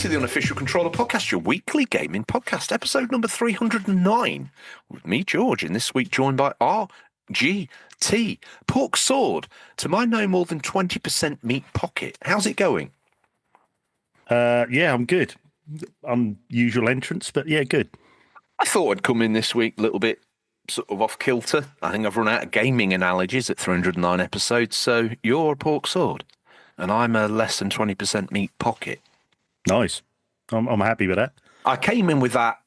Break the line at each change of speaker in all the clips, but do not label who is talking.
to the Unofficial Controller Podcast, your weekly gaming podcast, episode number 309. With me, George, and this week joined by RGT, Pork Sword, to my no more than 20% meat pocket. How's it going?
Yeah, I'm good. Unusual entrance, but yeah, good.
I thought I'd come in this week a little bit sort of off kilter. I think I've run out of gaming analogies at 309 episodes, so you're a Pork Sword, and I'm a less than 20% meat pocket.
Nice. I'm happy with that.
I came in with that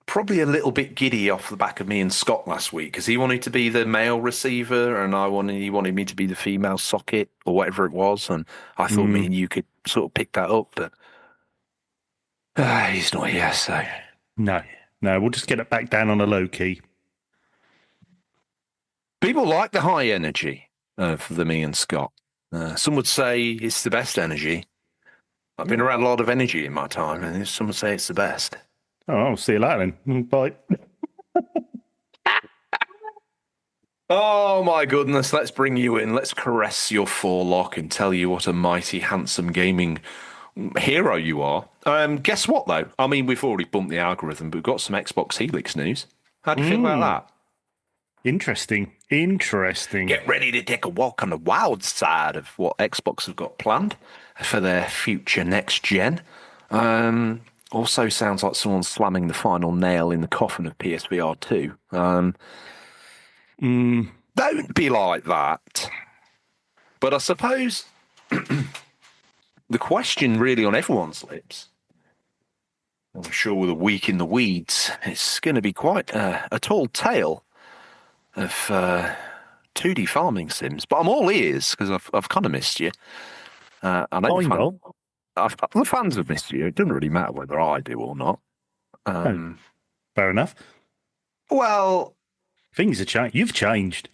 probably a little bit giddy off the back of me and Scott last week because he wanted to be the male receiver and he wanted me to be the female socket or whatever it was, and I thought me and you could sort of pick that up, but he's not here, so
no, we'll just get it back down on a low key.
People like the high energy of the me and Scott. Some would say it's the best energy. I've been around a lot of energy in my time, and some would say it's the best.
Oh, I'll see you later then. Bye.
Oh, my goodness. Let's bring you in. Let's caress your forelock and tell you what a mighty, handsome gaming hero you are. Guess what, though? I mean, we've already bumped the algorithm, but we've got some Xbox Helix news. How do you feel about that?
Interesting.
Get ready to take a walk on the wild side of what Xbox have got planned for their future next gen. Also sounds like someone's slamming the final nail in the coffin of PSVR 2. Don't be like that. But I suppose the question really on everyone's lips, I'm sure with a week in the weeds, it's going to be quite a tall tale of 2D farming sims. But I'm all ears because I've kind of missed you. I know the fans have missed you. It doesn't really matter whether I do or not.
Fair enough.
Well,
things have changed. You've changed.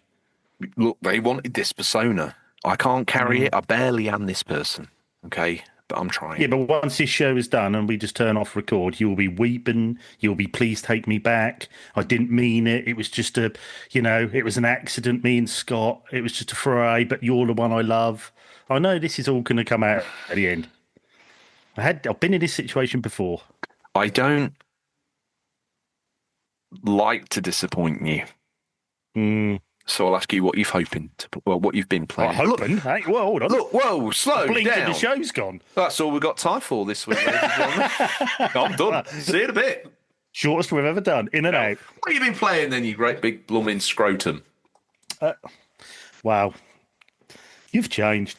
Look, they wanted this persona. I can't carry it. I barely am this person. Okay, but I'm trying.
Yeah, but once this show is done and we just turn off record, you'll be weeping. You'll be, please take me back. I didn't mean it. It was just it was an accident. Me and Scott. It was just a foray. But you're the one I love. I know this is all going to come out at the end. I've been in this situation before.
I don't like to disappoint you. So I'll ask you what you've what you've been playing.
Hoping? Hey, well, hold on.
Look, whoa, slow down.
The show's gone.
That's all we've got time for this week, ladies and gentlemen. I'm done. See you in a bit.
Shortest we've ever done. In and out.
What have you been playing then, you great big blooming scrotum?
Wow. You've changed.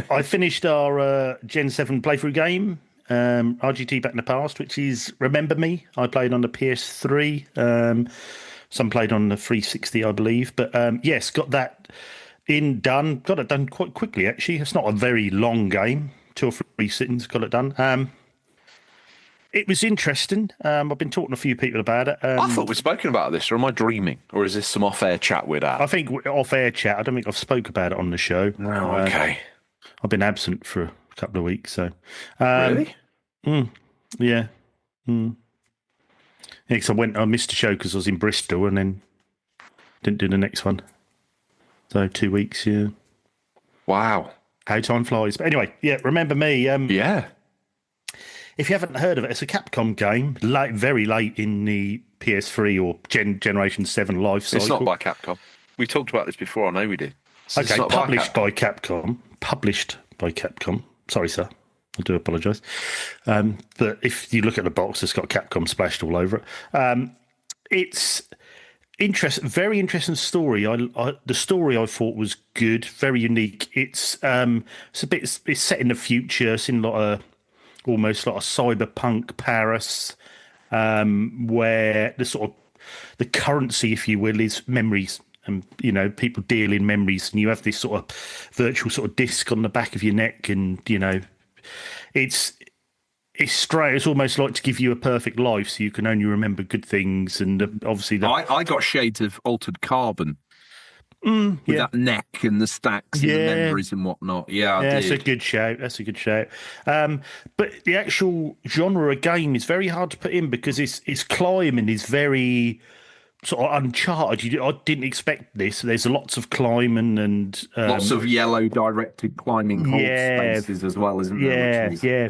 I finished our Gen 7 playthrough game, RGT Back in the Past, which is Remember Me. I played on the PS3. Some played on the 360, I believe. But yes, got that done. Got it done quite quickly, actually. It's not a very long game. 2 or 3 sittings, got it done. It was interesting. I've been talking to a few people about it.
I thought we'd spoken about this, or am I dreaming? Or is this some off-air chat we'd had?
I think off-air chat. I don't think I've spoke about it on the show.
No, okay.
I've been absent for a couple of weeks, so...
really?
Yeah. Yeah, because I missed a show because I was in Bristol and then didn't do the next one. So 2 weeks, yeah.
Wow.
How time flies. But anyway, yeah, Remember Me.
Yeah.
If you haven't heard of it, it's a Capcom game, very late in the PS3 or Generation 7 life cycle.
It's not by Capcom. We talked about this before, I know we did.
So okay, published by Capcom. Sorry, sir. I do apologise. But if you look at the box, it's got Capcom splashed all over it. It's very interesting story. The story I thought was good, very unique. It's set in the future. It's in almost like a cyberpunk Paris, where the currency, if you will, is memories. And, people deal in memories, and you have this sort of virtual sort of disc on the back of your neck, and, it's straight. It's almost like to give you a perfect life, so you can only remember good things. And obviously,
I got shades of Altered Carbon with that neck and the stacks and the memories and whatnot. Yeah,
that's a good shout. But the actual genre of game is very hard to put in because its climbing is very sort of Uncharted. I didn't expect this. There's lots of climbing and
Lots of yellow directed climbing hold
yeah,
spaces as well, isn't there? Which is
yeah.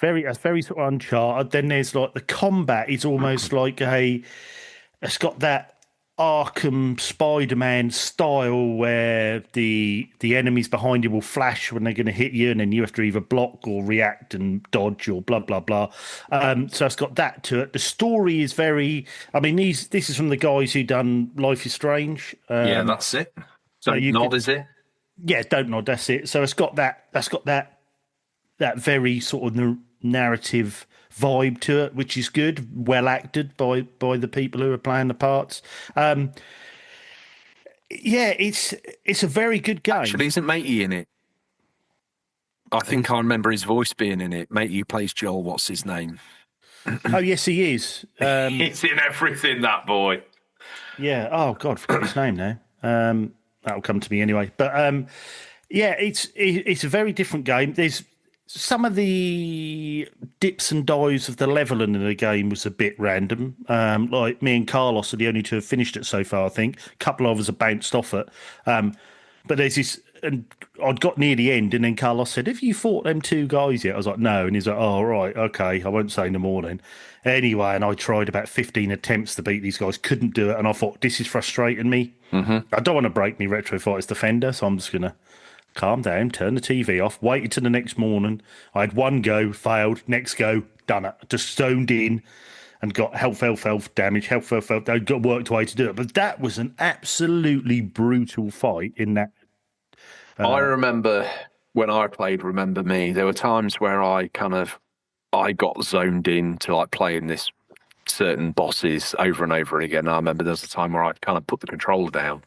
That's very sort of Uncharted. Then there's like the combat is almost like it's got that Arkham Spider-Man style where the enemies behind you will flash when they're going to hit you, and then you have to either block or react and dodge or blah blah blah. So it's got that to it. The story is very. I mean, this is from the guys who done Life is Strange.
yeah, that's it. So
you
nod,
could,
is it?
yeah, don't nod. That's it. So it's got that. That's got that very sort of narrative vibe to it, which is good, well acted by the people who are playing the parts. Yeah, it's a very good game.
Actually, isn't Matey in it? I think I remember his voice being in it. Matey who plays Joel, what's his name?
Oh yes, he is.
He's in everything, that boy.
Yeah. Oh God, I forgot his name now. That'll come to me anyway. But yeah, it's a very different game. There's some of the dips and dives of the leveling in the game was a bit random. Like me and Carlos are the only two who have finished it so far, I think. A couple of us have bounced off it. But there's this, and I'd got near the end, and then Carlos said, "Have you fought them two guys yet?" I was like, "No," and he's like, "Oh right, okay, I won't say no more then." Anyway, and I tried about 15 attempts to beat these guys, couldn't do it, and I thought, this is frustrating me. I don't want to break me Retro Fighters Defender, so I'm just gonna calm down, turn the TV off, waited till the next morning. I had one go, failed, next go, done it. Just zoned in and got health damage, health, got worked away to do it. But that was an absolutely brutal fight in that.
I remember when I played Remember Me, there were times where I got zoned in to like playing this certain bosses over and over again. I remember there was a time where I kind of put the controller down,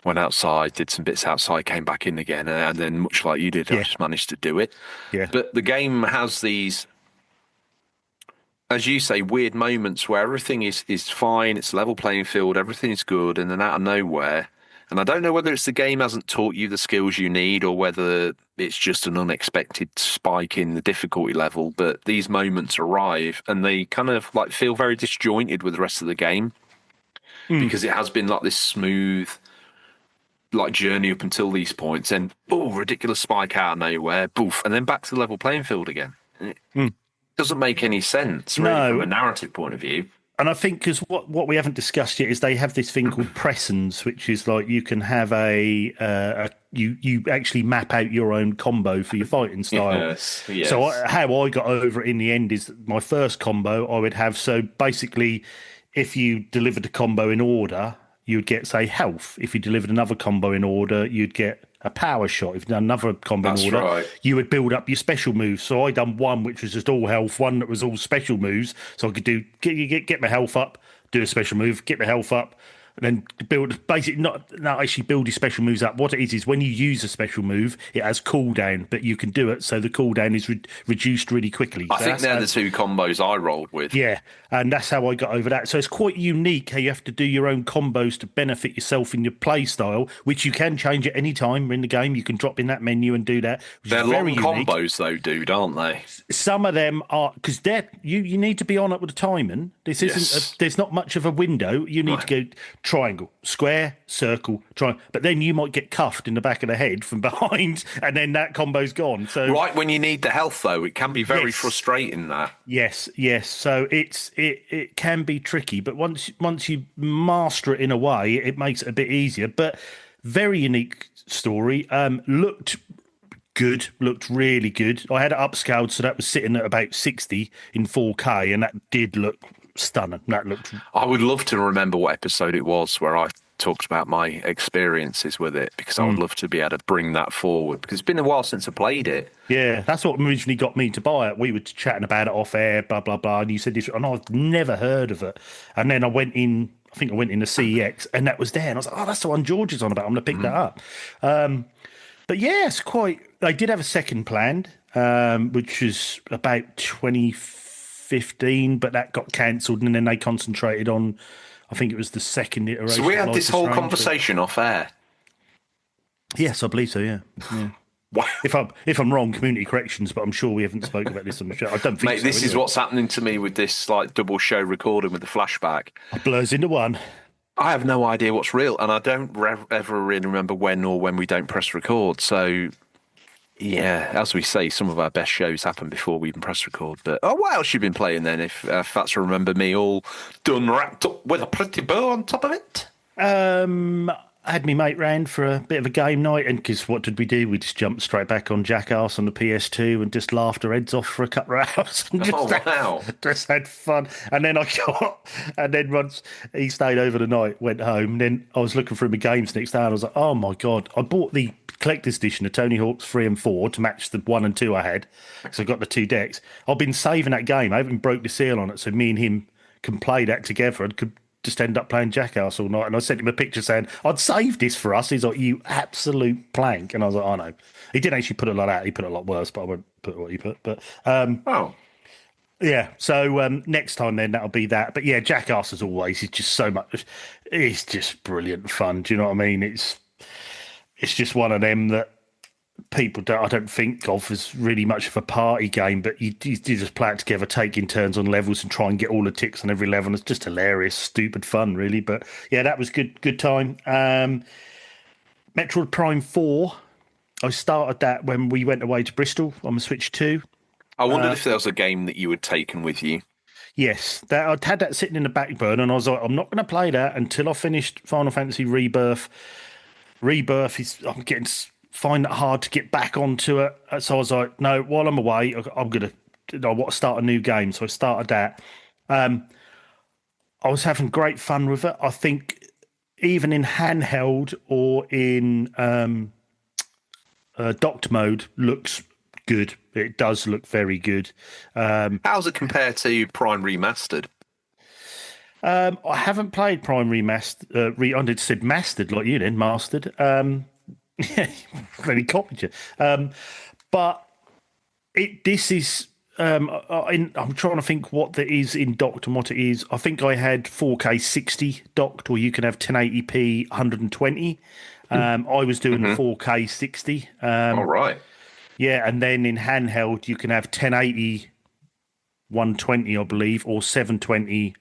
went outside, did some bits outside, came back in again, and then much like you did, I just managed to do it.
Yeah.
But the game has these, as you say, weird moments where everything is fine, it's a level playing field, everything is good, and then out of nowhere, and I don't know whether it's the game hasn't taught you the skills you need or whether it's just an unexpected spike in the difficulty level, but these moments arrive and they kind of like feel very disjointed with the rest of the game because it has been like this smooth like journey up until these points, and ridiculous spike out of nowhere, boof, and then back to the level playing field again. It doesn't make any sense, really, from a narrative point of view.
And I think because what we haven't discussed yet is they have this thing called presence, which is like you can have you actually map out your own combo for your fighting style.
Yes.
So how I got over it in the end is my first combo I would have. So basically, if you delivered a combo in order, you'd get, say, health. If you delivered another combo in order, you'd get a power shot. If you done another combo in order, you would build up your special moves. So I done one which was just all health, one that was all special moves. So I could get my health up, do a special move, get my health up, and then build, basically not actually build your special moves up. What it is when you use a special move, it has cooldown, but you can do it so the cooldown is reduced really quickly.
I think they're the two combos I rolled with.
Yeah, and that's how I got over that. So it's quite unique how you have to do your own combos to benefit yourself in your play style, which you can change at any time in the game. You can drop in that menu and do that.
They're long combos though, dude, aren't they?
Some of them are, because you need to be on it with the timing. This isn't there's not much of a window. You need to go triangle, square, circle, triangle. But then you might get cuffed in the back of the head from behind, and then that combo's gone. So
right when you need the health, though, it can be very frustrating. That
yes. So it can be tricky, but once you master it in a way, it makes it a bit easier. But very unique story. Looked good, looked really good. I had it upscaled, so that was sitting at about 60 in 4K, and that did look stunning. That looked.
I would love to remember what episode it was where I talked about my experiences with it, because I would love to be able to bring that forward, because it's been a while since I played it.
Yeah, that's what originally got me to buy it. We were chatting about it off air, blah blah blah, and you said this, and I've never heard of it. And then I went in. I think I went in the CEX, and that was there, and I was like, "Oh, that's the one George is on about. I'm going to pick that up." But yeah, it's quite. They did have a second planned, which was about 2015, but that got cancelled, and then they concentrated on. I think it was the second iteration.
So we had this whole conversation off air.
Yes, I believe so. Yeah.
Wow.
If I'm wrong, community corrections, but I'm sure we haven't spoken about this on the show. I don't think
Mate,
so,
this is what's happening to me with this like double show recording with the flashback.
It blurs into one.
I have no idea what's real, and I don't ever really remember when we don't press record. So yeah, as we say, some of our best shows happen before we even press record. But oh, what else you been playing then? If that's remember me all done wrapped up with a pretty bow on top of it.
I had me mate round for a bit of a game night, and because what did we do? We just jumped straight back on Jackass on the PS2 and just laughed our heads off for a couple of hours and
Oh wow!
just had fun. And then and then once he stayed over the night, went home. And then I was looking through my games next day, and I was like, oh my god! I bought the collector's edition of Tony Hawk's 3 and 4 to match the 1 and 2 I had, so I got the 2 decks. I've been saving that game. I haven't broke the seal on it, so me and him can play that together and could just end up playing Jackass all night. And I sent him a picture saying, I'd saved this for us. He's like, you absolute plank. And I was like, I know. He didn't actually put it like that. He put it a lot worse, but I won't put what he put. But
Oh,
yeah, so next time then that'll be that. But yeah, Jackass as always is just so much. It's just brilliant fun. Do you know what I mean? It's just one of them that I don't think of as really much of a party game, but you just play it together, taking turns on levels and try and get all the ticks on every level. And it's just hilarious, stupid fun, really. But yeah, that was good time. Metroid Prime 4, I started that when we went away to Bristol on the Switch 2.
I wondered if there was a game that you had taken with you.
Yes, I'd had that sitting in the back burner, and I was like, I'm not going to play that until I finished Final Fantasy Rebirth. Rebirth is, I'm getting find it hard to get back onto it. So I was like, no, while I'm away, I want to start a new game. So I started that. I was having great fun with it. I think even in handheld or in docked mode looks good. It does look very good.
How's it compared to Prime Remastered?
I haven't played Prime Remastered. I did said mastered like you then, mastered. Yeah, very copied you. But this is. I'm trying to think what that is in docked and what it is. I think I had 4K 60 docked, or you can have 1080p 120. I was doing the 4K 60.
All right.
Yeah, and then in handheld you can have 1080 120, I believe, or 720.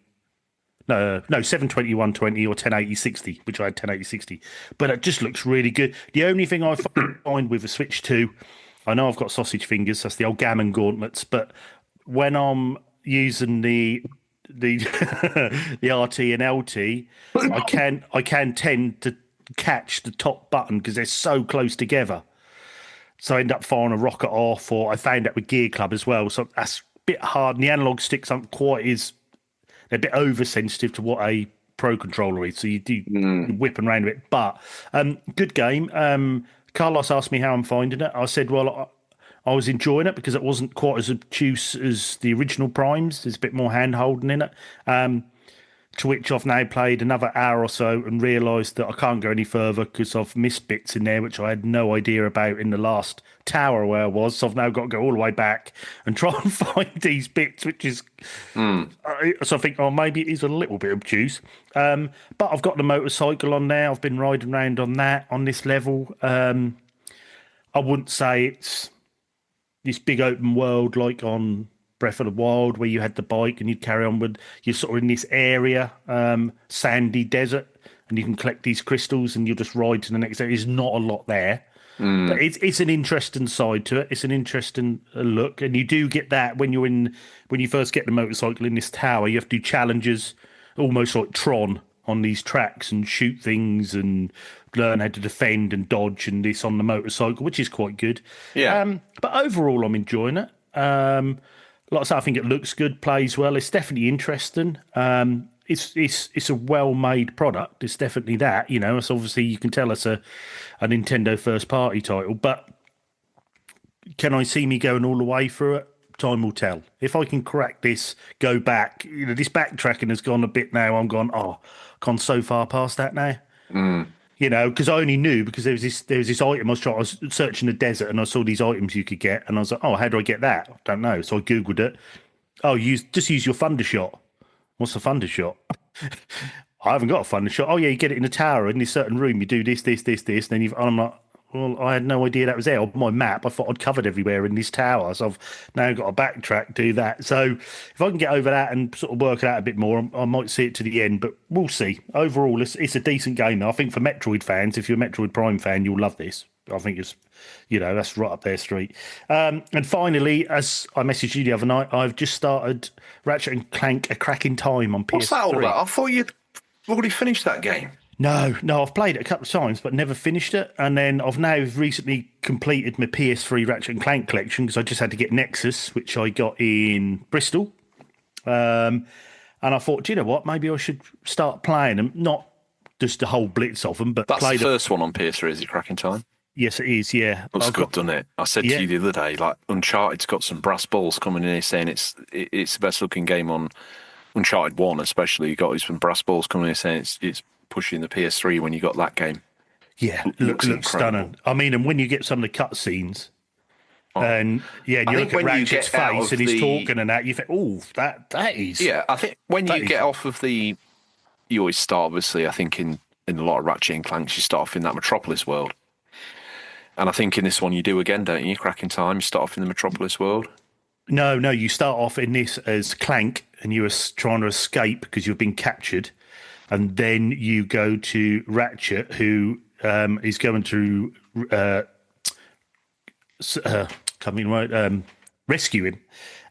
No, 720 120 or 1080 60, which I had 1080 60. But it just looks really good. The only thing I find with the Switch 2, I know I've got sausage fingers, that's the old gammon gauntlets, but when I'm using the the RT and LT, I can tend to catch the top button because they're so close together. So I end up firing a rocket off, or I found that with Gear Club as well. So that's a bit hard. And the analog sticks aren't quite as, they're a bit oversensitive to what a pro controller is. So you do whip around a bit. But good game. Carlos asked me how I'm finding it. I said, well, I was enjoying it because it wasn't quite as obtuse as the original Primes. There's a bit more hand holding in it. To which I've now played another hour or so and realised that I can't go any further because I've missed bits in there which I had no idea about in the last tower where I was. So I've now got to go all the way back and try and find these bits, which is... So I think, oh, maybe it is a little bit obtuse. But I've got the motorcycle on now. I've been riding around on that, on this level. I wouldn't say it's this big open world like on Breath of the Wild, where you had the bike and you'd carry on with, you're sort of in this area, sandy desert, and you can collect these crystals and you'll just ride to the next area. There's not a lot there, but it's an interesting side to it. It's an interesting look, and you do get that when you first get the motorcycle in this tower. You have to do challenges, almost like Tron, on these tracks and shoot things and learn how to defend and dodge and this on the motorcycle, which is quite good.
Yeah.
But overall, I'm enjoying it. Like I say, I think it looks good, plays well. It's definitely interesting. It's a well-made product. It's definitely that. You know, it's obviously, you can tell it's a Nintendo first-party title. But can I see me going all the way through it? Time will tell. If I can crack this, go back. You know, this backtracking has gone a bit now. I'm gone. Gone so far past that now. You know, because I only knew because there was this item I was searching the desert and I saw these items you could get and I was like, oh, how do I get that? I don't know. So I googled it. Oh, just use your thunder shot. What's a thunder shot? I haven't got a thunder shot. Oh yeah, you get it in a tower in this certain room. You do this, and then I'm like, well, I had no idea that was there on my map. I thought I'd covered everywhere in this tower, so I've now got to backtrack, do that. So if I can get over that and sort of work it out a bit more, I might see it to the end. But we'll see. Overall, it's a decent game. I think for Metroid fans, if you're a Metroid Prime fan, you'll love this. I think it's, that's right up their street. And finally, as I messaged you the other night, I've just started Ratchet and Clank: A Crack in Time on PS3.
What's that all about? I thought you'd already finished that game.
No, I've played it a couple of times, but never finished it. And then I've now recently completed my PS3 Ratchet and Clank collection because I just had to get Nexus, which I got in Bristol. And I thought, do you know what? Maybe I should start playing them, not just the whole blitz of them, but
That's
play
the first one on PS3, is it Cracking Time?
Yes, it is, yeah.
Looks good, doesn't it? I said to you the other day, like, Uncharted's got some brass balls coming in here saying it's the best looking game on Uncharted 1, especially. You got some brass balls coming in here saying it's pushing the PS3 when you got that game.
Yeah, looks stunning. I mean, and when you get some of the cutscenes, and you look at Ratchet's face and he's talking and that, you think, oh, that is.
Yeah, I think when you get off of you always start, obviously, I think in a lot of Ratchet and Clanks, you start off in that Metropolis world. And I think in this one you do again, don't you? Cracking Time, you start off in the Metropolis world. No,
you start off in this as Clank and you are trying to escape because you've been captured. And then you go to Ratchet, who is going to rescue him.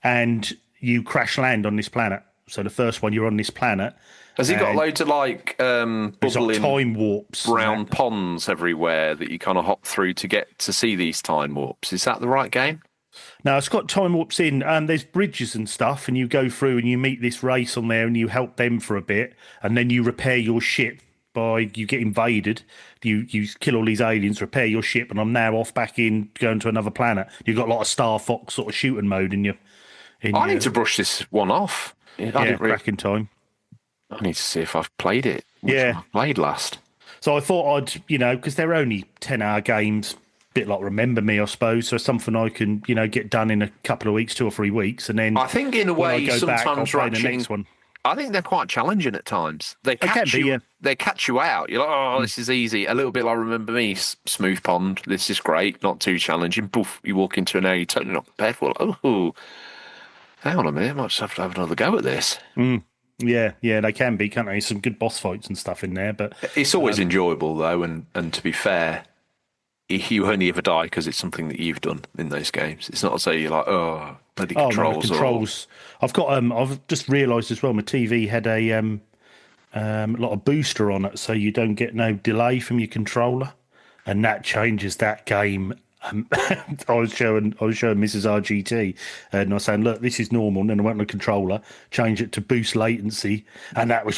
And you crash land on this planet. So the first one, you're on this planet.
Has he got loads of bubbling
time warps,
brown ponds everywhere that you kind of hop through to get to see these time warps? Is that the right game?
No, it's got time warps in. There's bridges and stuff, and you go through and you meet this race on there, and you help them for a bit, and then you repair your ship by you get invaded. You kill all these aliens, repair your ship, and I'm now off back in going to another planet. You've got a lot of Star Fox sort of shooting mode in your.
I need to brush this one off.
Back in time.
I need to see if I've played it.
I
played last.
So I thought I'd, because they're only 10-hour games, bit like Remember Me, I suppose. So something I can, get done in a couple of weeks, 2 or 3 weeks, and then
I think in a way sometimes
the next one.
I think they're quite challenging at times. They catch you. They catch you out. You're like, oh, this is easy. A little bit like Remember Me, smooth pond. This is great, not too challenging. Poof, you walk into an area you're totally not prepared for. Like, oh, hang on a minute, I might just have to have another go at this.
Yeah, they can be, can't they? Some good boss fights and stuff in there, but
it's always enjoyable though. And to be fair, you only ever die because it's something that you've done in those games. It's not as though you're like, oh, bloody controls.
No, controls. I've got. I've just realised as well. My TV had a lot of booster on it, so you don't get no delay from your controller, and that changes that game. I was showing Mrs. RGT, and I was saying, look, this is normal. And then I went on the controller, changed it to boost latency, and that was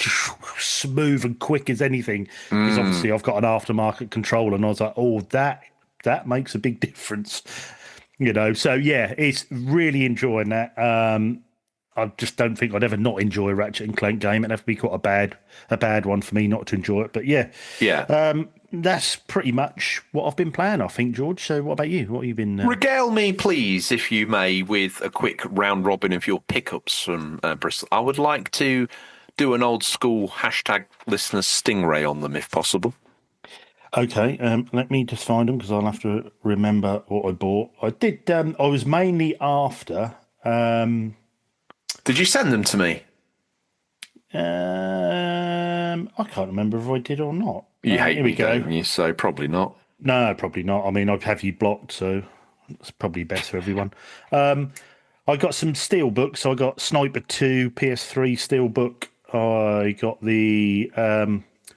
smooth and quick as anything. Because obviously I've got an aftermarket controller, and I was like, oh, that makes a big difference. So yeah, it's really enjoying that. I just don't think I'd ever not enjoy a Ratchet and Clank game. It'd have to be quite a bad one for me not to enjoy it. But yeah. That's pretty much what I've been playing, I think, George. So what about you? What have you been...
Regale me, please, if you may, with a quick round robin of your pickups from Bristol. I would like to do an old school #listener stingray on them, if possible.
Okay, let me just find them, because I'll have to remember what I bought. I did... I was mainly after...
Did you send them to me?
I can't remember if I did or not.
You hate me, don't you? So probably not.
No, probably not. I mean, I'd have you blocked, so it's probably best for everyone. I got some Steelbooks. I got Sniper 2 PS3 Steelbook. I got the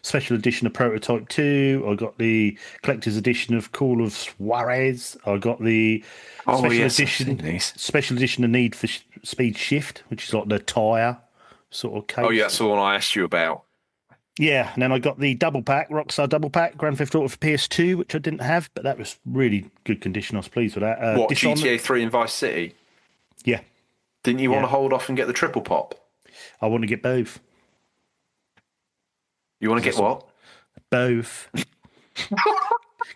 special edition of Prototype 2. I got the collector's edition of Call of Juarez. I got the special edition of Need for Speed Shift, which is like the tyre sort of case.
Oh, yeah, that's the one I asked you about.
Yeah, and then I got the double pack, Rockstar double pack, Grand Theft Auto for PS2, which I didn't have, but that was really good condition. I was pleased with that.
What, GTA 3 and Vice City?
Yeah.
Didn't you want to hold off and get the triple pop?
I want to get both.
You want to get what?
Both.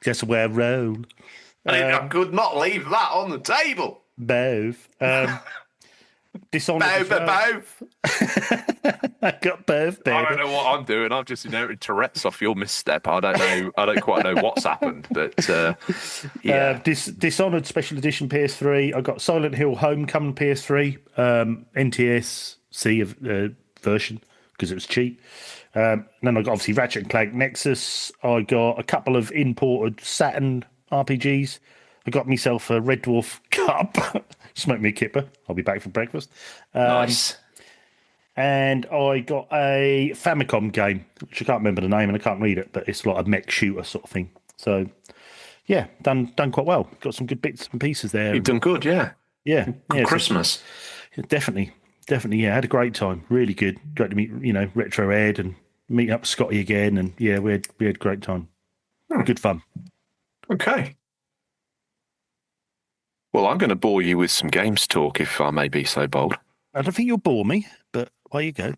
That's the way I roll.
I could not leave that on the table.
Both. Dishonored.
Both.
I got both,
I
baby.
don't know what I'm doing. I've just inherited Tourette's off your misstep. I don't know. I don't quite know what's happened, but yeah.
Dishonored Special Edition PS3. I got Silent Hill Homecoming PS3 NTSC version because it was cheap. Then I got obviously Ratchet and Clank Nexus. I got a couple of imported Saturn RPGs. I got myself a Red Dwarf cup. Smoke me a kipper. I'll be back for breakfast.
Nice.
And I got a Famicom game, which I can't remember the name and I can't read it, but it's like a mech shooter sort of thing. So, yeah, done quite well. Got some good bits and pieces there.
You've done good, yeah.
Yeah.
Good Christmas.
Definitely. Yeah, had a great time. Really good. Great to meet, Retro Ed and meet up with Scotty again. And yeah, we had a great time. Good fun.
Okay. Well, I'm going to bore you with some games talk, if I may be so bold.
I don't think you'll bore me, but away you go.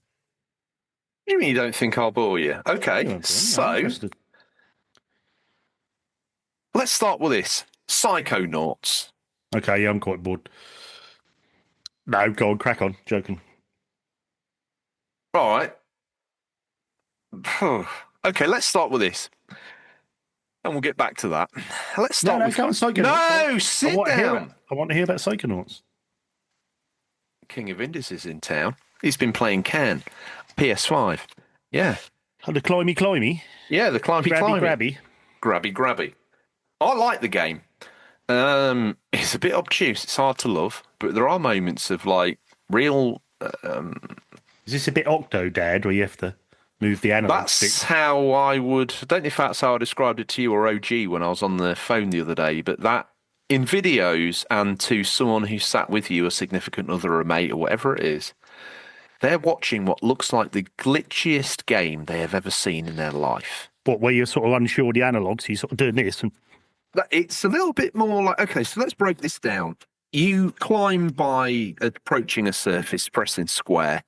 You mean you don't think I'll bore you? Okay, so let's start with this. Psychonauts.
Okay, yeah, I'm quite bored. No, go on, crack on. Joking.
All right. Okay, let's start with this. And we'll get back to that. Let's start with...
Go on, Psychonauts.
No, sit down.
I want to hear about Psychonauts.
King of Indies is in town. He's been playing Cairn. PS5. Yeah.
Oh, the climby.
Yeah, the
grabby.
Grabby. I like the game. It's a bit obtuse. It's hard to love, but there are moments of like real.
Is this a bit Octodad where you have to move the analog
That's
stick?
how I would. I don't know if that's how I described it to you or OG when I was on the phone the other day, but that in videos and to someone who sat with you, a significant other, or a mate, or whatever it is, they're watching what looks like the glitchiest game they have ever seen in their life.
What, where you're sort of unsure of the analogs, you're sort of doing this and.
It's a little bit more like, okay, so let's break this down. You climb by approaching a surface, pressing square,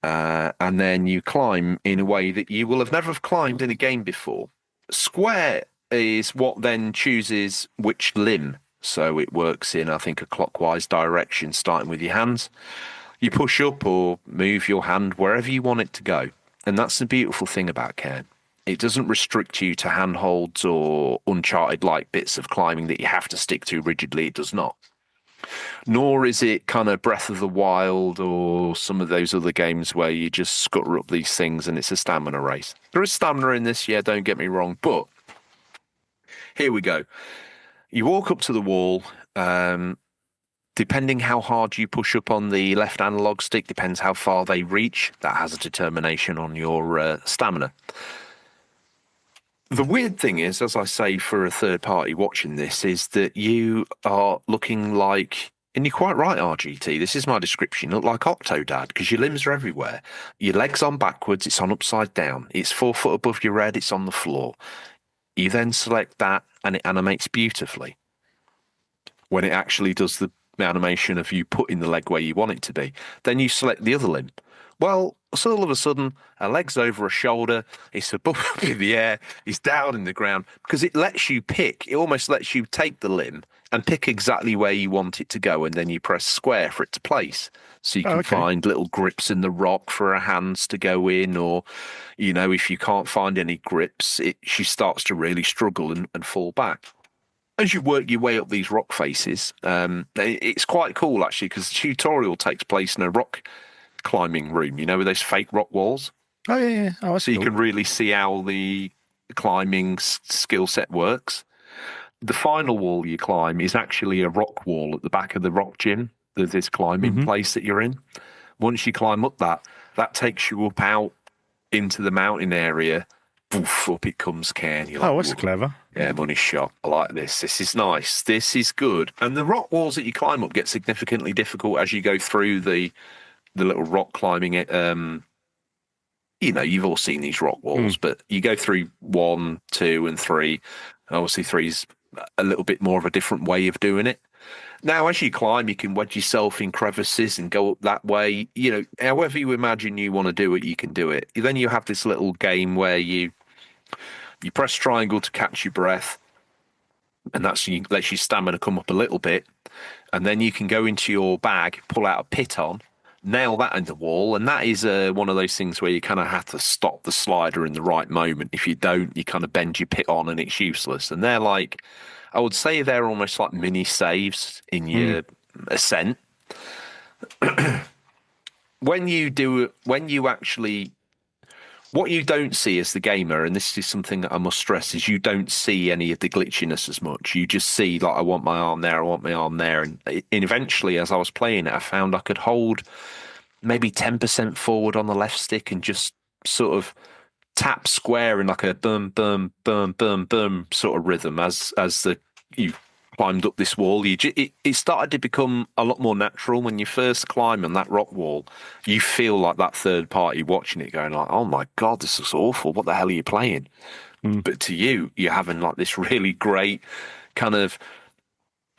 and then you climb in a way that you will have never have climbed in a game before. Square is what then chooses which limb. So it works in, I think, a clockwise direction, starting with your hands. You push up or move your hand wherever you want it to go. And that's the beautiful thing about Cairn. It doesn't restrict you to handholds or Uncharted-like bits of climbing that you have to stick to rigidly. It does not. Nor is it kind of Breath of the Wild or some of those other games where you just scutter up these things and it's a stamina race. There is stamina in this, yeah, don't get me wrong, but here we go. You walk up to the wall. Depending how hard you push up on the left analog stick, depends how far they reach. That has a determination on your stamina. The weird thing is, as I say, for a third party watching this, is that you are looking like, and you're quite right, RGT, this is my description, you look like Octodad, because your limbs are everywhere. Your leg's on backwards, it's on upside down, it's 4 foot above your head, it's on the floor. You then select that, and it animates beautifully. When it actually does the animation of you putting the leg where you want it to be. Then you select the other limb. Well, so all of a sudden, a leg's over a shoulder, it's above up in the air, it's down in the ground, because it lets you pick. It almost lets you take the limb and pick exactly where you want it to go, and then you press square for it to place. So you can find little grips in the rock for her hands to go in, or, if you can't find any grips, she starts to really struggle and fall back. As you work your way up these rock faces, it's quite cool, actually, because the tutorial takes place in a rock climbing room, with those fake rock walls.
Oh, yeah. Oh,
so you can really see how the climbing skill set works. The final wall you climb is actually a rock wall at the back of the rock gym. There's this climbing place that you're in. Once you climb up that takes you up out into the mountain area. Poof, up it comes, Cairn.
That's clever.
Yeah, money shot. I like this. This is nice. This is good. And the rock walls that you climb up get significantly difficult as you go through the little rock climbing. You've all seen these rock walls, but you go through 1, 2, and 3. Obviously, 3's a little bit more of a different way of doing it. Now, as you climb, you can wedge yourself in crevices and go up that way. However you imagine you want to do it, you can do it. Then you have this little game where you press triangle to catch your breath. and that's lets your stamina come up a little bit, and then you can go into your bag, pull out a piton, nail that in the wall, and that is one of those things where you kind of have to stop the slider in the right moment. If you don't, you kind of bend your piton and it's useless. And they're like, I would say they're almost like mini saves in your ascent. When you actually, what you don't see as the gamer, and this is something that I must stress, is you don't see any of the glitchiness as much. You just see like, I want my arm there, I want my arm there, and eventually, as I was playing it, I found I could hold maybe 10% forward on the left stick and just sort of tap square in like a boom, boom, boom, boom, boom sort of rhythm as you climbed up this wall. It started to become a lot more natural when you first climb on that rock wall. You feel like that third party watching it, going like, "Oh my god, this is awful! What the hell are you playing?" But to you, you're having like this really great kind of.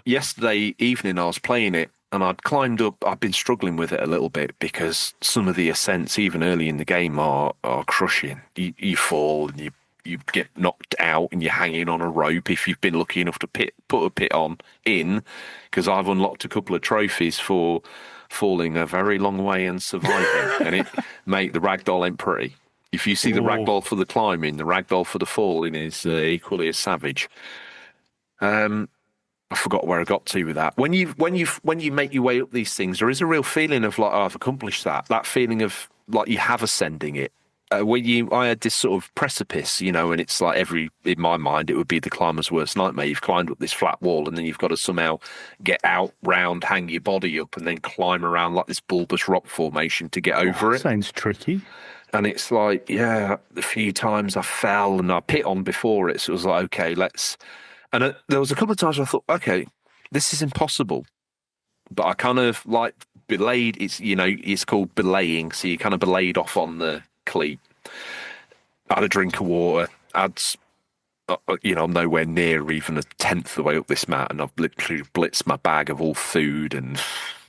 Yesterday evening, I was playing it. And I'd climbed up. I've been struggling with it a little bit because some of the ascents, even early in the game, are crushing. You fall and you get knocked out, and you're hanging on a rope if you've been lucky enough to put a piton in. Because I've unlocked a couple of trophies for falling a very long way and surviving, and it mate the ragdoll ain't pretty. If you see the ragdoll for the climbing, the ragdoll for the falling is equally as savage. I forgot where I got to with that. When you make your way up these things, there is a real feeling of like, oh, I've accomplished that. That feeling of like you have ascending it. I had this sort of precipice, and it's like in my mind, it would be the climber's worst nightmare. You've climbed up this flat wall, and then you've got to somehow get out, round, hang your body up, and then climb around like this bulbous rock formation to get over it.
Sounds tricky.
And it's like, yeah, the few times I fell and I pit on before it, so it was like, okay, let's. And there was a couple of times I thought, okay, this is impossible. But I kind of like belayed. It's called belaying. So you kind of belayed off on the cleat. I had a drink of water. I'm nowhere near even a tenth of the way up this mountain. I've literally blitzed my bag of all food and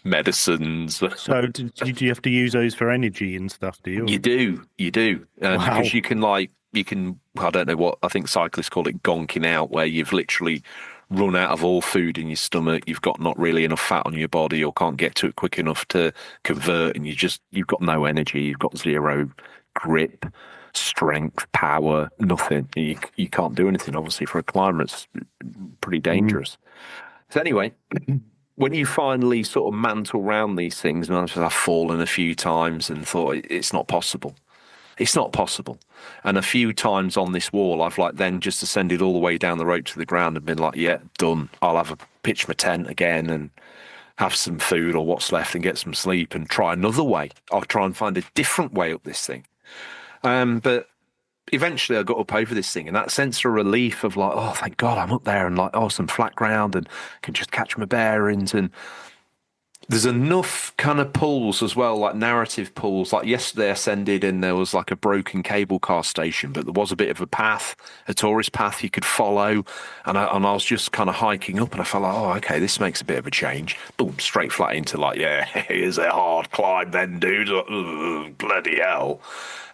medicines.
So did you have to use those for energy and stuff, do you?
You do.
Wow.
Because you can, I don't know what, I think cyclists call it gonking out, where you've literally run out of all food in your stomach. You've got not really enough fat on your body or can't get to it quick enough to convert. And you've got no energy. You've got zero grip, strength, power, nothing. You can't do anything. Obviously for a climber, it's pretty dangerous. So anyway, when you finally sort of mantle round these things, and I've fallen a few times and thought it's not possible. It's not possible. And a few times on this wall, I've like then just ascended all the way down the rope to the ground and been like, yeah, done. I'll pitch my tent again and have some food or what's left and get some sleep and try another way. I'll try and find a different way up this thing. But eventually I got up over this thing, and that sense of relief of like, oh, thank God I'm up there, and like, oh, some flat ground and can just catch my bearings. And there's enough kind of pulls as well, like narrative pulls. Like yesterday I ascended and there was like a broken cable car station, but there was a bit of a path, a tourist path you could follow. And I was just kind of hiking up, and I felt like, oh, okay, this makes a bit of a change. Boom, straight flat into like, yeah, here's a hard climb then, dude. Ugh, bloody hell.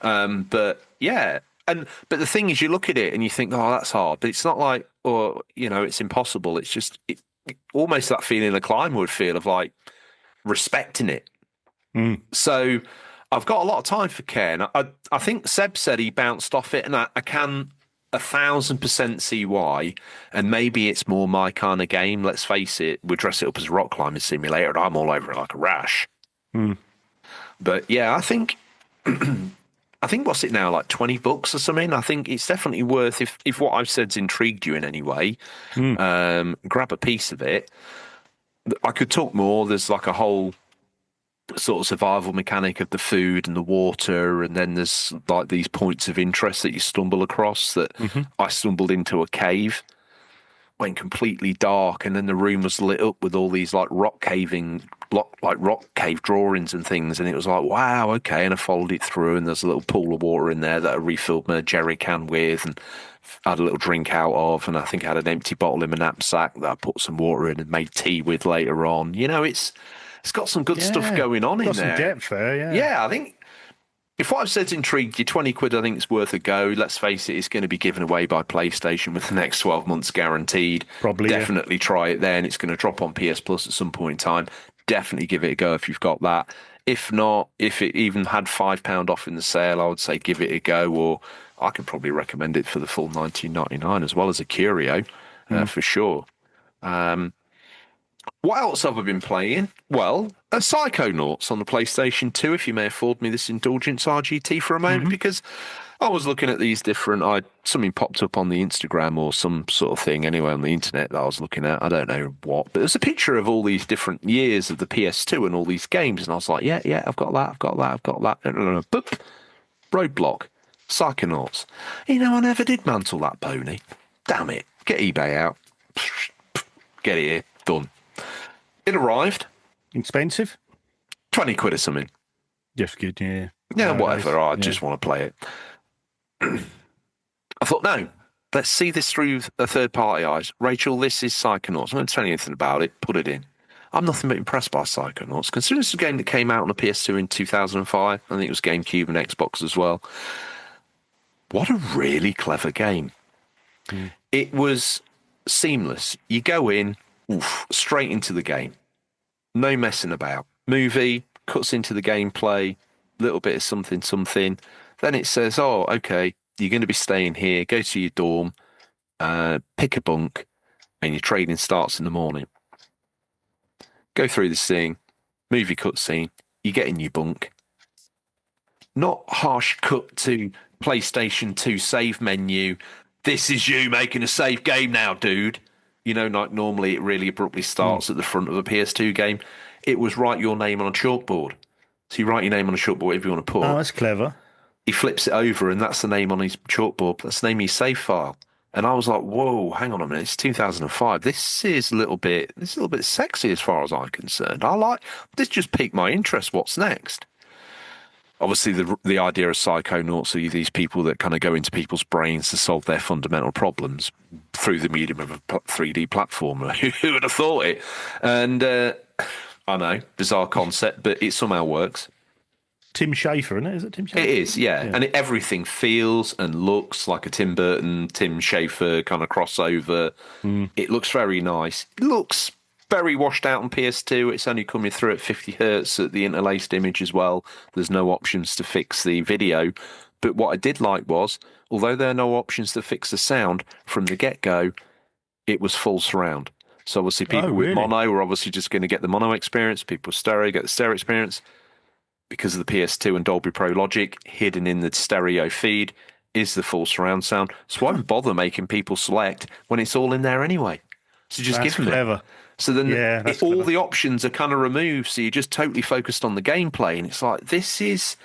But yeah. But the thing is, you look at it and you think, oh, that's hard. But it's not like, or, it's impossible. It's just almost that feeling a climber would feel of like, respecting it. So I've got a lot of time for Cairn. I think Seb said he bounced off it, and I can 1,000% see why. And maybe it's more my kind of game. Let's face it, we dress it up as a rock climbing simulator, and I'm all over it like a rash. But yeah, I think what's it now, like $20 or something? I think it's definitely worth, if what I've said's intrigued you in any way, grab a piece of it. I could talk more. There's like a whole sort of survival mechanic of the food and the water, and then there's like these points of interest that you stumble across. That I stumbled into a cave, went completely dark, and then the room was lit up with all these like rock cave drawings and things, and it was like, wow, okay. And I followed it through, and there's a little pool of water in there that I refilled my jerry can with, and had a little drink out of, and I think I had an empty bottle in my knapsack that I put some water in and made tea with later on. It's got some good stuff going on in there.
Got some depth there, yeah.
Yeah, I think If what I've said's intrigued you, 20 quid I think it's worth a go. Let's face it, it's going to be given away by PlayStation with the next 12 months guaranteed.
Probably,
Definitely try it then. It's going to drop on PS Plus at some point in time. Definitely give it a go if you've got that. If not, if it even had £5 off in the sale, I would say give it a go, or I could probably recommend it for the full 19.99 as well as a curio, for sure. What else have I been playing? Well, Psychonauts on the PlayStation 2, if you may afford me this indulgence, RGT, for a moment, because I was looking at these different... something popped up on the Instagram or some sort of thing anyway on the internet that I was looking at. I don't know what, but there's a picture of all these different years of the PS2 and all these games, and I was like, yeah, I've got that. Boop, roadblock, Psychonauts. I never did mantle that pony. Damn it. Get eBay out. Get it here. Done. It arrived.
Expensive?
20 quid or something.
Just good, yeah.
Yeah, whatever. I just want to play it. I thought, no, let's see this through a third-party eyes. Rachel, this is Psychonauts. I'm not going to tell you anything about it. Put it in. I'm nothing but impressed by Psychonauts. Considering it's a game that came out on the PS2 in 2005. I think it was GameCube and Xbox as well. What a really clever game. It was seamless. You go in, straight into the game. No messing about. Movie, cuts into the gameplay, little bit of something. Then it says, oh, okay, you're going to be staying here. Go to your dorm, pick a bunk, and your training starts in the morning. Go through this thing, movie cutscene, you get in your bunk. Not harsh cut to PlayStation 2 save menu. This is you making a save game now, dude. Like normally it really abruptly starts at the front of a PS2 game. It was write your name on a chalkboard. So you write your name on a chalkboard, whatever you want to put.
Oh, that's clever.
He flips it over, and that's the name on his chalkboard. That's the name of his save file. And I was like, whoa, hang on a minute. It's 2005. This is a little bit sexy as far as I'm concerned. This just piqued my interest. What's next? Obviously, the idea of Psychonauts are these people that kind of go into people's brains to solve their fundamental problems through the medium of a 3D platformer. Who would have thought it? And I know, bizarre concept, but it somehow works.
Tim Schafer, isn't it? Is it Tim Schafer?
It is, yeah. And everything feels and looks like a Tim Burton, Tim Schafer kind of crossover. It looks very nice. It looks very washed out on PS2. It's only coming through at 50 hertz at the interlaced image as well. There's no options to fix the video. But what I did like was, although there are no options to fix the sound from the get-go, it was full surround. So obviously people with mono were obviously just going to get the mono experience. People with stereo get the stereo experience. Because of the PS2 and Dolby Pro Logic, hidden in the stereo feed is the full surround sound. So why bother making people select when it's all in there anyway? So just give them it. So then all the options are kind of removed, so you're just totally focused on the gameplay, and it's like, this is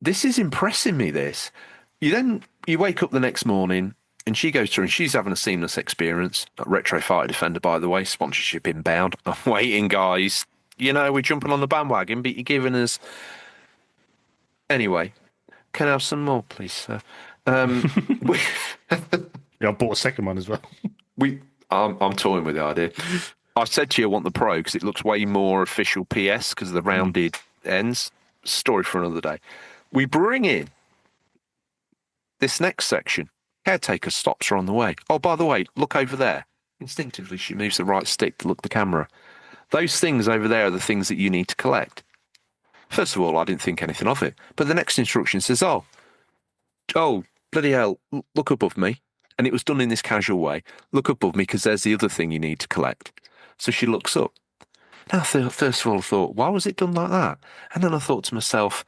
impressing me, this. You wake up the next morning, and she goes through, and she's having a seamless experience. Retro Fighter Defender, by the way, sponsorship inbound. I'm waiting, guys. We're jumping on the bandwagon, but you're giving us... Anyway, can I have some more, please, sir?
I bought a second one as well.
I'm toying with the idea. I said to you I want the Pro because it looks way more official PS because of the rounded ends. Story for another day. We bring in this next section. Caretaker stops her on the way. Oh, by the way, look over there. Instinctively, she moves the right stick to look at the camera. Those things over there are the things that you need to collect. First of all, I didn't think anything of it. But the next instruction says, oh, bloody hell, look above me. And it was done in this casual way. Look above me because there's the other thing you need to collect. So she looks up. Now, first of all, I thought, why was it done like that? And then I thought to myself,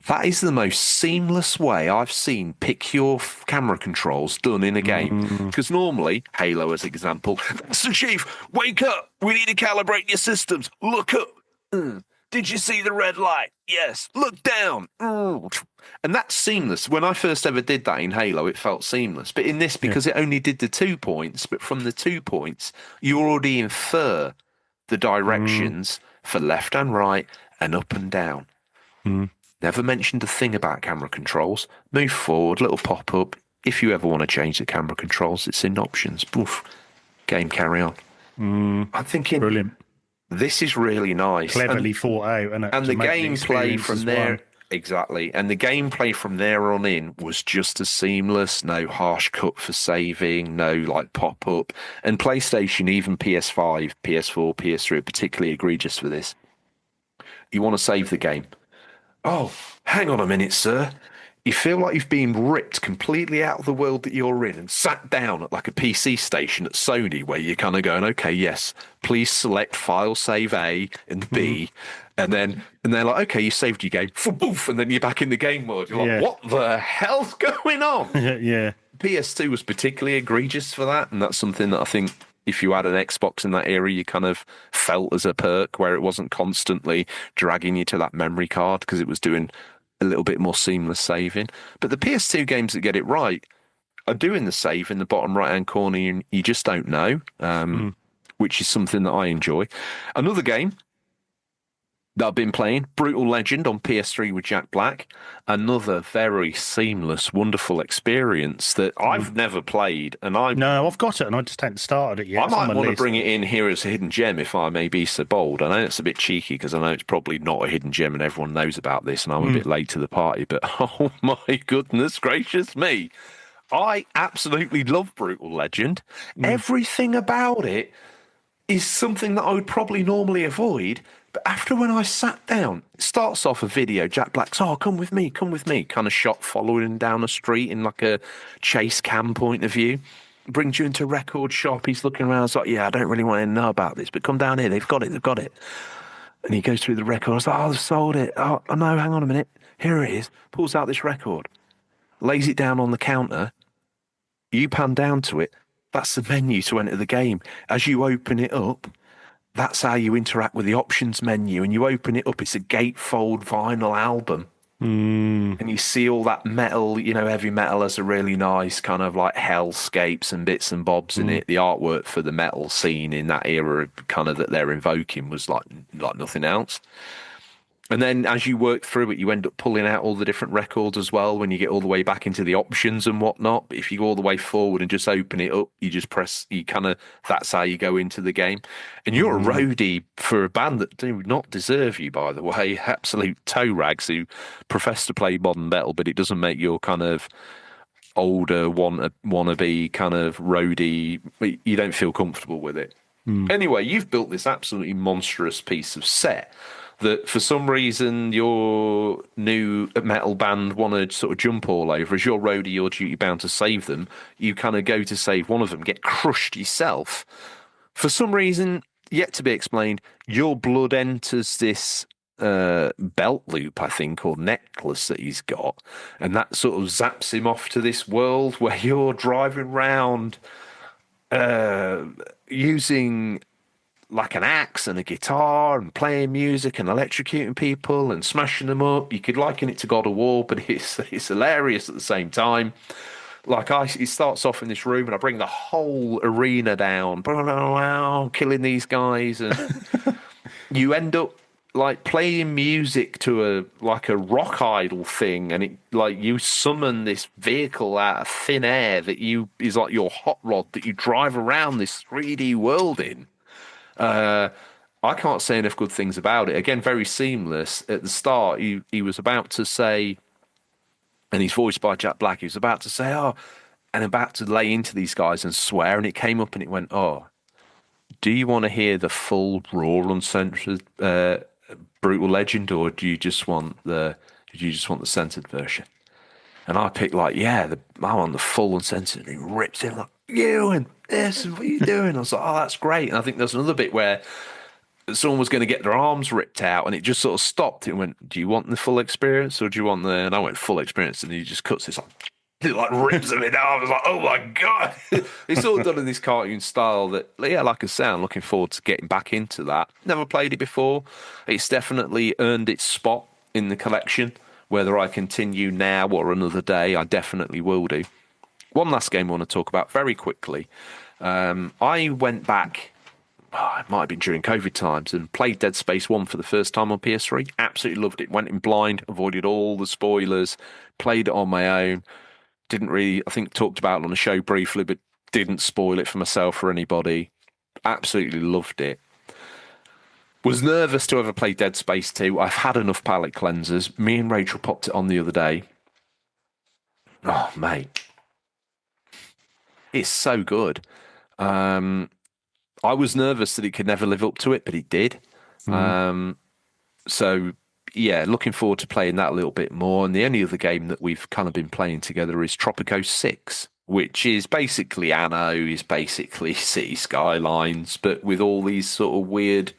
that is the most seamless way I've seen pick your camera controls done in a game. Because normally, Halo as example, Master Chief, wake up. We need to calibrate your systems. Look up. Did you see the red light? Yes. Look down. And that's seamless. When I first ever did that in Halo, it felt seamless. But in this, because it only did the 2 points, but from the 2 points, you already infer the directions for left and right and up and down. Never mentioned a thing about camera controls. Move forward, little pop-up. If you ever want to change the camera controls, it's in options. Poof. Game carry on. I'm thinking...
Brilliant.
This is really nice.
Cleverly thought out.
And the gameplay from there, Exactly. And the gameplay from there on in was just as seamless. No harsh cut for saving, no like pop up. And PlayStation, even PS5, PS4, PS3 are particularly egregious for this. You want to save the game. Oh, hang on a minute, sir. You feel like you've been ripped completely out of the world that you're in and sat down at like a PC station at Sony where you're kind of going, okay, yes, please select file save A and B. And they're like, okay, you saved your game. Boof, and then you're back in the game mode. You're like,
Yeah.
what the hell's going on?
Yeah.
PS2 was particularly egregious for that, and that's something that I think if you had an Xbox in that era, you kind of felt as a perk where it wasn't constantly dragging you to that memory card because it was doing a little bit more seamless saving. But the PS2 games that get it right are doing the save in the bottom right-hand corner, and you just don't know, which is something that I enjoy. Another game that I've been playing, Brutal Legend on PS3 with Jack Black. Another very seamless, wonderful experience that I've never played, and
No, I've got it, and I just haven't started it yet.
I
It's on
might
my
want to
list.
bring it in here as a hidden gem if I may be so bold. I know it's a bit cheeky because I know it's probably not a hidden gem and everyone knows about this, and I'm a bit late to the party, but oh my goodness gracious me. I absolutely love Brutal Legend. Everything about it is something that I would probably normally avoid. But after when I sat down, it starts off a video, Jack Black's, oh, come with me, kind of shot following him down the street in like a chase cam point of view. Brings you into a record shop. He's looking around. It's like, yeah, I don't really want to know about this, but come down here. They've got it. And he goes through the record. I was like, oh, they've sold it. Oh, no, hang on a minute. Here it is. Pulls out this record, lays it down on the counter. You pan down to it. That's the menu to enter the game. As you open it up, that's how you interact with the options menu. And you open it up, it's a gatefold vinyl album. And you see all that metal, heavy metal has a really nice kind of like hellscapes and bits and bobs in it. The artwork for the metal scene in that era kind of that they're invoking was like nothing else. And then as you work through it, you end up pulling out all the different records as well when you get all the way back into the options and whatnot. But if you go all the way forward and just open it up, you just press, that's how you go into the game. And you're a roadie for a band that do not deserve you, by the way. Absolute toe rags who profess to play modern metal, but it doesn't make your kind of older, wannabe kind of roadie. You don't feel comfortable with it. Anyway, you've built this absolutely monstrous piece of set that for some reason your new metal band want to sort of jump all over. As your roadie, you're duty bound to save them. You kind of go to save one of them, get crushed yourself. For some reason, yet to be explained, your blood enters this belt loop, I think, or necklace that he's got. And that sort of zaps him off to this world where you're driving around using like an axe and a guitar and playing music and electrocuting people and smashing them up. You could liken it to God of War, but it's hilarious at the same time. Like it starts off in this room and I bring the whole arena down, killing these guys, and you end up like playing music to a rock idol thing, and it like you summon this vehicle out of thin air that is like your hot rod that you drive around this 3D world in. I can't say enough good things about it. Again, very seamless. At the start, he was about to say, and he's voiced by Jack Black, he was about to say, oh, and about to lay into these guys and swear, and it came up and it went, oh, do you want to hear the full raw, uncensored Brutal Legend, or do you just want the censored version? And I picked like, I want the full uncensored. And he rips him like, you and this, what are you doing? I was like, oh, that's great. And I think there's another bit where someone was going to get their arms ripped out, and it just sort of stopped. It went, do you want the full experience, or do you want the? And I went full experience, and he just cuts this like, it like rips them in half. I was like, oh my god! It's all done in this cartoon style. That, yeah, like I say, I'm looking forward to getting back into that. Never played it before. It's definitely earned its spot in the collection. Whether I continue now or another day, I definitely will do. One last game I want to talk about very quickly. I went back, it might have been during COVID times, and played Dead Space 1 for the first time on PS3. Absolutely loved it. Went in blind, avoided all the spoilers, played it on my own. Didn't really, I think, talked about it on the show briefly, but didn't spoil it for myself or anybody. Absolutely loved it. Was nervous to ever play Dead Space 2. I've had enough palate cleansers. Me and Rachel popped it on the other day. Oh, mate. It's so good. I was nervous that it could never live up to it, but it did. So, yeah, looking forward to playing that a little bit more. And the only other game that we've kind of been playing together is Tropico 6, which is basically Anno, is basically City Skylines, but with all these sort of weird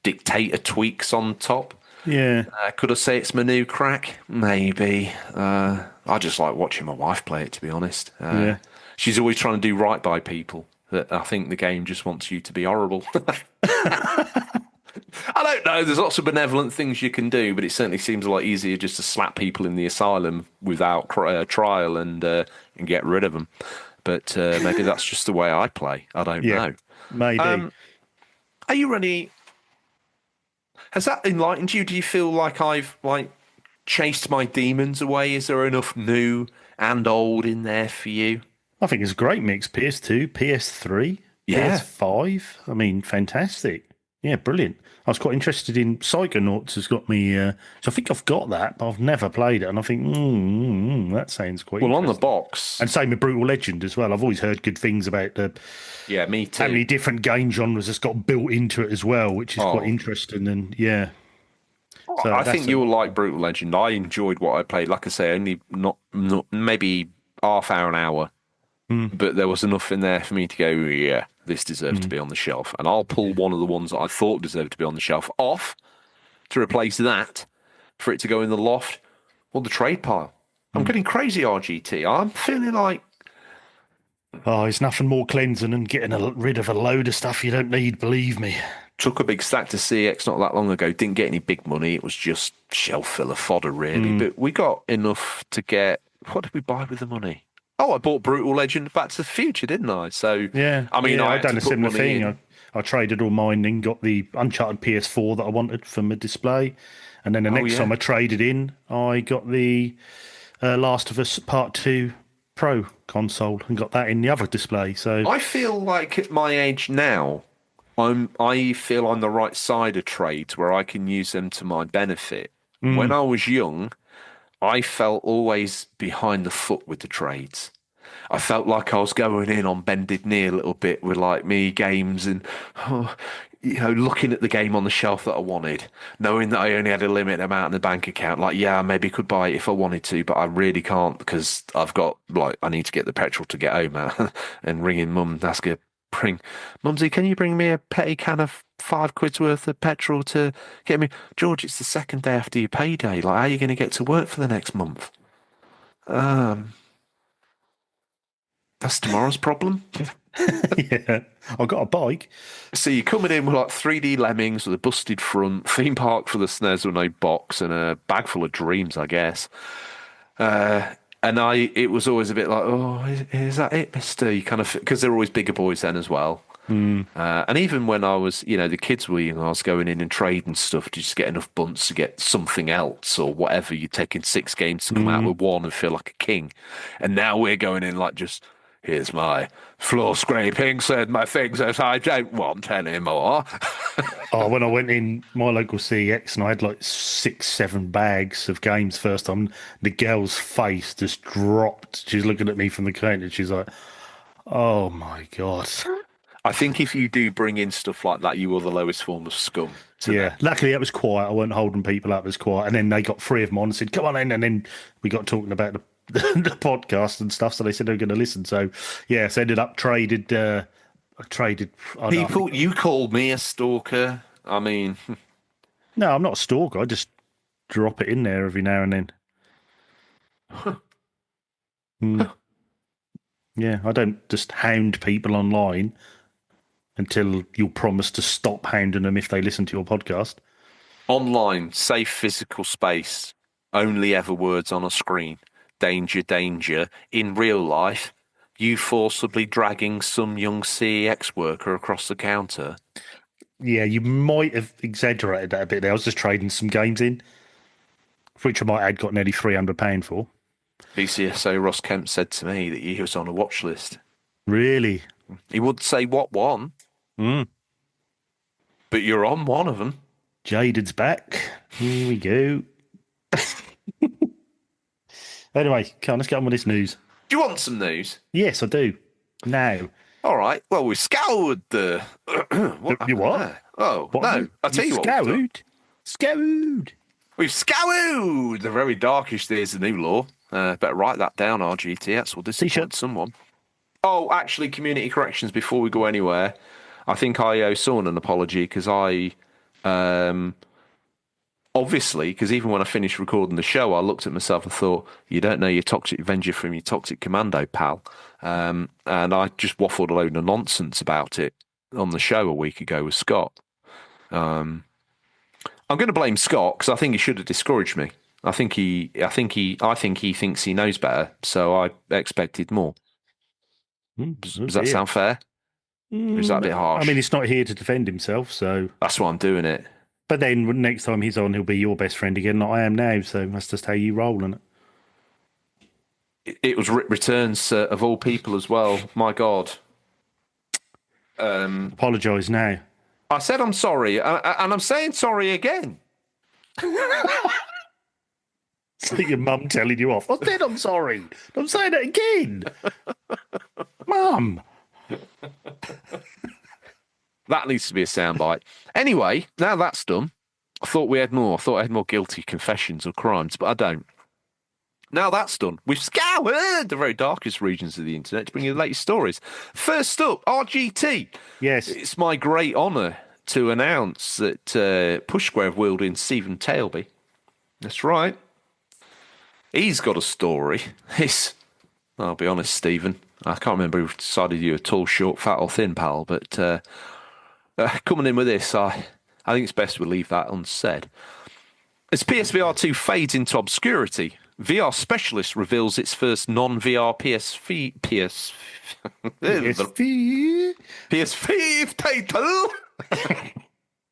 dictator tweaks on top.
Yeah.
Could I say it's my new crack? Maybe. I just like watching my wife play it, to be honest.
Yeah.
She's always trying to do right by people. That I think the game just wants you to be horrible. I don't know. There's lots of benevolent things you can do, but it certainly seems a lot easier just to slap people in the asylum without trial and get rid of them. But maybe that's just the way I play. I don't know.
Maybe.
Are you ready? Has that enlightened you? Do you feel like I've chased my demons away? Is there enough new and old in there for you?
I think it's a great mix. PS2, PS3, PS5. I mean, fantastic. Yeah, brilliant. I was quite interested in Psychonauts. Has got me. So I think I've got that, but I've never played it. And I think that sounds quite.
Well, on the box,
and same with Brutal Legend as well. I've always heard good things about the.
Yeah, me too.
How many different game genres it's got built into it as well, which is quite interesting. And yeah.
So I think you'll like Brutal Legend. I enjoyed what I played. Like I say, only not maybe half hour, an hour. But there was enough in there for me to go, yeah, this deserves to be on the shelf. And I'll pull one of the ones that I thought deserved to be on the shelf off to replace that for it to go in the loft or the trade pile. I'm getting crazy, RGT. I'm feeling like...
Oh, it's nothing more cleansing than getting rid of a load of stuff you don't need, believe me.
Took a big stack to CX not that long ago. Didn't get any big money. It was just shelf filler fodder, really. But we got enough to get... What did we buy with the money? Oh, I bought Brutal Legend Back to the Future, didn't I? So,
yeah,
I mean,
I've done a similar thing. I traded all mine in, got the Uncharted PS4 that I wanted from the display. And then the next time I traded in, I got the Last of Us Part 2 Pro console and got that in the other display. So
I feel like at my age now, I feel on the right side of trades where I can use them to my benefit. When I was young, I felt always behind the foot with the trades. I felt like I was going in on bended knee a little bit with like me games and, looking at the game on the shelf that I wanted, knowing that I only had a limited amount in the bank account. Like, yeah, I maybe could buy it if I wanted to, but I really can't because I've got, I need to get the petrol to get home and ringing mum and ask her, Mumsy, can you bring me a petty can of £5 worth of petrol to get me? George, it's the second day after your payday. Like, how are you going to get to work for the next month? That's tomorrow's problem.
yeah, I've got a bike.
So you're coming in with like 3D lemmings with a busted front, theme park for the SNES with no box, and a bag full of dreams, I guess. And it was always a bit like, oh, is that it, mister? You kind of, because they were always bigger boys then as well. And even when I was, the kids were, I was going in and trading stuff to just get enough bunts to get something else or whatever. You're taking 6 games to come out with one and feel like a king. And now we're going in like just, here's my floor scraping, said my things that I don't want anymore.
Oh, when I went in my local CEX and I had like 6, 7 bags of games first time, the girl's face just dropped. She's looking at me from the counter and she's like, oh my God.
I think if you do bring in stuff like that, you are the lowest form of scum.
Yeah, luckily it was quiet. I wasn't holding people up. It was quiet. And then they got 3 of them on and said, come on in. And then we got talking about the podcast and stuff. So they said they were going to listen. So, yeah, so ended up traded.
People, you called me a stalker. I mean...
No, I'm not a stalker. I just drop it in there every now and then. Yeah, I don't just hound people online until you'll promise to stop hounding them if they listen to your podcast.
Online, safe physical space, only ever words on a screen. Danger, danger. In real life, you forcibly dragging some young CEX worker across the counter.
Yeah, you might have exaggerated that a bit there. I was just trading some games in, which I might have got nearly £300 for.
BCSO Ross Kemp said to me that he was on a watch list.
Really?
He would say what one. but you're on one of them.
Jaded's back. Here we go. Anyway, come on, let's get on with this news.
Do you want some news?
Yes, I do. Now.
All right. Well, we scoured the.
You what?
There? Oh,
What
no. I'll tell you what.
Scoured.
We've scoured the very darkish days of the new law. Better write that down, RGT. That's will disappoint someone. Oh, actually, community corrections before we go anywhere. I think I owe someone an apology because obviously, because even when I finished recording the show, I looked at myself and thought, you don't know your Toxic Avenger from your Toxic Commando, pal. And I just waffled a load of nonsense about it on the show a week ago with Scott. I'm going to blame Scott because I think he should have discouraged me. I think he thinks he knows better, so I expected more. Does that sound fair? Or is that a bit harsh?
I mean, he's not here to defend himself, so
that's why I'm doing it.
But then next time he's on, he'll be your best friend again, like I am now. So that's just how you roll, isn't
it? It was Rip Returns of all people as well. My God.
Apologise now.
I said I'm sorry, and I'm saying sorry again.
It's like your mum telling you off. I said I'm sorry. I'm saying it again. Mum.
That needs to be a soundbite. Anyway, now that's done. I thought we had more. I thought I had more guilty confessions of crimes, but I don't. Now that's done. We've scoured the very darkest regions of the internet to bring you the latest stories. First up, RGT.
Yes.
It's my great honour to announce that Push Square have wheeled in Stephen Tailby. That's right. He's got a story. I'll be honest, Stephen. I can't remember who decided you were tall, short, fat or thin, pal, but coming in with this, I think it's best we leave that unsaid. As PSVR 2 fades into obscurity, VR Specialist reveals its first non-VR PSV title.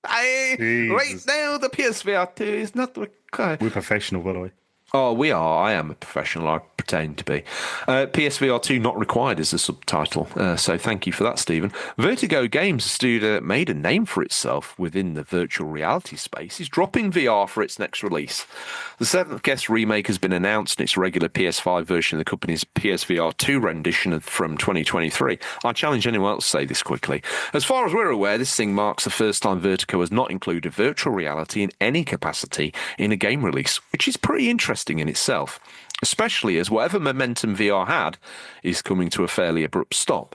Right now, the PSVR 2 is not required.
We're professional, by the way.
Oh, we are. I am a professional. I pretend to be. PSVR 2 not required is the subtitle. So thank you for that, Stephen. Vertigo Games, a studio that made a name for itself within the virtual reality space, is dropping VR for its next release. The Seventh Guest remake has been announced in its regular PS5 version of the company's PSVR 2 rendition from 2023. I challenge anyone else to say this quickly. As far as we're aware, this thing marks the first time Vertigo has not included virtual reality in any capacity in a game release, which is pretty interesting in itself, especially as whatever momentum VR had is coming to a fairly abrupt stop.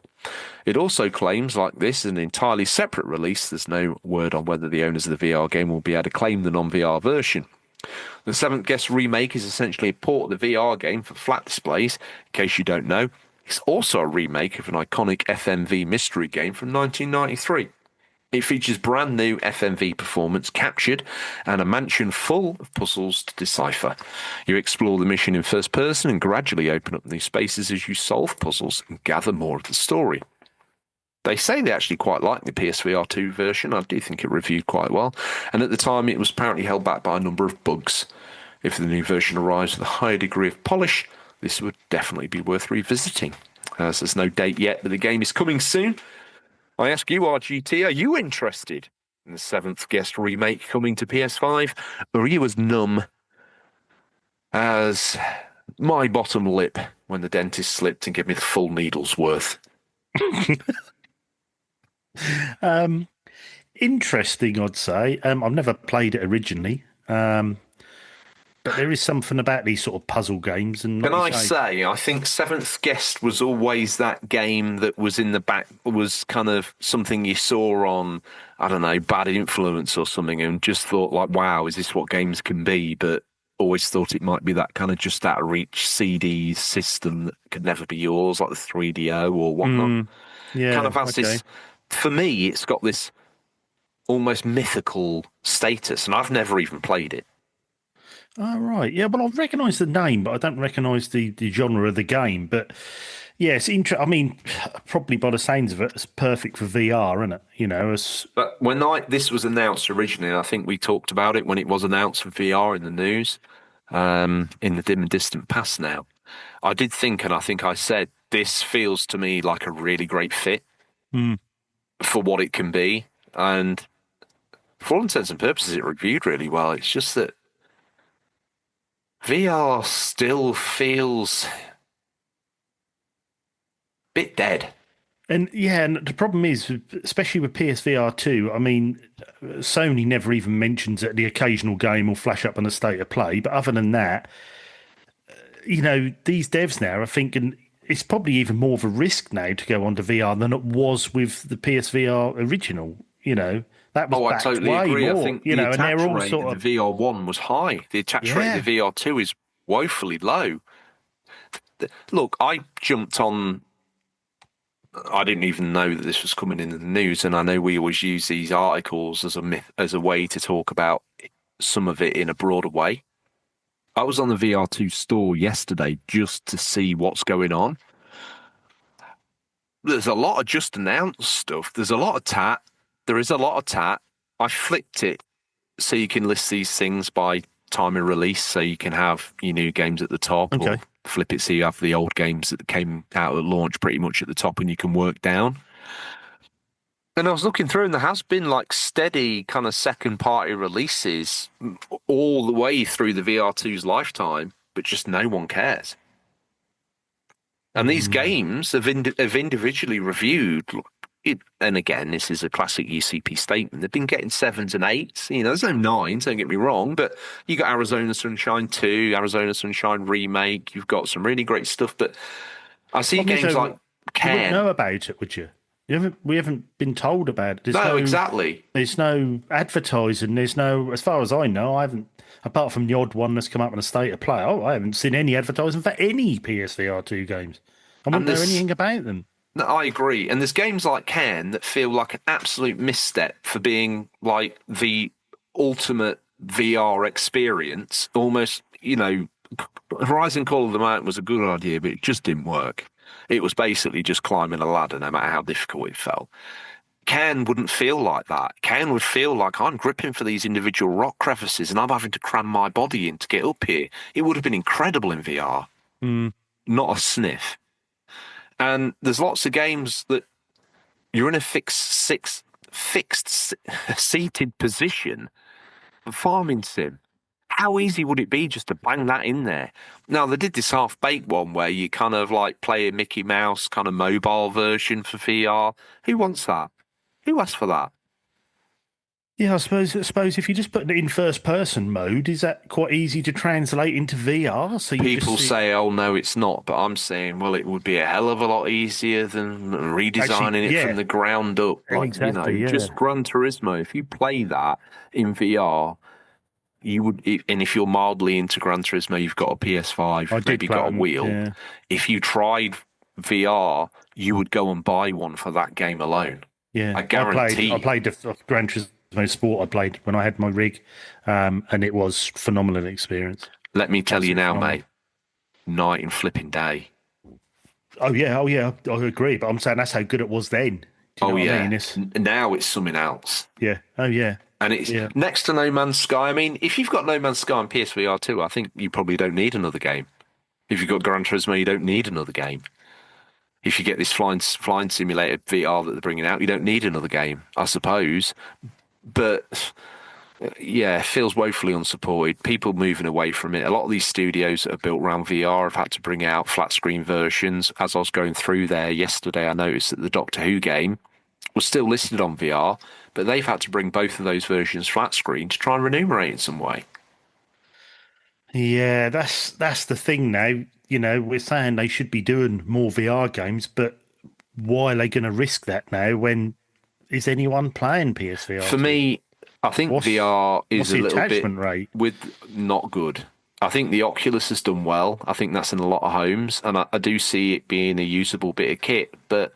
It also claims, like this, an entirely separate release. There's no word on whether the owners of the VR game will be able to claim the non-VR version. The Seventh Guest remake is essentially a port of the VR game for flat displays. In case you don't know, it's also a remake of an iconic FMV mystery game from 1993. It features brand new FMV performance captured and a mansion full of puzzles to decipher. You explore the mission in first person and gradually open up new spaces as you solve puzzles and gather more of the story. They say they actually quite like the PSVR 2 version. I do think it reviewed quite well. And at the time, it was apparently held back by a number of bugs. If the new version arrives with a higher degree of polish, this would definitely be worth revisiting. As there's no date yet, but the game is coming soon. I ask you, RGT, are you interested in the Seventh Guest remake coming to PS5? Or are you as numb as my bottom lip when the dentist slipped and gave me the full needle's worth?
Interesting, I'd say. I've never played it originally. But there is something about these sort of puzzle games. And
can I say, I think Seventh Guest was always that game that was in the back, was kind of something you saw on, I don't know, Bad Influence or something, and just thought like, wow, is this what games can be? But always thought it might be that kind of just out of reach CD system that could never be yours, like the 3DO or whatnot.
Yeah,
kind of has this, for me, it's got this almost mythical status, and I've never even played it.
Oh, right. Yeah, well, I recognise the name, but I don't recognise the genre of the game. But, yeah, it's interesting. I mean, probably by the sounds of it, it's perfect for VR, isn't it? You know,
But when this was announced originally, I think we talked about it when it was announced for VR in the news, in the dim and distant past now. I did think, and I think I said, this feels to me like a really great fit for what it can be. And for all intents and purposes, it reviewed really well. It's just that VR still feels a bit dead.
And yeah, and the problem is, especially with PSVR 2, I mean, Sony never even mentions that the occasional game will flash up on a state of play. But other than that, these devs now are thinking it's probably even more of a risk now to go onto VR than it was with the PSVR original. That was
Oh, I
backed
totally
way
agree. I
more,
think the
and they're
attach
all
rate
sort
of
of,
the VR1 was high. The attach rate of
yeah.
the VR2 is woefully low. Look, I jumped on. I didn't even know that this was coming in the news, and I know we always use these articles as a myth, as a way to talk about some of it in a broader way. I was on the VR2 store yesterday just to see what's going on. There's a lot of just announced stuff. There's a lot of tat. There is a lot of tat. I flipped it so you can list these things by time of release, so you can have your new games at the top,
Okay.
or flip it so you have the old games that came out at launch pretty much at the top, and you can work down. And I was looking through, and there has been like steady kind of second party releases all the way through the VR2's lifetime, but just no one cares. And these games have individually reviewed. And again, this is a classic UCP statement. They've been getting 7s and 8s. There's no 9s, don't get me wrong, but you got Arizona Sunshine 2, Arizona Sunshine Remake. You've got some really great stuff, but I see
Problem is,
games
though,
like
you wouldn't
Cairn.
know about it, would you? We haven't been told about it.
No, exactly.
There's no advertising. There's no, as far as I know, I haven't, apart from the odd one that's come up in a state of play. Oh, I haven't seen any advertising for any PSVR 2 games. I wouldn't know anything about them.
No, I agree. And there's games like Cairn that feel like an absolute misstep for being like the ultimate VR experience. Almost, Horizon Call of the Mountain was a good idea, but it just didn't work. It was basically just climbing a ladder, no matter how difficult it felt. Cairn wouldn't feel like that. Cairn would feel like I'm gripping for these individual rock crevices and I'm having to cram my body in to get up here. It would have been incredible in VR. Not a sniff. And there's lots of games that you're in a fixed seated position. Farming sim. How easy would it be just to bang that in there? Now, they did this half-baked one where you kind of like play a Mickey Mouse kind of mobile version for VR. Who wants that? Who asked for that?
Yeah, I suppose if you just put it in first person mode, is that quite easy to translate into VR? So
People say, "Oh no, it's not," but I'm saying, well, it would be a hell of a lot easier than redesigning it from the ground up. Like
exactly,
just Gran Turismo. If you play that in VR, you would, and if you're mildly into Gran Turismo, you've got a PS5, maybe got a wheel.
Yeah.
If you tried VR, you would go and buy one for that game alone.
Yeah,
I guarantee.
I played the Gran Turismo Sport. I played when I had my rig, and it was phenomenal experience.
Let me tell you now, mate. Night and flipping day.
Oh yeah, I agree. But I'm saying that's how good it was then. Do you know what I mean?
Now it's something else.
Yeah. Oh yeah.
And it's next to No Man's Sky. I mean, if you've got No Man's Sky on PSVR 2, I think you probably don't need another game. If you've got Gran Turismo, you don't need another game. If you get this flying simulator VR that they're bringing out, you don't need another game, I suppose. But yeah, it feels woefully unsupported. People moving away from it. A lot of these studios that are built around VR have had to bring out flat screen versions. As I was going through there yesterday, I noticed that the Doctor Who game was still listed on VR, but they've had to bring both of those versions flat screen to try and remunerate in some way.
Yeah, that's the thing now. We're saying they should be doing more VR games, but why are they going to risk that now when is anyone playing PSVR?
For me, I think VR is a little bit
rate?
Not good. I think the Oculus has done well. I think that's in a lot of homes, and I do see it being a usable bit of kit. But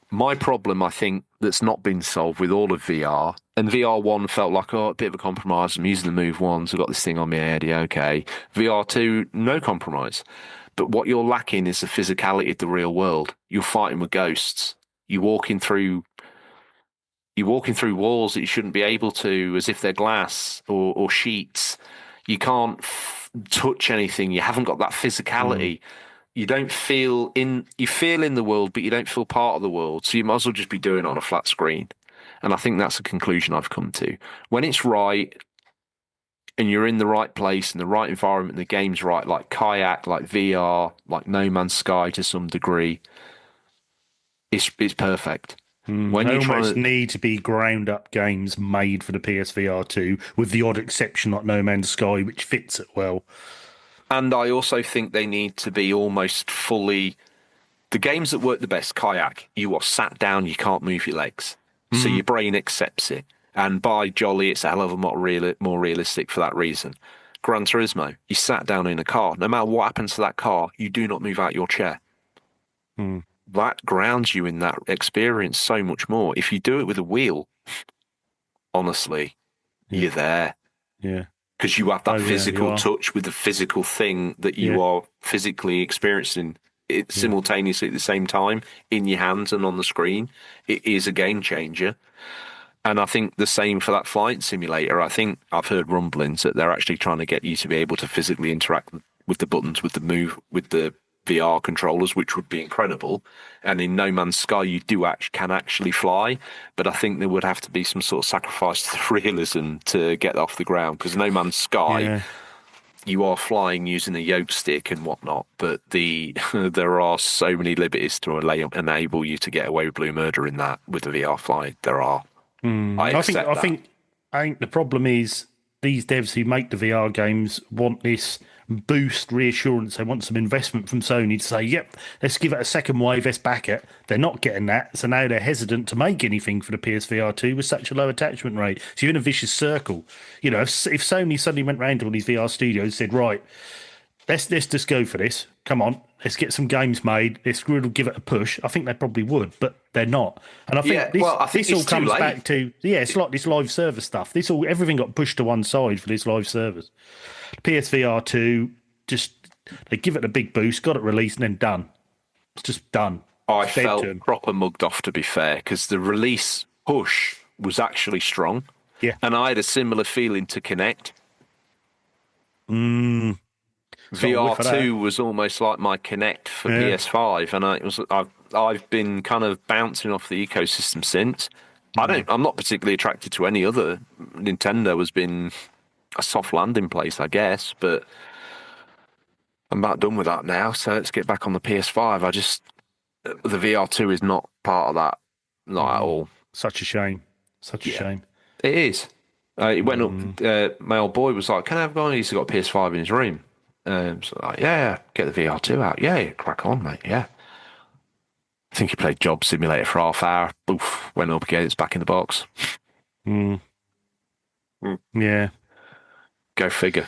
my problem, I think, that's not been solved with all of VR, and VR1 felt like, a bit of a compromise. I'm using the Move 1, so I've got this thing on my head, yeah, okay. VR2, no compromise. But what you're lacking is the physicality of the real world. You're fighting with ghosts. You're walking through walls that you shouldn't be able to, as if they're glass or sheets. You can't touch anything. You haven't got that physicality. You don't feel in. You feel in the world, but you don't feel part of the world. So you might as well just be doing it on a flat screen. And I think that's a conclusion I've come to. When it's right and you're in the right place and the right environment and the game's right, like Kayak, like VR, like No Man's Sky to some degree, it's perfect. When
They
you're trying
almost
to,
need to be ground up games made for the PSVR 2, with the odd exception like No Man's Sky, which fits it well.
and I also think they need to be almost fully the games that work the best. Kayak, you are sat down, you can't move your legs, so your brain accepts it. And by jolly, it's a hell of a lot more realistic for that reason. Gran Turismo, you sat down in a car. No matter what happens to that car, you do not move out your chair. That grounds you in that experience so much more. If you do it with a wheel, honestly, you're there
Yeah.
because you have that
You
physical
are.
touch with the physical thing that you are physically experiencing it simultaneously at the same time in your hands and on the screen. It is a game changer. And I think the same for that flight simulator. I think I've heard rumblings that they're actually trying to get you to be able to physically interact with the buttons, with the VR controllers, which would be incredible. And in No Man's Sky, you can actually fly, but I think there would have to be some sort of sacrifice to the realism to get off the ground. Because No Man's Sky, you are flying using a yoke stick and whatnot, but there are so many liberties to enable you to get away with blue murder in that with the VR flight. There are. I accept that.
I think the problem is these devs who make the VR games want this boost reassurance. They want some investment from Sony to say, yep, let's give it a second wave, let's back it. They're not getting that, so now they're hesitant to make anything for the PSVR 2 with such a low attachment rate. So you're in a vicious circle. You know, if Sony suddenly went round to all these VR studios and said, right, let's just go for this. Come on, let's get some games made. Let's really give it a push. I think they probably would, but they're not. And I think
I think
this all
it's too
comes
late.
back to it's like this live service stuff. Everything got pushed to one side for this live service. PSVR 2, just they give it a big boost, got it released, and then done. It's just done.
I
It's dead
felt
to 'em.
proper mugged off, to be fair, because the release push was actually strong.
Yeah.
And I had a similar feeling to Connect. VR2 was almost like my Connect for PS5, and I've been kind of bouncing off the ecosystem since. I'm not particularly attracted to any other. Nintendo has been a soft landing place, I guess, but I'm about done with that now. So let's get back on the PS5. The VR2 is not part of that, not at all.
Such a shame. Such a shame.
It is. It went up. My old boy was like, "Can I have one?" He's got a PS5 in his room. So like, yeah, get the VR2 out. Yeah, crack on, mate. Yeah. I think he played Job Simulator for half hour. Oof, went up again. It's back in the box.
Yeah.
Go figure.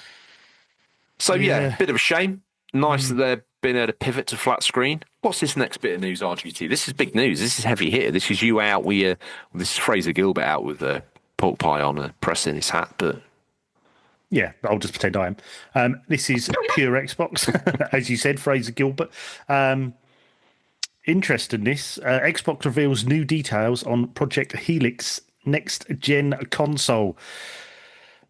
So yeah, bit of a shame. Nice that they've been able to pivot to flat screen. What's this next bit of news, RGT? This is big news. This is heavy hitter. This is you out with this is Fraser Gilbert out with a pork pie on and pressing his hat, but
Yeah, I'll just pretend I am. This is pure Xbox, as you said, Fraser Gilbert. Interest in this. Xbox reveals new details on Project Helix next-gen console.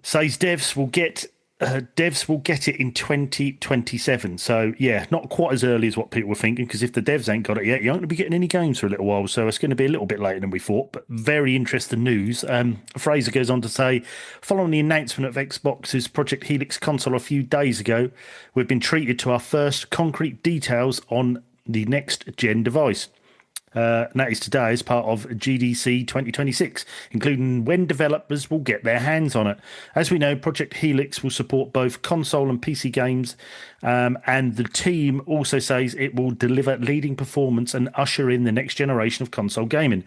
Says devs will get it in 2027. So, yeah, not quite as early as what people were thinking, because if the devs ain't got it yet, you aren't going to be getting any games for a little while. So it's going to be a little bit later than we thought, but very interesting news. Fraser goes on to say, following the announcement of Xbox's Project Helix console a few days ago, we've been treated to our first concrete details on the next-gen device. And that is today as part of GDC 2026, including when developers will get their hands on it. As we know, Project Helix will support both console and PC games, and the team also says it will deliver leading performance and usher in the next generation of console gaming.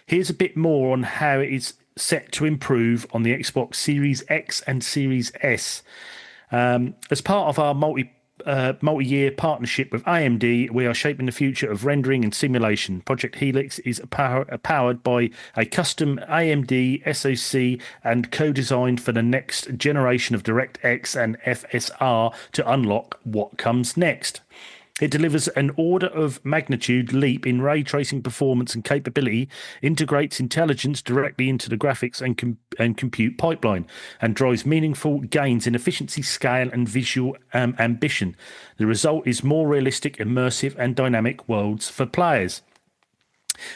Here's a bit more on how it is set to improve on the Xbox Series X and Series S. As part of our multi-year partnership with AMD, we are shaping the future of rendering and simulation. Project Helix is powered by a custom AMD SoC and co-designed for the next generation of DirectX and FSR to unlock what comes next. It delivers an order of magnitude leap in ray tracing performance and capability, integrates intelligence directly into the graphics and compute pipeline, and drives meaningful gains in efficiency, scale, and visual ambition. The result is more realistic, immersive, and dynamic worlds for players.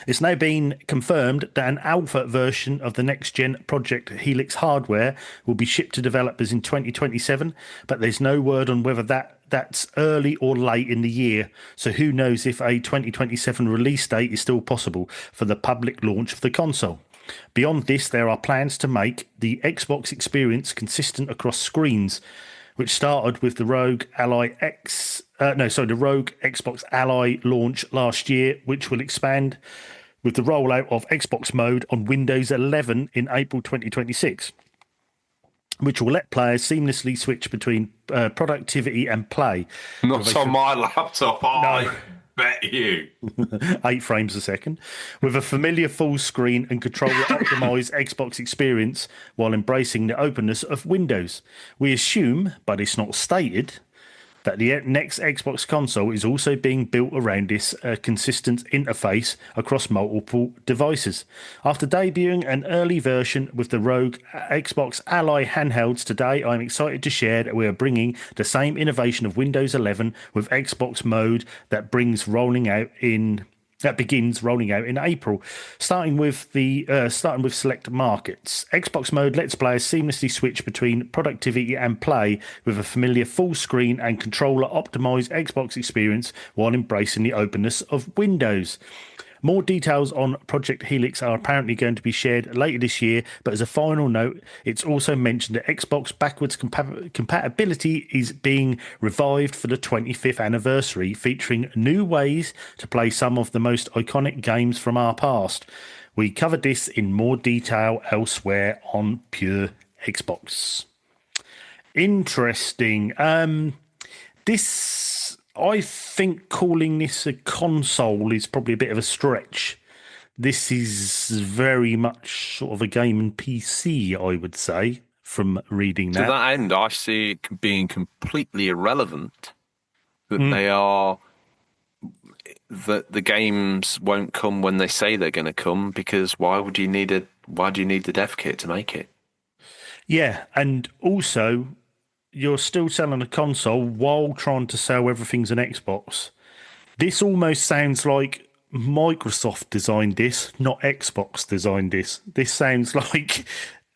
It's now been confirmed that an alpha version of the next-gen Project Helix hardware will be shipped to developers in 2027, but there's no word on whether that's early or late in the year. So who knows if a 2027 release date is still possible for the public launch of the console. Beyond this, there are plans to make the Xbox experience consistent across screens, which started with the Rogue the Rogue Xbox Ally launch last year, which will expand with the rollout of Xbox Mode on Windows 11 in April 2026, which will let players seamlessly switch between productivity and play.
Not on my laptop, I bet you.
8 frames a second, with a familiar full screen and controller optimized Xbox experience while embracing the openness of Windows. We assume, but it's not stated, that the next Xbox console is also being built around this consistent interface across multiple devices. After debuting an early version with the Rogue Xbox Ally handhelds today, I'm excited to share that we are bringing the same innovation of Windows 11 with Xbox Mode that begins rolling out in April, starting with select markets. Xbox Mode lets players seamlessly switch between productivity and play with a familiar full screen and controller optimized Xbox experience while embracing the openness of Windows. More details on Project Helix are apparently going to be shared later this year, but as a final note, it's also mentioned that Xbox backwards compatibility is being revived for the 25th anniversary, featuring new ways to play some of the most iconic games from our past. We covered this in more detail elsewhere on Pure Xbox. Interesting. I think calling this a console is probably a bit of a stretch. This is very much sort of a game and PC, I would say, from reading that.
To that end, I see it being completely irrelevant that that the games won't come when they say they're going to come, because why do you need the dev kit to make it?
Yeah, and also you're still selling a console while trying to sell everything's an Xbox. This almost sounds like Microsoft designed this, not Xbox designed this. This sounds like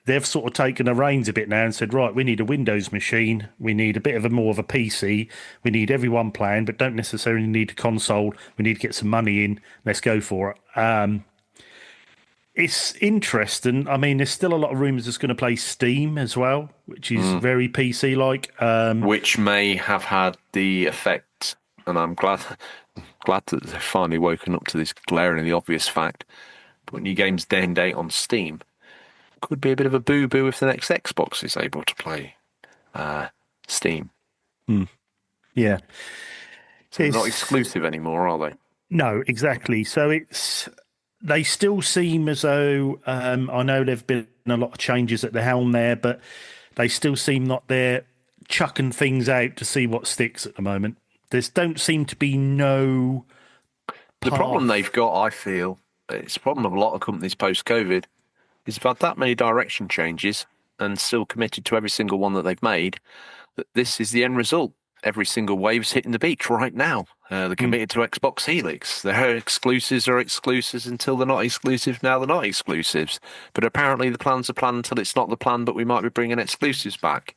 they've sort of taken the reins a bit now and said, right, we need a Windows machine. We need a bit of more of a PC. We need everyone playing, but don't necessarily need a console. We need to get some money in. Let's go for it. It's interesting. I mean, there's still a lot of rumours it's going to play Steam as well, which is very PC-like.
Which may have had the effect, and I'm glad that they've finally woken up to this glaringly obvious fact, putting your games day and date on Steam could be a bit of a boo-boo if the next Xbox is able to play Steam.
Yeah.
So they're not exclusive anymore, are they?
No, exactly. So they still seem as though, I know there've been a lot of changes at the helm there, but they still seem like they're chucking things out to see what sticks at the moment. There don't seem to be no path.
The problem they've got, I feel, it's a problem of a lot of companies post-COVID, is they've had that many direction changes and still committed to every single one that they've made, that this is the end result. Every single wave's hitting the beach right now. They're committed to Xbox Helix. Their exclusives are exclusives until they're not exclusive. Now they're not exclusives. But apparently the plan's a plan until it's not the plan, but we might be bringing exclusives back.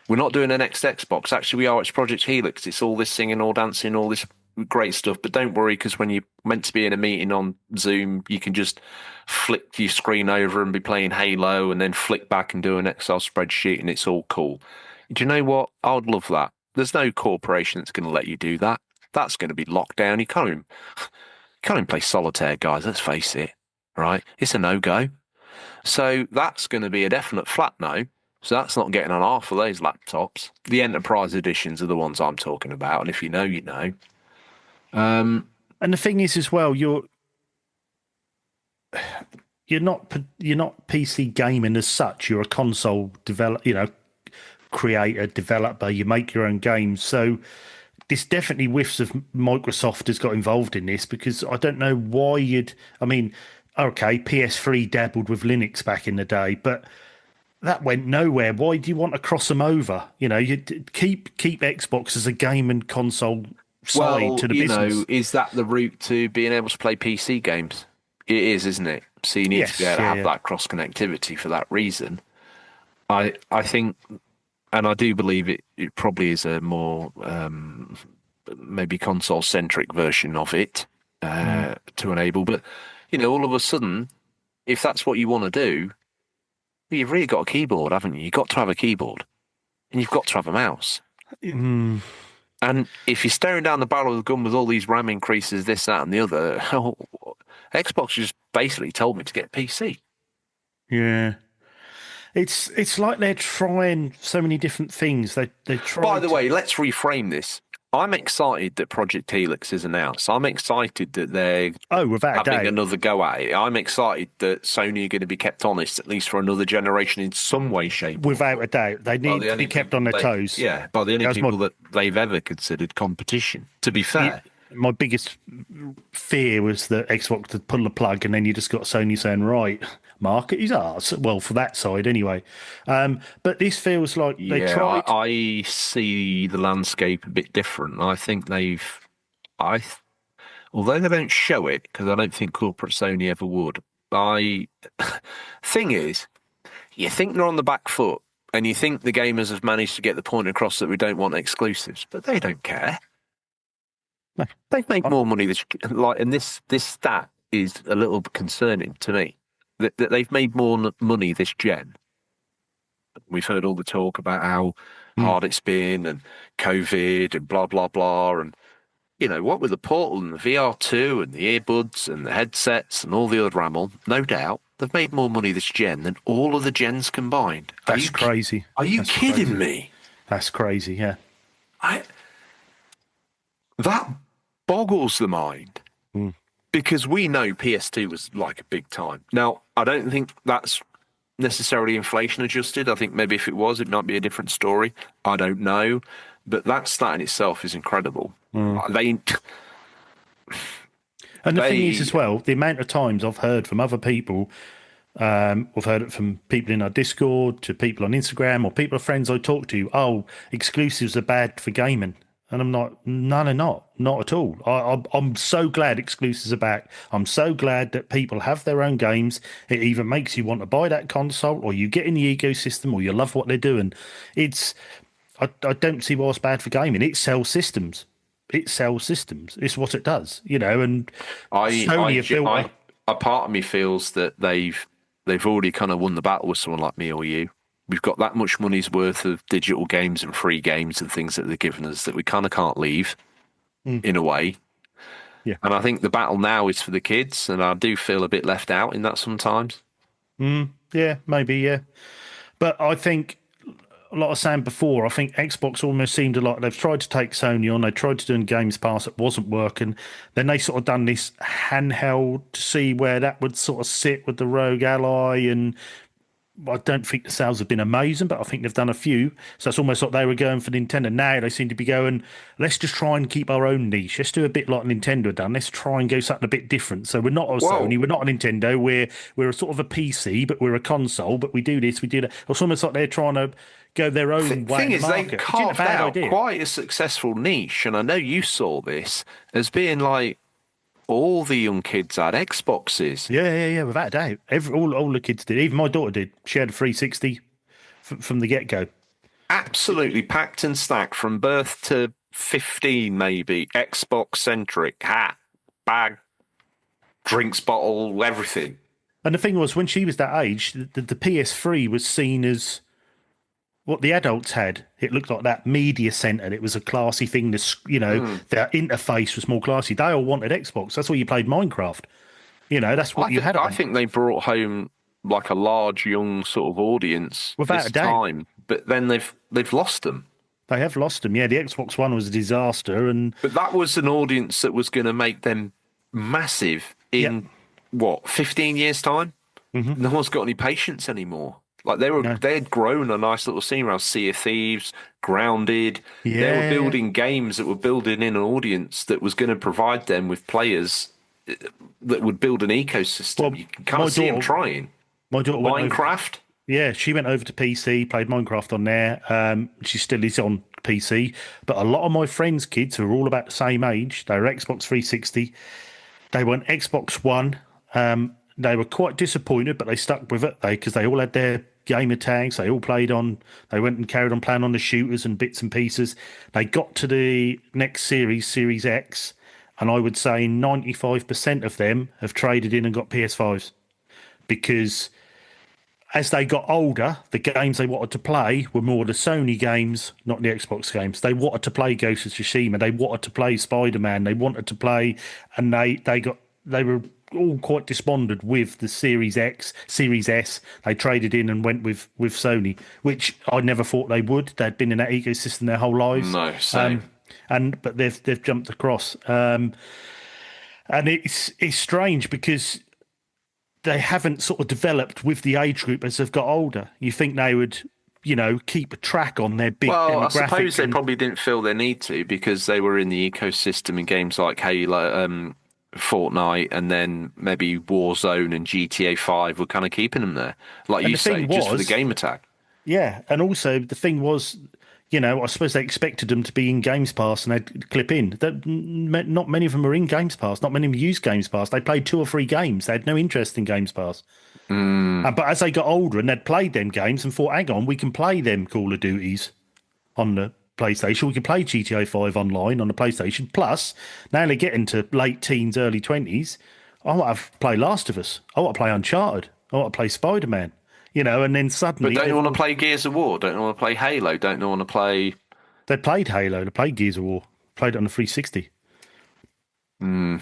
We're not doing a next Xbox. Actually, we are. It's Project Helix. It's all this singing, all dancing, all this great stuff. But don't worry, because when you're meant to be in a meeting on Zoom, you can just flick your screen over and be playing Halo and then flick back and do an Excel spreadsheet and it's all cool. Do you know what? I would love that. There's no corporation that's going to let you do that. That's going to be locked down. You can't even play solitaire, guys. Let's face it, right? It's a no-go. So that's going to be a definite flat no. So that's not getting on half of those laptops. The enterprise editions are the ones I'm talking about. And if you know, you know.
And the thing is, as well, you're not PC gaming as such. You're a console creator, developer. You make your own games. So this definitely whiffs of Microsoft has got involved in this, because I don't know why PS3 dabbled with Linux back in the day, but that went nowhere. Why do you want to cross them over? You keep Xbox as a game and console side to the business.
is that the route to being able to play PC games? It is, isn't it? So you need to
Yes,
be able to
yeah,
have
yeah.
that cross connectivity for that reason. I think, and I do believe it probably is a more maybe console centric version of it to enable. But all of a sudden, if that's what you want to do, you've really got a keyboard, haven't you? You've got to have a keyboard, and you've got to have a mouse.
Mm,
And if you're staring down the barrel of the gun with all these RAM increases, this, that, and the other, Xbox just basically told me to get a PC.
yeah. It's like they're trying so many different things. They try.
By the way, let's reframe this. I'm excited that Project Helix is announced. I'm excited that they're
without a
having
doubt,
another go at it. I'm excited that Sony are going to be kept honest, at least for another generation, in some way, shape, or
without
form.
a doubt, they need to be kept on their toes.
Yeah, by the only
That's
people that they've ever considered competition. To be fair,
my biggest fear was that Xbox would pull the plug, and then you just got Sony saying, "Right, market is ours." Well, for that side anyway. But this feels like they
yeah,
tried.
I see the landscape a bit different. I think although they don't show it, because I don't think corporate Sony ever would. Thing is, you think they're on the back foot, and you think the gamers have managed to get the point across that we don't want exclusives, but they don't care.
No.
They've made more money and this stat is a little concerning to me. That they've made more money this gen. We've heard all the talk about how hard it's been and COVID and blah blah blah, and what with the Portal and the VR2 and the earbuds and the headsets and all the other ramble, no doubt they've made more money this gen than all of the gens combined.
That's crazy.
Are you
That's
kidding
crazy.
me?
That's crazy. Yeah.
That boggles the mind because we know PS2 was like a big time. Now, I don't think that's necessarily inflation adjusted. I think maybe if it was, it might be a different story. I don't know. But that stat in itself is incredible.
And the thing is, as well, the amount of times I've heard from other people, I've heard it from people in our Discord to people on Instagram or people, friends I talk to, oh, exclusives are bad for gaming. And I'm like, no, they're not at all. I'm so glad exclusives are back. I'm so glad that people have their own games. It either makes you want to buy that console or you get in the ecosystem or you love what they're doing. I don't see what's bad for gaming. It sells systems. It's what it does, and Sony have built
a part of me feels that they've already kind of won the battle with someone like me or you. We've got that much money's worth of digital games and free games and things that they've given us that we kind of can't leave in a way.
Yeah.
And I think the battle now is for the kids, and I do feel a bit left out in that sometimes.
Yeah, maybe, yeah. But I think, like I was saying before, I think Xbox almost seemed like they've tried to take Sony on. They tried to do in Games Pass, it wasn't working. Then they sort of done this handheld to see where that would sort of sit with the Rogue Ally, and I don't think the sales have been amazing, but I think they've done a few. So it's almost like they were going for Nintendo. Now they seem to be going, let's just try and keep our own niche. Let's do a bit like Nintendo done. Let's try and go something a bit different. So we're not a Sony, we're not a Nintendo. We're a sort of a PC, but we're a console. But we do this, we do that. It's almost like they're trying to go their own way.
Thing is, they've carved out quite a successful niche, and I know you saw this as being like all the young kids had Xboxes.
Yeah, without a doubt. All the kids did. Even my daughter did. She had a 360 from the get-go.
Absolutely packed and stacked from birth to 15, maybe. Xbox-centric. Hat, bag, drinks bottle, everything.
And the thing was, when she was that age, the PS3 was seen as what the adults had. It looked like that media center. It was a classy thing. The interface was more classy. They all wanted Xbox. That's why you played Minecraft. That's what you had.
I think they brought home like a large young sort of audience
without a doubt.
Time, but then they've lost them.
They have lost them. Yeah, the Xbox One was a disaster,
but that was an audience that was going to make them massive in 15 years time. Mm-hmm. No one's got any patience anymore. Like they had grown a nice little scene around Sea of Thieves, Grounded. Yeah. They were building games that were building in an audience that was going to provide them with players that would build an ecosystem. Well, you can kind of see them trying.
My daughter
Minecraft.
Yeah, she went over to PC, played Minecraft on there. She still is on PC, but a lot of my friends' kids who are all about the same age, they were Xbox 360, they went Xbox One. They were quite disappointed, but they stuck with it because they all had their gamer tags. They all played on. They went and carried on playing on the shooters and bits and pieces. They got to the next series, Series X, and I would say 95% of them have traded in and got PS5s because as they got older, the games they wanted to play were more the Sony games, not the Xbox games. They wanted to play Ghost of Tsushima. They wanted to play Spider-Man. They wanted to play, and they were all quite despondent with the Series X, Series S. They traded in and went with Sony, which I never thought they would. They'd been in that ecosystem their whole lives.
No, same.
But they've jumped across, and it's strange because they haven't sort of developed with the age group as they've got older. You think they would, keep a track on their big demographic.
I suppose they probably didn't feel they need to because they were in the ecosystem in games like Halo, Fortnite, and then maybe Warzone and GTA 5 were kind of keeping them there. Like you say, just for the gamer tag.
Yeah, and also the thing was, I suppose they expected them to be in Games Pass and they'd clip in. Not many of them are in Games Pass. Not many of them use Games Pass. They played 2 or 3 games. They had no interest in Games Pass. But as they got older and they'd played them games and thought, hang on, we can play them Call of Duties on the PlayStation. We can play GTA 5 online on the PlayStation. Plus, now they get into late teens, early 20s. I want to play Last of Us. I want to play Uncharted. I want to play Spider-Man. And then suddenly...
But don't you want to play Gears of War? Don't you want to play Halo? Don't you want to play...
They played Halo. They played Gears of War. Played it on the 360.
Mm.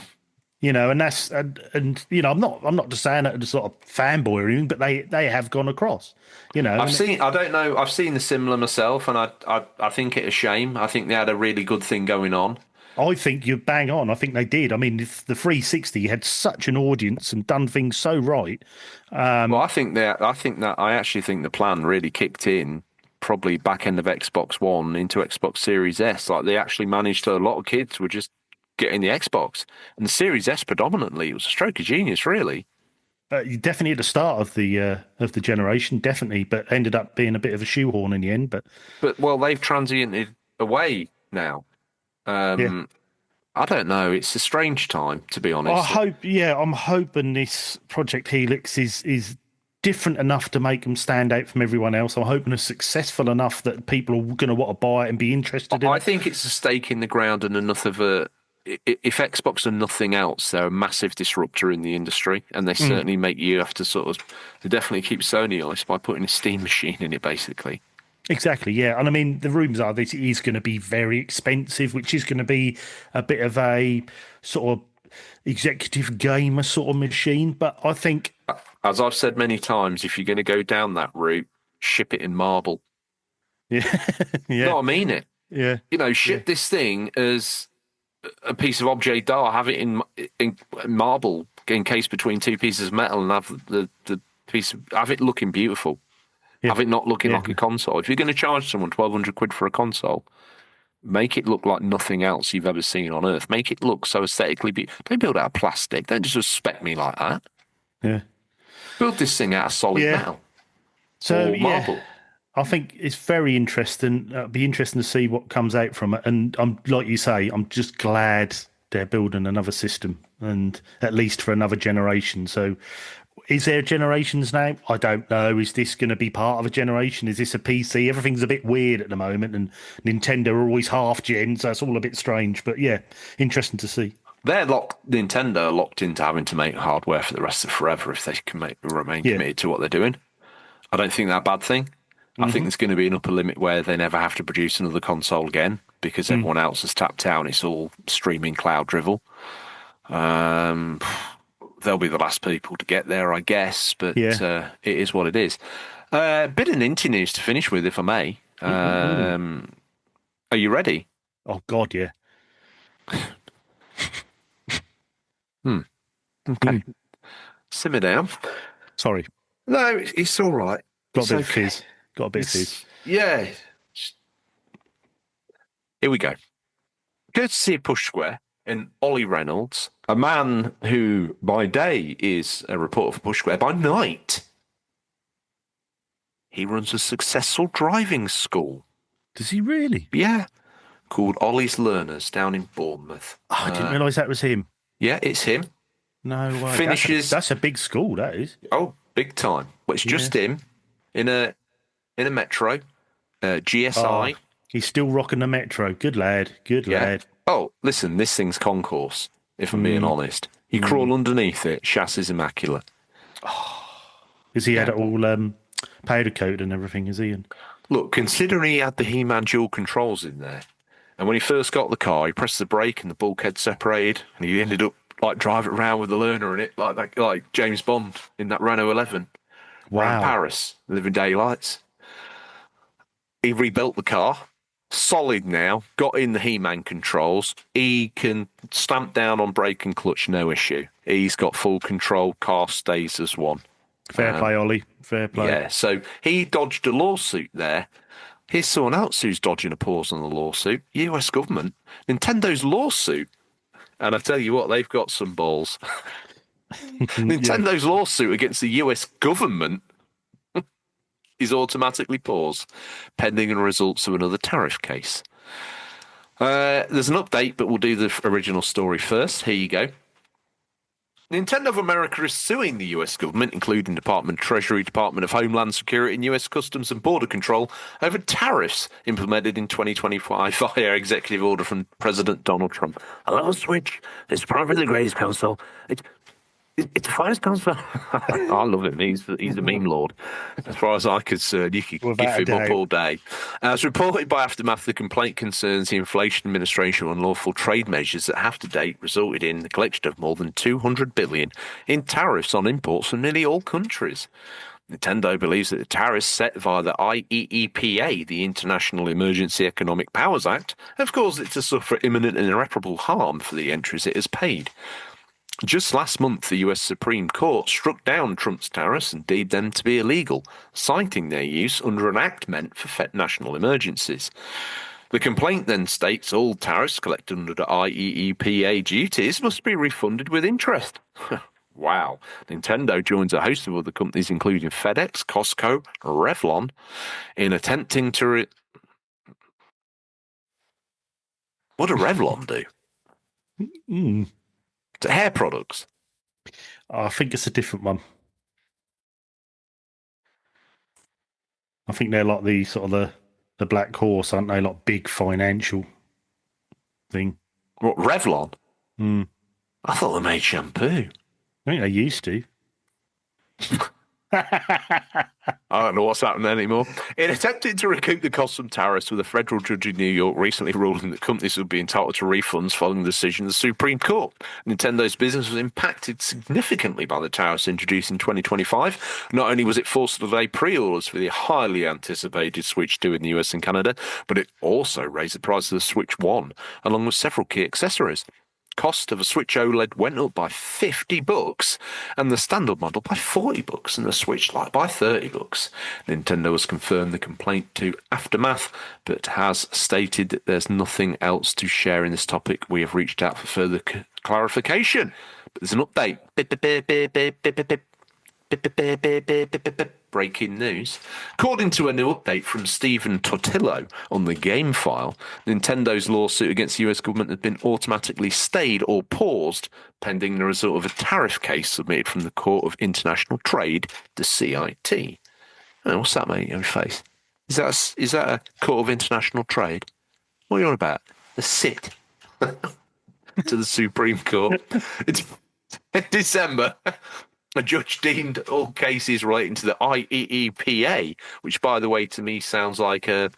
And that's... And I'm not just saying it as sort of fanboy or anything, but they have gone across.
I've seen the similar myself, and I think it a shame. I think they had a really good thing going on.
I think you're bang on. I think they did. I mean, if the 360 had such an audience and done things so right.
Well, I actually think the plan really kicked in probably back end of Xbox One into Xbox Series S. Like they actually managed to, a lot of kids were just getting the Xbox, and the Series S predominantly, it was a stroke of genius, really.
Definitely at the start of the generation, definitely, but ended up being a bit of a shoehorn in the end. But
they've transited away now. I don't know. It's a strange time, to be honest.
I'm hoping this Project Helix is different enough to make them stand out from everyone else. I'm hoping it's successful enough that people are going to want to buy it and be interested in it.
I think it's a stake in the ground and enough of a... If Xbox are nothing else, they're a massive disruptor in the industry, and they certainly make you have to they definitely keep Sony honest by putting a Steam machine in it, basically.
Exactly, yeah. And I mean, the rumours are that it is going to be very expensive, which is going to be a bit of a sort of executive gamer sort of machine. But I think...
As I've said many times, if you're going to go down that route, ship it in marble.
Yeah. Yeah.
No, I mean it.
Yeah.
Ship this thing as a piece of object art, have it in marble, encased between 2 pieces of metal, and have the piece have it looking beautiful. Yeah. Have it not looking like a console. If you're going to charge someone £1,200 for a console, make it look like nothing else you've ever seen on Earth. Make it look so aesthetically beautiful. Don't build out of plastic. Don't just respect me like that. Yeah. Build this thing out of solid metal.
So,
or marble.
I think it's very interesting. It'll be interesting to see what comes out from it. And I'm like you say, I'm just glad they're building another system, and at least for another generation. So is there generations now? I don't know. Is this going to be part of a generation? Is this a PC? Everything's a bit weird at the moment, and Nintendo are always half gen, so it's all a bit strange. But yeah, interesting to see.
Nintendo are locked into having to make hardware for the rest of forever if they can remain committed to what they're doing. I don't think that's a bad thing. I think there's going to be an upper limit where they never have to produce another console again because everyone else has tapped out and it's all streaming cloud drivel. They'll be the last people to get there, I guess, but it is what it is. A bit of Ninty news to finish with, if I may. Are you ready?
Oh, God, yeah.
Okay. Simmer down.
Sorry.
No, it's all right.
Got a bit of fizz.
Yeah. Here we go. Courtesy of Push Square and Ollie Reynolds, a man who by day is a reporter for Push Square, by night he runs a successful driving school.
Does he really?
Yeah, called Ollie's Learners down in Bournemouth.
Oh, I didn't realise that was him.
Yeah, it's him.
No way.
Finishes.
That's a big school, that is.
Oh, big time. Well, it's
Yeah.
just him in a metro,
Oh,
GSI.
he's still rocking the metro. Good lad. Good
Yeah.
lad.
Oh, listen, this thing's concourse. If I'm being
Mm,
honest, you crawl underneath it. Chassis immaculate.
Has he had
Yeah.
it all powder coat and everything, is he? And
Look, considering he had the He-Man dual controls in there, and when he first got the car, he pressed the brake and the bulkhead separated, and he ended up like driving around with the learner in it, like James Bond in that Renault 11 around
wow.
Paris, living daylights. He rebuilt the car, solid now, got in the He-Man controls. He can stamp down on brake and clutch, no issue. He's got full control, car stays as one.
Fair play, Ollie. Fair play.
Yeah, so he dodged a lawsuit there. Here's someone else who's dodging a pause on the lawsuit. US government. Nintendo's lawsuit. And I tell you what, they've got some balls. Nintendo's lawsuit against the US government is automatically paused, pending the results of another tariff case. There's an update, but we'll do the original story first. Here you go. Nintendo of America is suing the US government, including Department of Treasury, Department of Homeland Security, and US Customs and Border Control, over tariffs implemented in 2025 via executive order from President Donald Trump. Hello, Switch. It's probably the greatest console. It's the finest console. I love him. He's a meme lord. As far as I'm concerned, you could
Without
give
a
him up
doubt.
all day. As reported by Aftermath, the complaint concerns the Inflation Administration unlawful trade measures that have to date resulted in the collection of more than $200 billion in tariffs on imports from nearly all countries. Nintendo believes that the tariffs set via the IEEPA, the International Emergency Economic Powers Act, have caused it to suffer imminent and irreparable harm for the entries it has paid. Just last month, the US Supreme Court struck down Trump's tariffs and deemed them to be illegal, citing their use under an act meant for national emergencies. The complaint then states all tariffs collected under the IEEPA duties must be refunded with interest. Wow. Nintendo joins a host of other companies, including FedEx, Costco, Revlon, in attempting to... What do Revlon do?
Mm.
To hair products.
I think it's a different one. I think they're like the sort of the black horse, aren't they? Like big financial thing.
What, Revlon?
Mm.
I thought they made shampoo.
I think they used to.
I don't know what's happening anymore. In attempting to recoup the costs from tariffs, with a federal judge in New York recently ruling that companies would be entitled to refunds following the decision of the Supreme Court. Nintendo's business was impacted significantly by the tariffs introduced in 2025. Not only was it forced to delay pre-orders for the highly anticipated Switch 2 in the US and Canada, but it also raised the price of the Switch 1, along with several key accessories. Cost of a Switch OLED went up by $50 and the standard model by $40 and the Switch Lite by $30. Nintendo has confirmed the complaint to Aftermath, but has stated that there's nothing else to share in this topic. We have reached out for further clarification. But there's an update. Breaking news. According to a new update from Stephen Totillo on the Game File, Nintendo's lawsuit against the US government has been automatically stayed or paused pending the result of a tariff case submitted from the Court of International Trade, the CIT. Oh, what's that, mate, on your face? Is that a Court of International Trade? What are you on about? The SIT. To the Supreme Court. It's in December. A judge deemed all cases relating to the IEEPA, which, by the way, to me sounds like a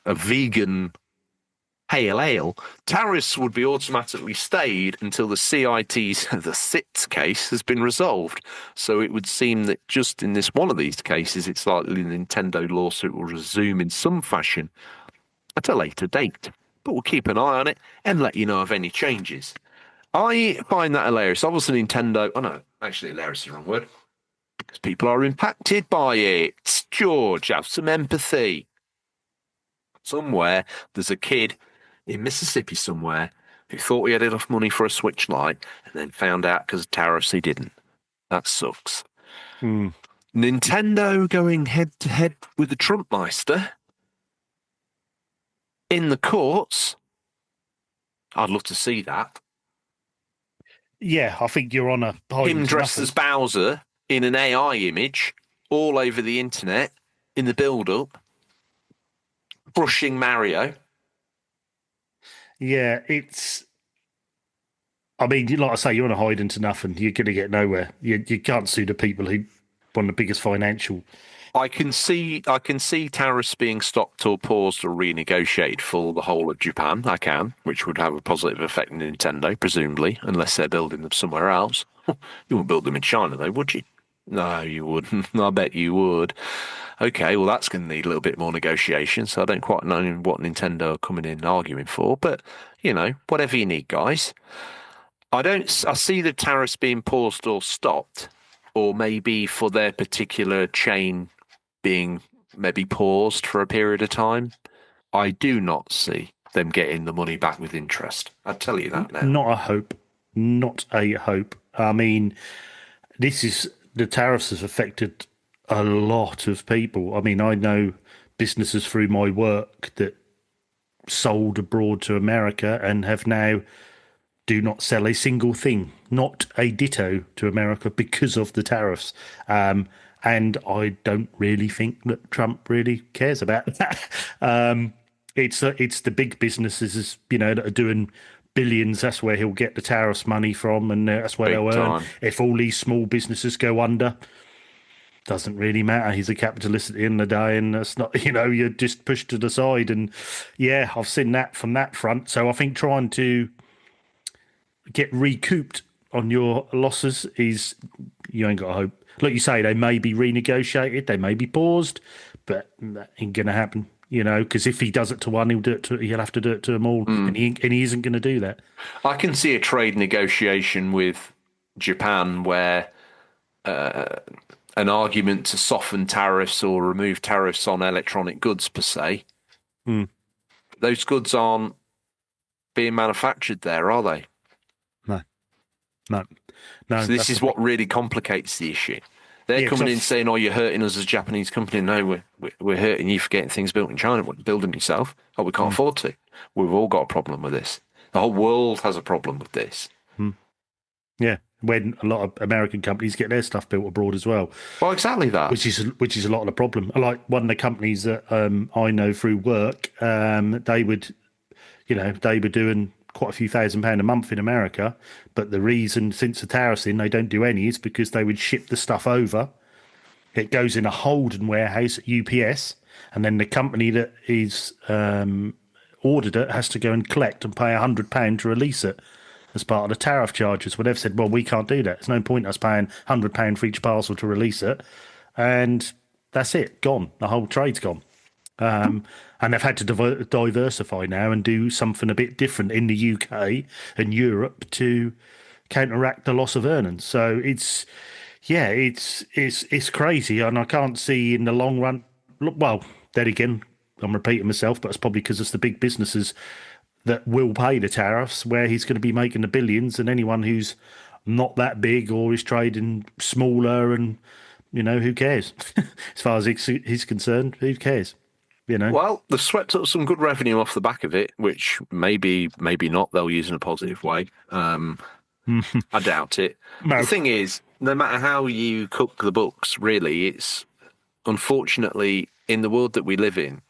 vegan pale ale, tariffs would be automatically stayed until the SIT's case has been resolved. So it would seem that just in this one of these cases, it's likely the Nintendo lawsuit will resume in some fashion at a later date. But we'll keep an eye on it and let you know of any changes. I find that hilarious. Obviously, Nintendo... Oh, no. Actually, hilarious is the wrong word. Because people are impacted by it. George, have some empathy. Somewhere, there's a kid in Mississippi somewhere who thought he had enough money for a Switch Lite and then found out because of tariffs he didn't. That sucks. Nintendo going head-to-head with the Trumpmeister. in the courts, I'd love to see that.
Yeah, I think you're on a hiding
Him
to
dressed
nothing.
as Bowser in an AI image all over the internet in the build-up, brushing Mario.
Yeah, it's. I mean, like I say, you're on a hiding to nothing. You're going to get nowhere. You can't sue the people who won the biggest financial.
I can see tariffs being stopped or paused or renegotiated for the whole of Japan. I can, which would have a positive effect on Nintendo, presumably, unless they're building them somewhere else. You wouldn't build them in China, though, would you? No, you wouldn't. I bet you would. Okay, well, that's going to need a little bit more negotiation, so I don't quite know what Nintendo are coming in and arguing for, but, whatever you need, guys. I see the tariffs being paused or stopped, or maybe for their particular chain being maybe paused for a period of time. I do not see them getting the money back with interest. I tell you that now.
Not a hope. Not a hope. I mean, the tariffs have affected a lot of people. I mean, I know businesses through my work that sold abroad to America and have now do not sell a single thing, not a ditto to America because of the tariffs. And I don't really think that Trump really cares about that. It's the big businesses, that are doing billions. That's where he'll get the tariffs money from, and that's where
Big
they'll earn.
time.
If all these small businesses go under, doesn't really matter. He's a capitalist at the end of the day, and that's not, you're just pushed to the side. And yeah, I've seen that from that front. So I think trying to get recouped on your losses is you ain't got hope. Like you say, they may be renegotiated, they may be paused, but that ain't going to happen. Because if he does it to one, he'll have to do it to them all, and he isn't going to do that.
I can see a trade negotiation with Japan where an argument to soften tariffs or remove tariffs on electronic goods per se. Those goods aren't being manufactured there, are they?
No, no, no.
So this is what really complicates the issue. They're
Yeah,
coming in saying, "Oh, you're hurting us as a Japanese company." No, we're hurting you for getting things built in China. What, build them yourself? Oh, we can't afford to. We've all got a problem with this. The whole world has a problem with this.
Yeah, when a lot of American companies get their stuff built abroad as well,
Well, exactly that.
which is a lot of the problem. Like one of the companies that I know through work, they were doing quite a few £1,000s a month in America, but the reason since the tariffs in they don't do any is because they would ship the stuff over. It goes in a Holden warehouse at UPS, and then the company that is ordered it has to go and collect and pay £100 to release it as part of the tariff charges. Well, they've said, well, we can't do that. There's no point us paying £100 for each parcel to release it, and that's it, gone. The whole trade's gone. And they've had to diversify now and do something a bit different in the UK and Europe to counteract the loss of earnings. So it's crazy, and I can't see in the long run. Well, then again, I'm repeating myself, but it's probably because it's the big businesses that will pay the tariffs, where he's going to be making the billions, and anyone who's not that big or is trading smaller, and who cares? As far as he's concerned, who cares?
Well, they've swept up some good revenue off the back of it, which maybe not they'll use in a positive way. I doubt it.
No.
The thing is, no matter how you cook the books, really, it's unfortunately in the world that we live in,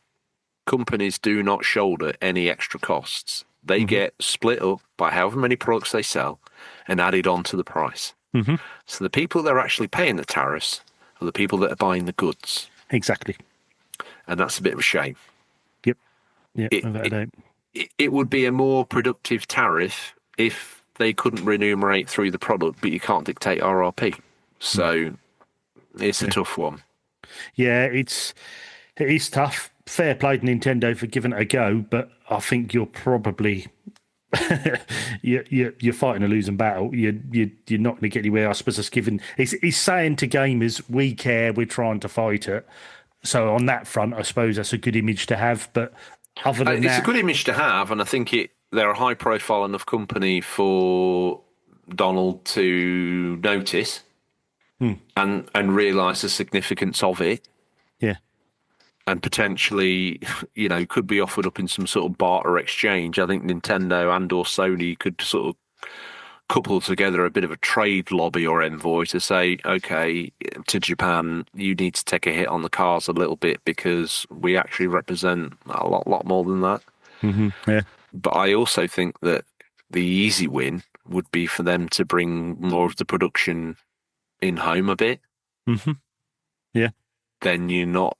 companies do not shoulder any extra costs. They get split up by however many products they sell and added on to the price. So the people that are actually paying the tariffs are the people that are buying the goods.
Exactly.
And that's a bit of a shame.
Yep. Yeah.
It would be a more productive tariff if they couldn't remunerate through the product, but you can't dictate RRP. So it's a tough one.
Yeah, it is tough. Fair play to Nintendo for giving it a go, but I think you're probably you're fighting a losing battle. You're not going to get anywhere. I suppose it's saying to gamers, we care, we're trying to fight it. So on that front, I suppose that's a good image to have. But other than
it's a good image to have, and I think they're a high-profile enough company for Donald to notice and realise the significance of it.
Yeah.
and potentially, could be offered up in some sort of barter exchange. I think Nintendo and or Sony could sort of couple together a bit of a trade lobby or envoy to say, okay, to Japan, you need to take a hit on the cars a little bit because we actually represent a lot more than that.
Yeah.
But I also think that the easy win would be for them to bring more of the production in home a bit.
Yeah.
Then you're not,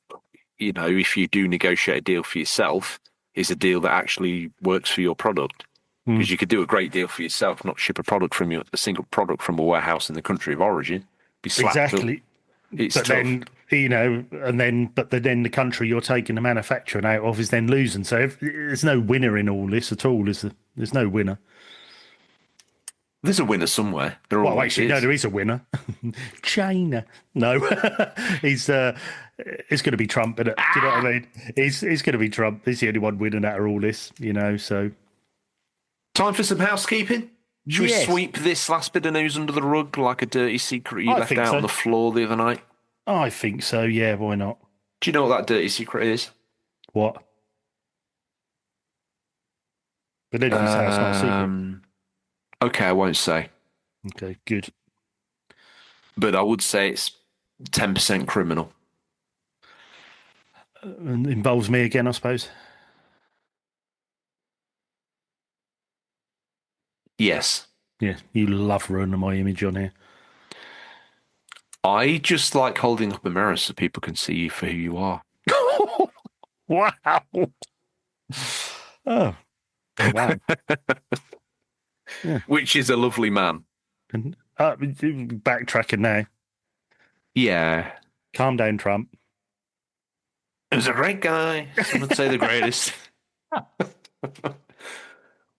if you do negotiate a deal for yourself, is a deal that actually works for your product. Because you could do a great deal for yourself, not ship a single product from a warehouse in the country of origin. Be slapped
Exactly.
up. It's
But
tough.
then, then the country you're taking the manufacturing out of is then losing. So there's no winner in all this at all, is there? There's no winner.
There's a winner somewhere. There
Well,
always
actually,
is.
no, there is a winner. China. No, it's going to be Trump. Do you know what I mean? It's going to be Trump. He's the only one winning out of all this, so.
Time for some housekeeping? Should
Yes.
we sweep this last bit of news under the rug like a dirty secret you
I
left
think
out
so.
on the floor the other night?
I think so, yeah, why not?
Do you know what that dirty secret is?
What? But then you say it's not a secret.
Okay, I won't say.
Okay, good.
But I would say it's 10% criminal.
And involves me again, I suppose.
Yes.
Yeah, you love ruining my image on here.
I just like holding up a mirror so people can see you for who you are.
Wow. Oh. Wow.
Which is a lovely man.
And, backtracking now.
Yeah.
Calm down, Trump.
He was a great guy. Some would say the greatest.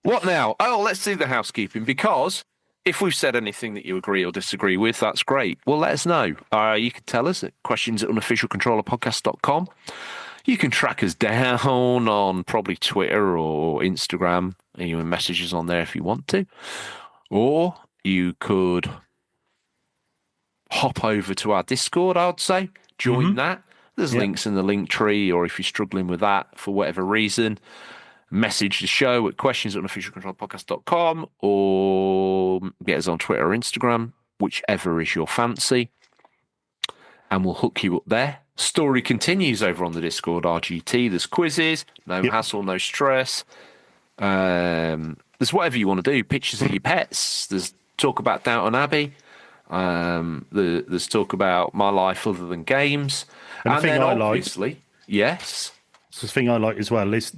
What now? Oh, let's do the housekeeping, because if we've said anything that you agree or disagree with, that's great. Well, let us know. You can tell us at questions@unofficialcontrollerpodcast.com. You can track us down on probably Twitter or Instagram, and you can message us on there if you want to. Or you could hop over to our Discord, I would say. Join that. There's links in the link tree, or if you're struggling with that for whatever reason, message the show at questions@unofficialcontrollerpodcast.com or get us on Twitter or Instagram, whichever is your fancy, and we'll hook you up there. Story continues over on the Discord RGT. There's quizzes, no hassle, no stress. There's whatever you want to do. Pictures of your pets. There's talk about Downton Abbey. There's talk about my life other than games.
And the thing
then
I
obviously, yes.
So the thing I like as well is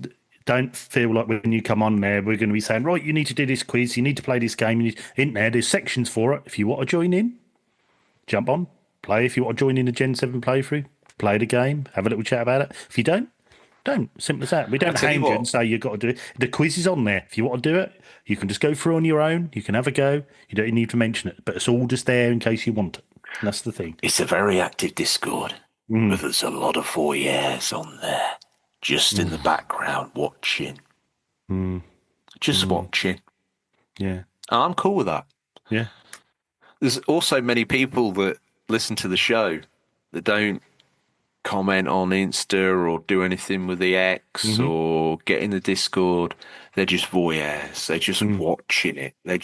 don't feel like when you come on there, we're going to be saying, right, you need to do this quiz, you need to play this game. In there's sections for it. If you want to join in, jump on, play. If you want to join in the Gen 7 playthrough, play the game, have a little chat about it. If you don't. Simple as that. We don't hound you and say you've got to do it. The quiz is on there. If you want to do it, you can just go through on your own. You can have a go. You don't need to mention it, but it's all just there in case you want it. And that's the thing.
It's a very active Discord, but there's a lot of voyeurs on there, just in the background watching. Just watching.
Yeah.
I'm cool with that.
Yeah.
There's also many people that listen to the show that don't comment on Insta or do anything with the X or get in the Discord. They're just voyeurs. They're just watching it. They're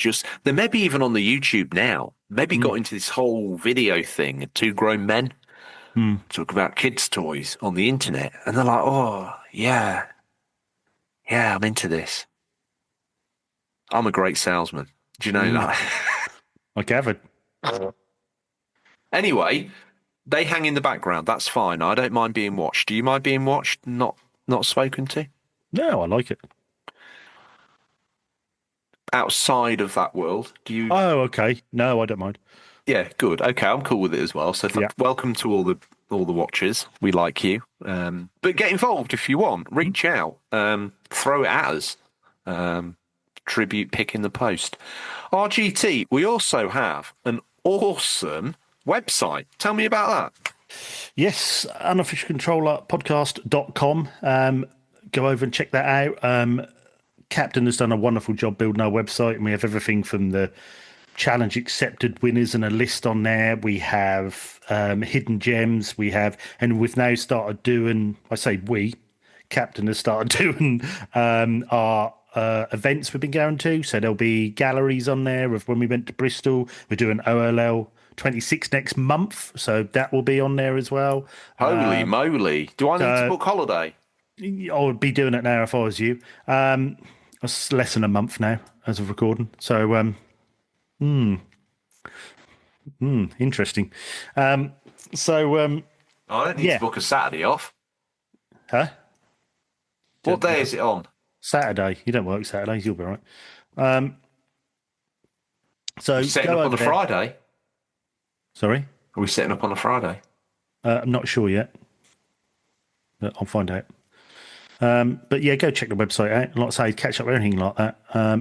maybe even on the YouTube now. Maybe got into this whole video thing. Two grown men talk about kids' toys on the internet, and they're like, "Oh, yeah, I'm into this. I'm a great salesman." Do you know that?
I gathered.
Anyway. They hang in the background. That's fine. I don't mind being watched. Do you mind being watched? Not spoken to?
No, I like it.
Outside of that world, do you?
Oh, okay. No, I don't mind.
Yeah, good. Okay, I'm cool with it as well. So welcome to all the watchers. We like you. But get involved if you want. Reach out. Throw it at us. Tribute pick in the post. RGT. We also have an awesome website. Tell me about that.
Yes, unofficialcontrollerpodcast.com. Go over and check that out. Captain has done a wonderful job building our website, and we have everything from the challenge accepted winners and a list on there. We have hidden gems. And we've now started doing. I say we, Captain has started doing our events we've been going to. So there'll be galleries on there of when we went to Bristol. We're doing OLL 26 next month, so that will be on there as well.
Holy moly! Do I need to book holiday?
I would be doing it now if I was you. It's less than a month now as of recording. So, interesting. So,
I don't need to book a Saturday off.
huh?
What day is it on?
Saturday. You don't work Saturdays. You'll be all right. So
Setting
go
up
over
on a
there.
Friday?
Sorry,
Are we setting up on a Friday?
I'm not sure yet, but I'll find out. But yeah, go check the website out. Like I say, catch up with anything like that.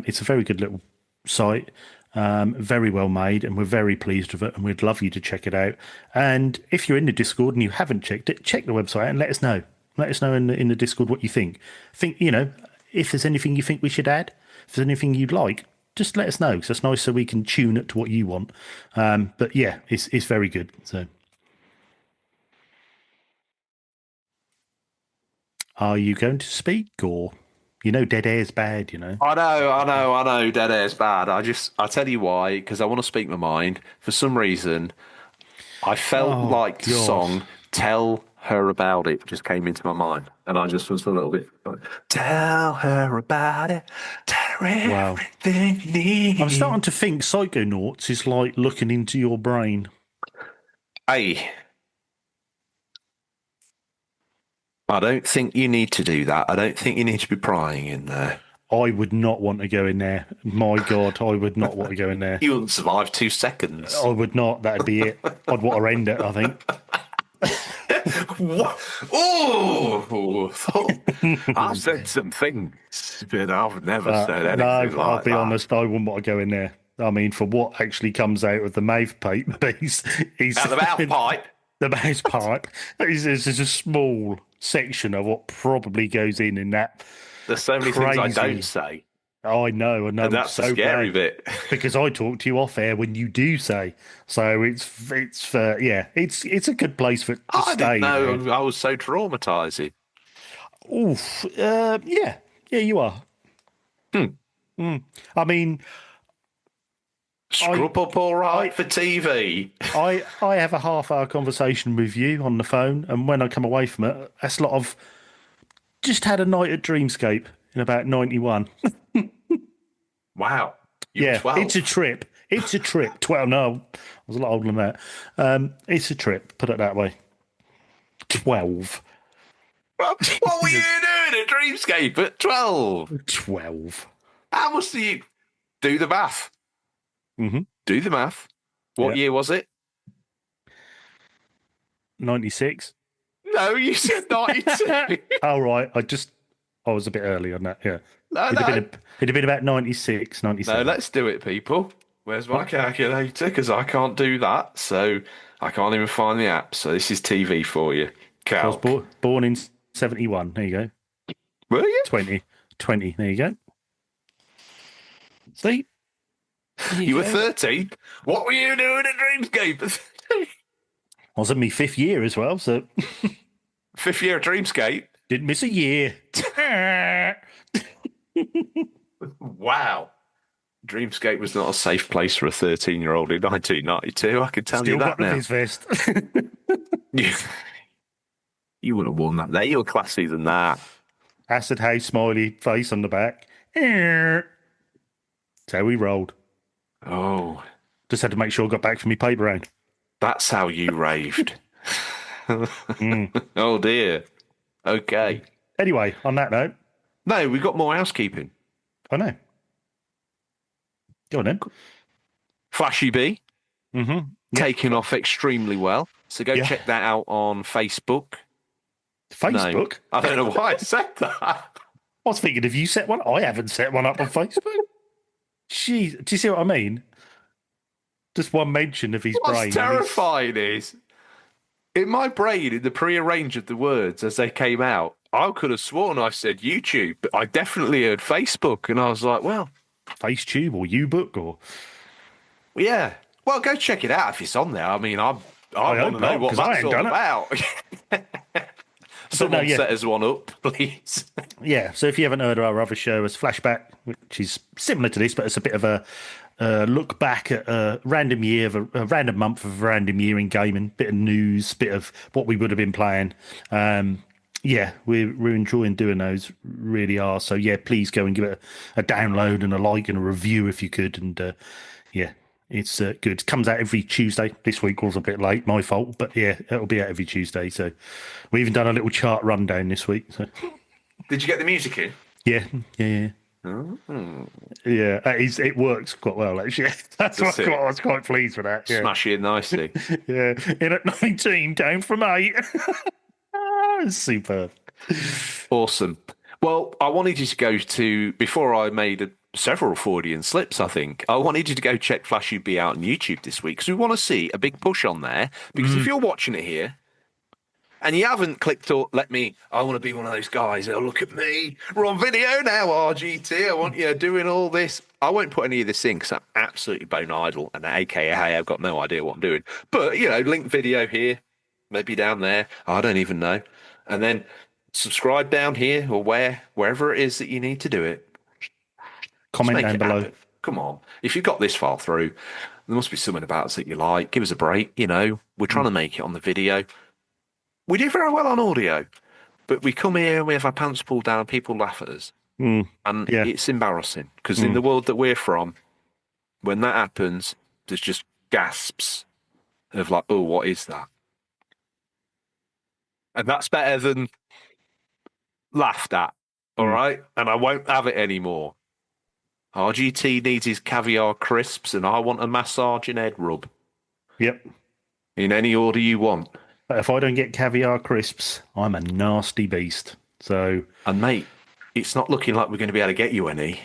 It's a very good little site, very well made, and we're very pleased with it. And we'd love you to check it out. And if you're in the Discord and you haven't checked it, check the website out and let us know. Let us know in the Discord what you think. If there's anything you think we should add, if there's anything you'd like, just let us know. Because it's nice so we can tune it to what you want. But yeah, it's very good. So. Are you going to speak, or dead air's bad?
I know. Dead air's bad. I tell you why, because I want to speak my mind. For some reason, I felt like the
God.
song "Tell Her About It" just came into my mind, and I just was a little bit. Tell her about it. Tell her everything you need.
I'm starting to think Psychonauts is like looking into your brain.
Hey, I don't think you need to do that. I don't think you need to be prying in there.
I would not want to go in there. My God, I would not want to go in there.
You wouldn't survive 2 seconds.
I would not. That'd be it. I'd want to end it, I think.
What? Oh, I've said some things, but I've never said anything like that.
I'll be honest, I wouldn't want to go in there. I mean, for what actually comes out of the mouth piece,
Out the mouth pipe.
The mouth pipe is a small section of what probably goes in that.
There's so many things I don't say.
Oh, I know.
And that's
so
the scary
bad.
bit.
Because I talk to you off air when you do say. So it's a good place for it to stay.
I didn't know I was so traumatizing.
Oof. Yeah, you are. I mean,
scrub up all right for TV.
I have a half-hour conversation with you on the phone, and when I come away from it, that's a lot of just had a night at Dreamscape in about 91.
Wow. You were 12.
It's a trip. It's a trip. 12, no, I was a lot older than that. It's a trip, put it that way. 12.
What were you doing at Dreamscape at 12?
12.
How much do you do the math?
Mm-hmm.
Do the math. What year was it?
96.
No, you said 92.
Oh, right. I was a bit early on that, yeah.
No.
It'd have been about 96, 97.
No, let's do it, people. Where's my calculator? Because I can't do that. So I can't even find the app. So this is TV for you.
I was born in 71. There you go.
Were you?
20. There you go. See?
You were 13. What were you doing at Dreamscape?
I was in my 5th year as well, so
5th year at Dreamscape?
didn't miss a year.
Wow. Dreamscape was not a safe place for a 13-year-old in 1992. I can tell
Still
you that
got the
now.
his vest.
You would have worn that there. You were classy than that.
Acid house smiley face on the back. That's how we rolled.
Oh,
Just had to make sure I got back from my paper round.
that's how you raved. Oh, dear. Okay.
Anyway, on that note,
No, we've got more housekeeping.
I know. Go on then.
Flashy B.
Mm-hmm.
Taking off extremely well. So go check that out on Facebook.
Facebook?
No, I don't know why I said that.
I was thinking, have you set one? I haven't set one up on Facebook. Jeez, do you see what I mean? Just one mention of his brain.
What's terrifying is, in my brain, in the pre-arrange of the words as they came out, I could have sworn I said YouTube, but I definitely heard Facebook, and I was like, well,
FaceTube or YouBook or...
Yeah. Well, go check it out if it's on there. I mean, I
I
want
hope
to know
not,
what
'cause I
that's
ain't
all
done it.
about.
But no,
Someone
yeah.
set us one up, please.
Yeah, so if you haven't heard of our other show, it's Flashback, which is similar to this, but it's a bit of a look back at a random year, a random month of a random year in gaming, bit of news, bit of what we would have been playing. Yeah, we're enjoying doing those, really are. So yeah, please go and give it a download and a like and a review if you could. And yeah, it's good. It comes out every Tuesday. This week was a bit late, my fault, but yeah, it'll be out every Tuesday. So we even done a little chart rundown this week. So.
Did you get the music in?
Yeah, yeah, yeah. It works quite well actually. That's
Does
what
it?
I was quite pleased with that. Yeah,
Smash in nicely.
yeah. In at 19, down from 8. It's superb.
Awesome. Well, I wanted you to go to, before I made several Freudian slips, I think, I wanted you to go check Flash UB out on YouTube this week because we want to see a big push on there. Because if you're watching it here and you haven't clicked or let me, I want to be one of those guys. Oh, look at me. We're on video now, RGT. I want you doing all this. I won't put any of this in because I'm absolutely bone idle and AKA I've got no idea what I'm doing. But, link video here, maybe down there. I don't even know. And then subscribe down here or wherever it is that you need to do it.
Comment
Make
down
it
below.
happen. Come on. If you've got this far through, there must be something about us that you like. Give us a break. We're trying to make it on the video. We do very well on audio, but we come here and we have our pants pulled down and people laugh at us. And
Yeah.
it's embarrassing because in the world that we're from, when that happens, there's just gasps of like, oh, what is that? And that's better than laughed at. All right. And I won't have it anymore. RGT needs his caviar crisps and I want a massage and head rub.
Yep.
In any order you want.
But if I don't get caviar crisps, I'm a nasty beast. So,
And mate, it's not looking like we're going to be able to get you any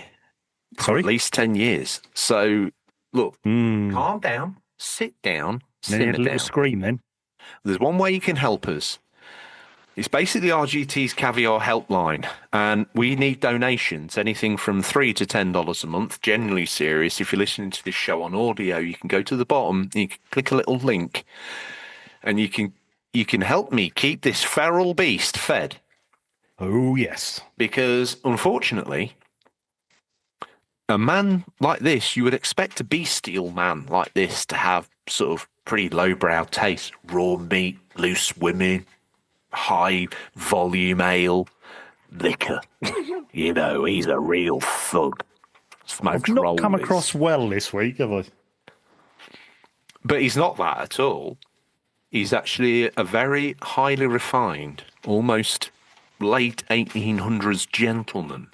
for
sorry.
at least 10 years. So look, calm down, sit down,
Then you
simmer
had a little
down.
scream then.
There's one way you can help us. It's basically RGT's Caviar Helpline, and we need donations, anything from $3 to $10 a month. Generally serious. If you're listening to this show on audio, you can go to the bottom, you can click a little link, and you can help me keep this feral beast fed.
Oh, yes.
Because unfortunately, a man like this, you would expect a bestial man like this to have sort of pretty lowbrow taste, raw meat, loose women, high volume ale, liquor. He's a real thug. Smokes
I've not
rollies.
come across well this week, have I?
But he's not that at all. He's actually a very highly refined, almost late 1800s gentleman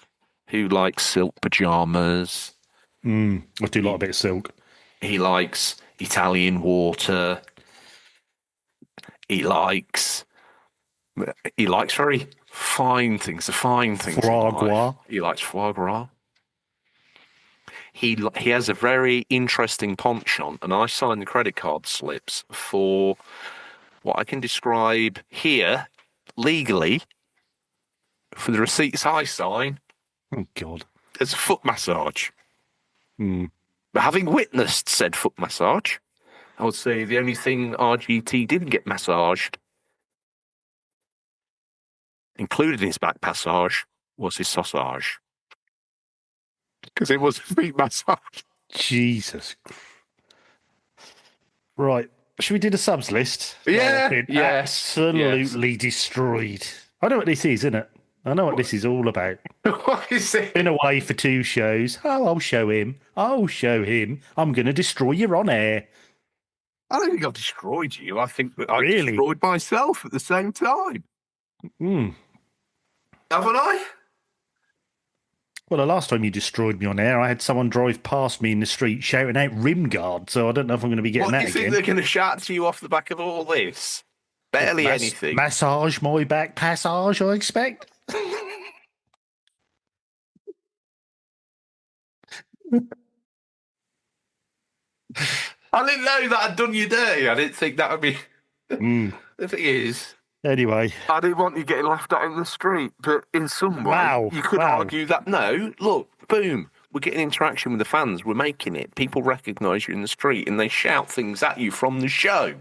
who likes silk pajamas.
I do like a bit of silk.
He likes Italian water. He likes very fine things. The fine things.
Foie
in life.
gras.
He likes foie gras. He has a very interesting penchant, and I signed the credit card slips for what I can describe here legally for the receipts I sign
Oh, God.
as a foot massage. But having witnessed said foot massage, I would say the only thing RGT didn't get massaged, included in his back passage, was his sausage. Because it was a feet massage.
Jesus. Right. Should we do the subs list?
Yeah,
I've been
yes,
absolutely destroyed. I know what this is, isn't it? I know what this is all about.
What is it?
Been away for 2 shows. Oh, I'll show him. I'll show him. I'm going to destroy you on air.
I don't think I've destroyed you. I think that I
Really?
destroyed myself at the same time.
Mm.
Haven't I?
Well, the last time you destroyed me on air, I had someone drive past me in the street shouting out rim guard, so I don't know if I'm going to be getting
What do
that
you think
again.
they're going to shout to you off the back of all this? Barely anything.
Massage my back passage, I expect.
I didn't know that I'd done you dirty. I didn't think that would be. The thing is,
Anyway,
I didn't want you getting laughed at in the street, but in some way,
Wow,
you could
wow.
argue that no, look, boom, We're getting interaction with the fans. We're making it. People recognise you in the street and they shout things at you from the show.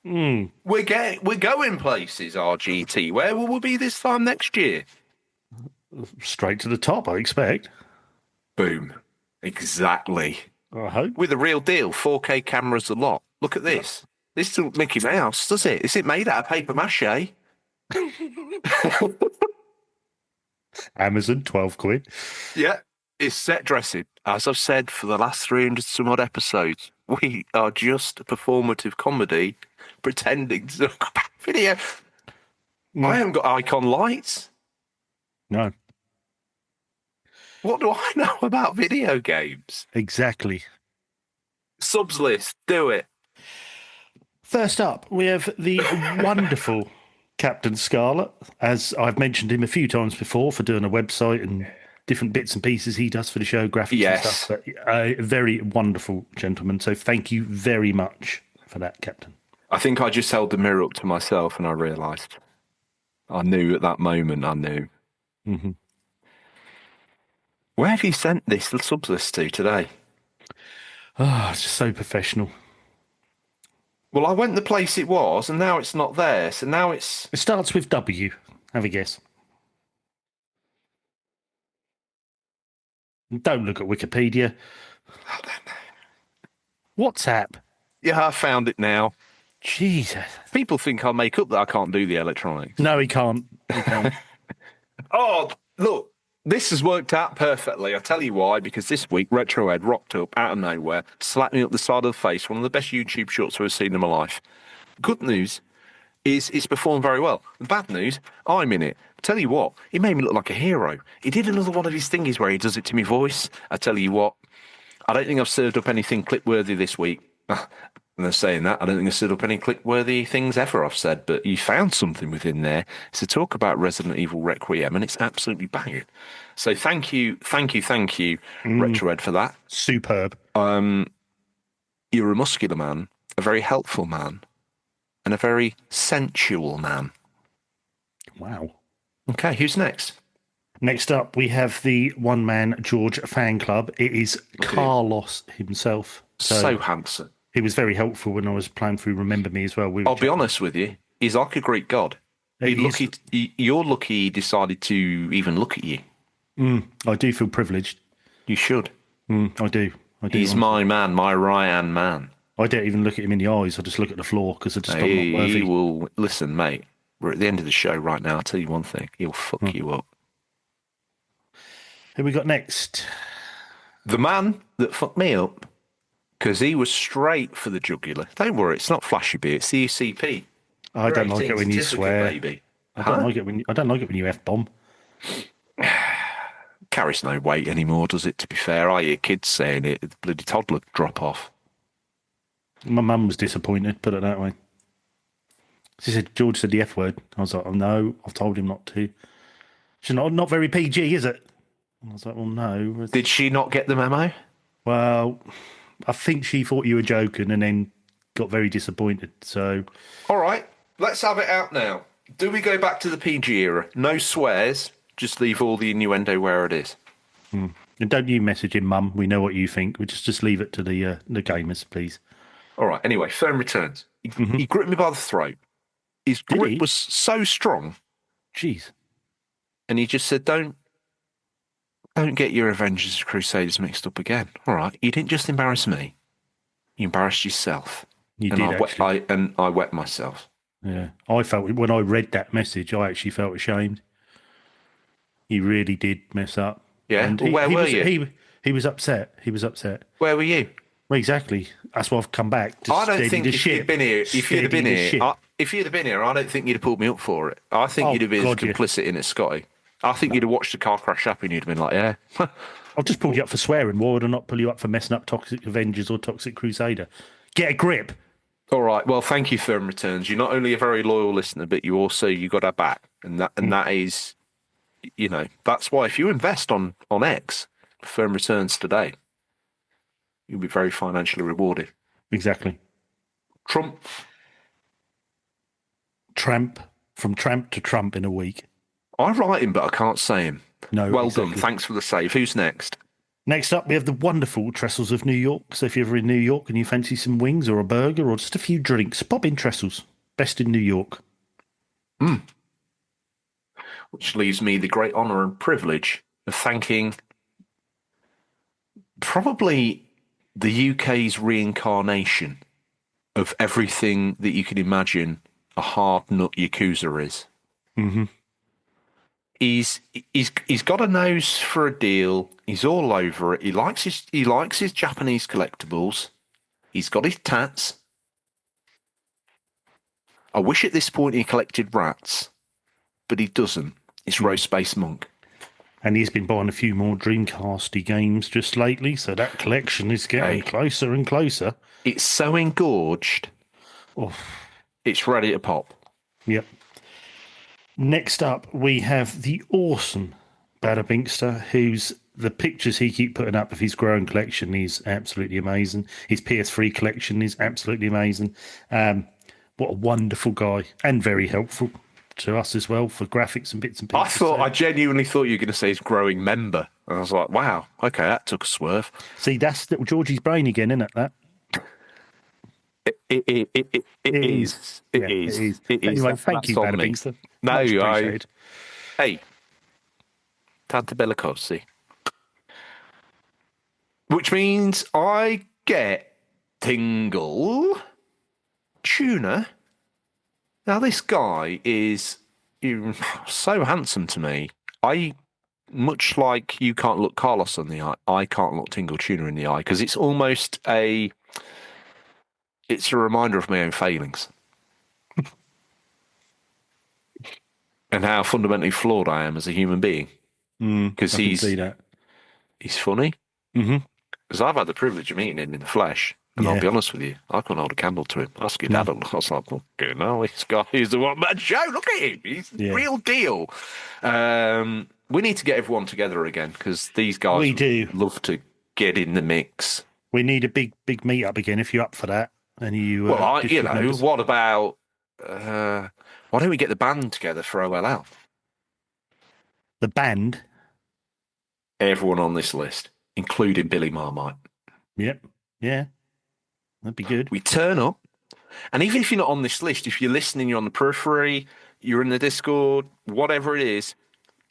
We're going places, RGT. Where will we be this time next year?
Straight to the top, I expect.
Boom. Exactly.
I hope.
With a real deal. 4K cameras a lot. Look at this. This doesn't Mickey Mouse, does it? Is it made out of paper mache?
Amazon, 12 quid.
Yeah. It's set dressing. As I've said for the last 300 some odd episodes, we are just a performative comedy pretending to look at video. I haven't got icon lights.
No.
What do I know about video games?
Exactly.
Subs list, do it.
First up, we have the wonderful Captain Scarlet. As I've mentioned him a few times before for doing a website and different bits and pieces he does for the show, graphics and stuff. But a very wonderful gentleman. So thank you very much for that, Captain.
I think I just held the mirror up to myself and I realised. I knew at that moment, I knew.
Mm-hmm.
Where have you sent this subs list to today?
Oh, it's just so professional.
Well, I went the place it was and now it's not there. So now it's...
It starts with W. Have a guess. Don't look at Wikipedia.
I don't know.
WhatsApp.
Yeah, I found it now.
Jesus.
People think I'll make up that I can't do the electronics.
No, he can't. He can't.
Oh, look, this has worked out perfectly. I'll tell you why, because this week Retrohead rocked up out of nowhere, slapped me up the side of the face, one of the best YouTube shots I've ever seen in my life. Good news is it's performed very well. The bad news, I'm in it. Tell you what, he made me look like a hero. He did another one of his thingies where he does it to me voice. I tell you what, I don't think I've served up anything clip-worthy this week. And they're saying that, I don't think I've stood up any click-worthy things ever I've said, but you found something within there. It's a talk about Resident Evil Requiem, and it's absolutely banging. So thank you, Retrohead, for that.
Superb.
You're a muscular man, a very helpful man, and a very sensual man.
Wow.
Okay, who's next?
Next up, we have the one-man George fan club. It is Carlos himself.
So handsome.
He was very helpful when I was playing through Remember Me as well.
I'll be honest with you, he's like a Greek god. You're lucky he decided to even look at you.
I do feel privileged.
You should.
I do.
He's my man, my Ryan man.
I don't even look at him in the eyes. I just look at the floor because I just I'm not worthy.
He will listen, mate. We're at the end of the show right now. I'll tell you one thing: he'll fuck you up.
Who we got next?
The man that fucked me up because he was straight for the jugular. Don't worry, it's not Flashy B. It's the UCP.
I don't like it when you swear.
Baby.
I don't like it when you f-bomb.
Carries no weight anymore, does it? To be fair, I hear kids saying it. The bloody toddler drop off.
My mum was disappointed. Put it that way. She said George said the F word. I was like, oh no, I've told him not to. She's not very PG, is it? I was like, well, no.
Did she not get the memo?
Well, I think she thought you were joking and then got very disappointed. So,
all right, let's have it out now. Do we go back to the PG era? No swears. Just leave all the innuendo where it is.
And don't you message him, Mum. We know what you think. We just leave it to the gamers, please.
All right. Anyway, firm returns. He gripped me by the throat. His grip was so strong.
Jeez.
And he just said, "Don't get your Avengers and Crusaders mixed up again. All right. You didn't just embarrass me. You embarrassed yourself."
You
and
did,
I wet myself.
Yeah. I felt when I read that message, I actually felt ashamed. He really did mess up.
Yeah.
And
where were you?
He was upset. He was upset.
Where were you?
Well, exactly. That's why I've come back.
I don't think if you'd been here, if you'd have been here, I don't think you'd have pulled me up for it. I think you'd have been complicit in it, Scotty. I think you'd have watched the car crash happen and you'd have been like, yeah.
I've just pulled you up for swearing. Why would I not pull you up for messing up Toxic Avengers or Toxic Crusader? Get a grip.
All right. Well, thank you, Firm Returns. You're not only a very loyal listener, but you got our back. And that is, that's why if you invest on X, Firm Returns today, you'll be very financially rewarded.
Exactly. Tramp. From Tramp to Trump in a week.
I write him, but I can't say him.
No.
Well done. Thanks for the save. Who's next?
Next up, we have the wonderful Trestles of New York. So if you're ever in New York and you fancy some wings or a burger or just a few drinks, pop in Trestles. Best in New York.
Which leaves me the great honour and privilege of thanking probably the UK's reincarnation of everything that you can imagine a hard nut Yakuza is.
Mm-hmm.
He's got a nose for a deal. He's all over it. He likes his Japanese collectibles. He's got his tats. I wish at this point he collected rats, but he doesn't. It's Rose Space Monk.
And he's been buying a few more Dreamcasty games just lately, so that collection is getting closer and closer.
It's so engorged.
Oh.
It's ready to pop.
Yep. Next up, we have the awesome Bada Binkster, who's the pictures he keeps putting up of his growing collection is absolutely amazing. His PS3 collection is absolutely amazing. What a wonderful guy, and very helpful to us as well for graphics and bits and pieces.
I genuinely thought you were going to say his growing member. And I was like, wow, okay, that took a swerve.
See, that's little Georgie's brain again, isn't it, that?
It is.
Anyway, thank you, Bada Binkster.
No, hey, Tante Bellicosi. Which means I get Tingle Tuna. Now, this guy is so handsome to me. Much like you can't look Carlos in the eye, I can't look Tingle Tuna in the eye because it's almost it's a reminder of my own failings. And how fundamentally flawed I am as a human being. Because he's funny.
Mm-hmm.
Because I've had the privilege of meeting him in the flesh. And I'll be honest with you, I couldn't hold a candle to him. I was scared. I was like, okay, no, this guy is the one-man show. Look at him. He's the real deal. We need to get everyone together again because these guys love to get in the mix.
We need a big meet-up again if you're up for that. And you,
what about... why don't we get the band together for OLL?
The band?
Everyone on this list, including Billy Marmite.
Yep. Yeah. That'd be good.
We turn up, and even if you're not on this list, if you're listening, you're on the periphery, you're in the Discord, whatever it is,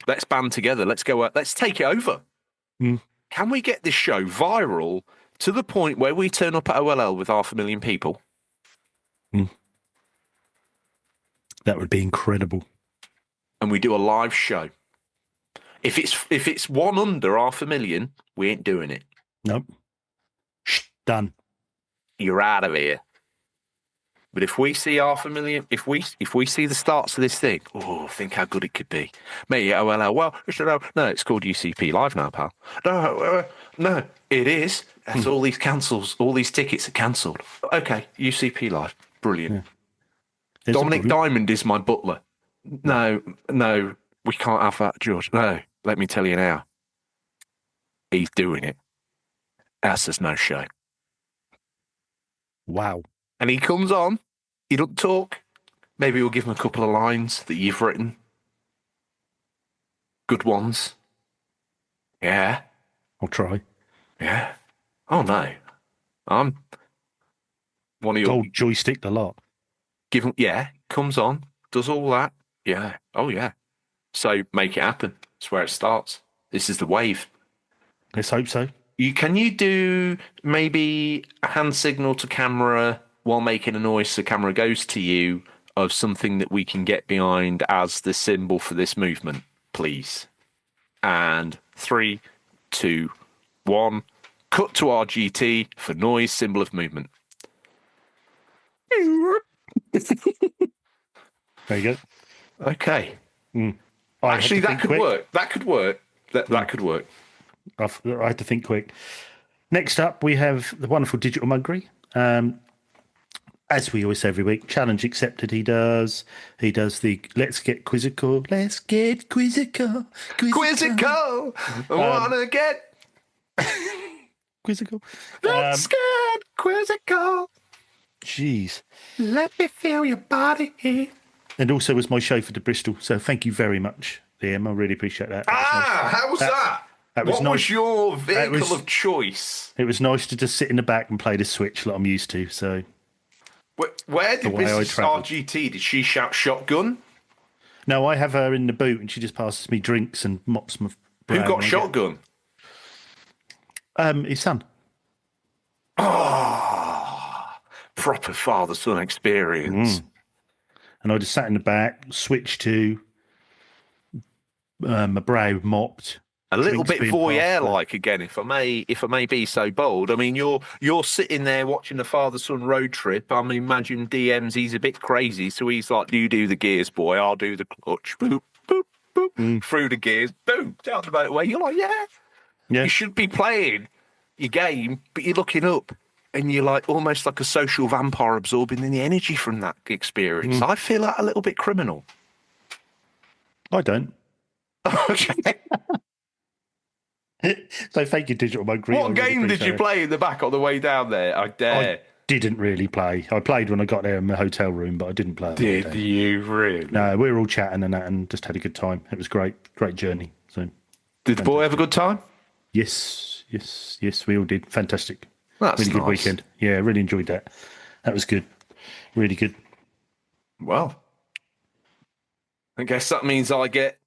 let's band together. Let's go. Let's take it over. Can we get this show viral to the point where we turn up at OLL with 500,000 people?
That would be incredible.
And we do a live show. If it's one under 500,000, we ain't doing it.
Nope. Done.
You're out of here. But if we see 500,000, if we see the starts of this thing, think how good it could be. Maybe OLL. Well, it's called UCP Live now, pal. No, it is. That's all these cancels. All these tickets are cancelled. Okay, UCP Live, brilliant. Yeah. Dominic Diamond is my butler. No, we can't have that, George. No, let me tell you now. He's doing it. Else there's no show.
Wow.
And he comes on, he doesn't talk. Maybe we'll give him a couple of lines that you've written. Good ones. Yeah.
I'll try.
Yeah. Oh, no. I'm one of your...
Gold joystick the lot.
Comes on, does all that. Yeah. Oh, yeah. So make it happen. That's where it starts. This is the wave.
Let's hope so.
Can you do maybe a hand signal to camera while making a noise so camera goes to you of something that we can get behind as the symbol for this movement, please? And 3, 2, 1. Cut to RGT for noise, symbol of movement.
There you go.
Okay. Actually, that could work. That could work. That could work.
I had to think quick. Next up, we have the wonderful Digital Muggery. As we always say every week, challenge accepted. He does the let's get quizzical. Let's get quizzical.
Quizzical. I wanna get
quizzical.
Let's get quizzical.
Jeez.
Let me feel your body here.
And also was my chauffeur to Bristol. So thank you very much, Liam. I really appreciate that.
How was that?
That was
What
nice.
was your vehicle
was-
of choice?
It was nice to just sit in the back and play the Switch like I'm used to. So
Where
the
did
way I
Mrs.
travelled.
RGT? Did she shout shotgun?
No, I have her in the boot, and she just passes me drinks and mops my brow.
Who got
when I
shotgun?
his son.
Ah, proper father-son experience.
And I just sat in the back, switched to my brow mopped.
A little
drinks
bit
being passed
voyeur-like again, if I may be so bold. I mean, you're sitting there watching the father-son road trip. I mean, imagine DM's. He's a bit crazy, so he's like, "You do the gears, boy. I'll do the clutch." Boop, boop, boop. Through the gears, boom, down the motorway. You're like, "Yeah."
Yeah.
You should be playing your game, but you're looking up, and you're like almost like a social vampire absorbing the energy from that experience. I feel like a little bit criminal.
I don't.
Okay.
So thank you, Digital Monk. I
What
really
game did
appreciate
you
it.
play in the back on the way down there? I dare.
I didn't really play. I played when I got there in my hotel room, but I didn't play.
Did you really?
No, we were all chatting and that, and just had a good time. It was great, great journey. So
Did the boy have a good time?
yes, we all did. Fantastic.
That's
really good
nice.
weekend. Yeah, really enjoyed that. That was good. Really good.
Well, I guess that means I get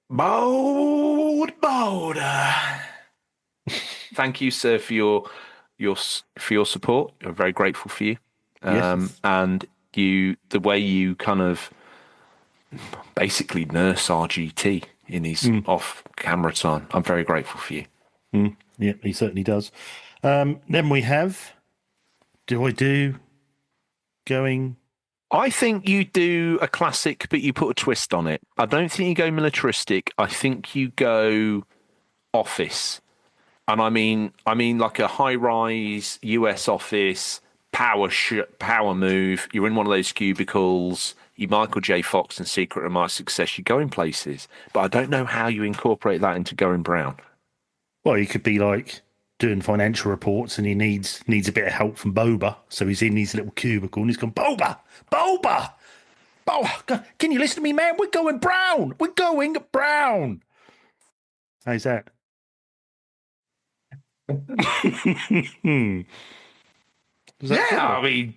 bolder. Thank you, sir, for your support. I'm very grateful for you.
Yes.
And the way you kind of basically nurse RGT in his off-camera time. I'm very grateful for you.
Yeah, he certainly does. Then we have. Do I do going?
I think you do a classic, but you put a twist on it. I don't think you go militaristic. I think you go office. And I mean like a high-rise US office, power move. You're in one of those cubicles. You Michael J. Fox and Secret of My Success. You're going places. But I don't know how you incorporate that into going brown.
Well, he could be like doing financial reports, and he needs a bit of help from Boba. So he's in his little cubicle, and he's gone, Boba, can you listen to me, man? We're going brown. We're going brown. How's that?
I mean,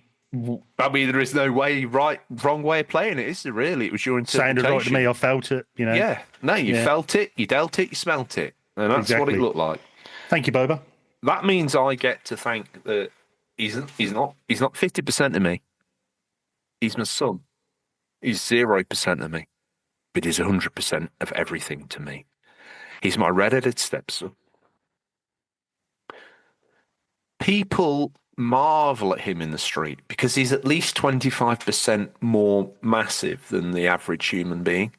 there is no wrong way of playing it, is there? Really, it was your interpretation.
Sounded right to me. I felt it. You know.
Yeah, no, you felt it, you dealt it, you smelt it, and that's
Exactly.
what it looked like.
Thank you, Boba.
That means I get to thank that he's not 50% of me. He's my son. He's 0% of me, but he's 100% of everything to me. He's my red-headed stepson. People marvel at him in the street because he's at least 25% more massive than the average human being.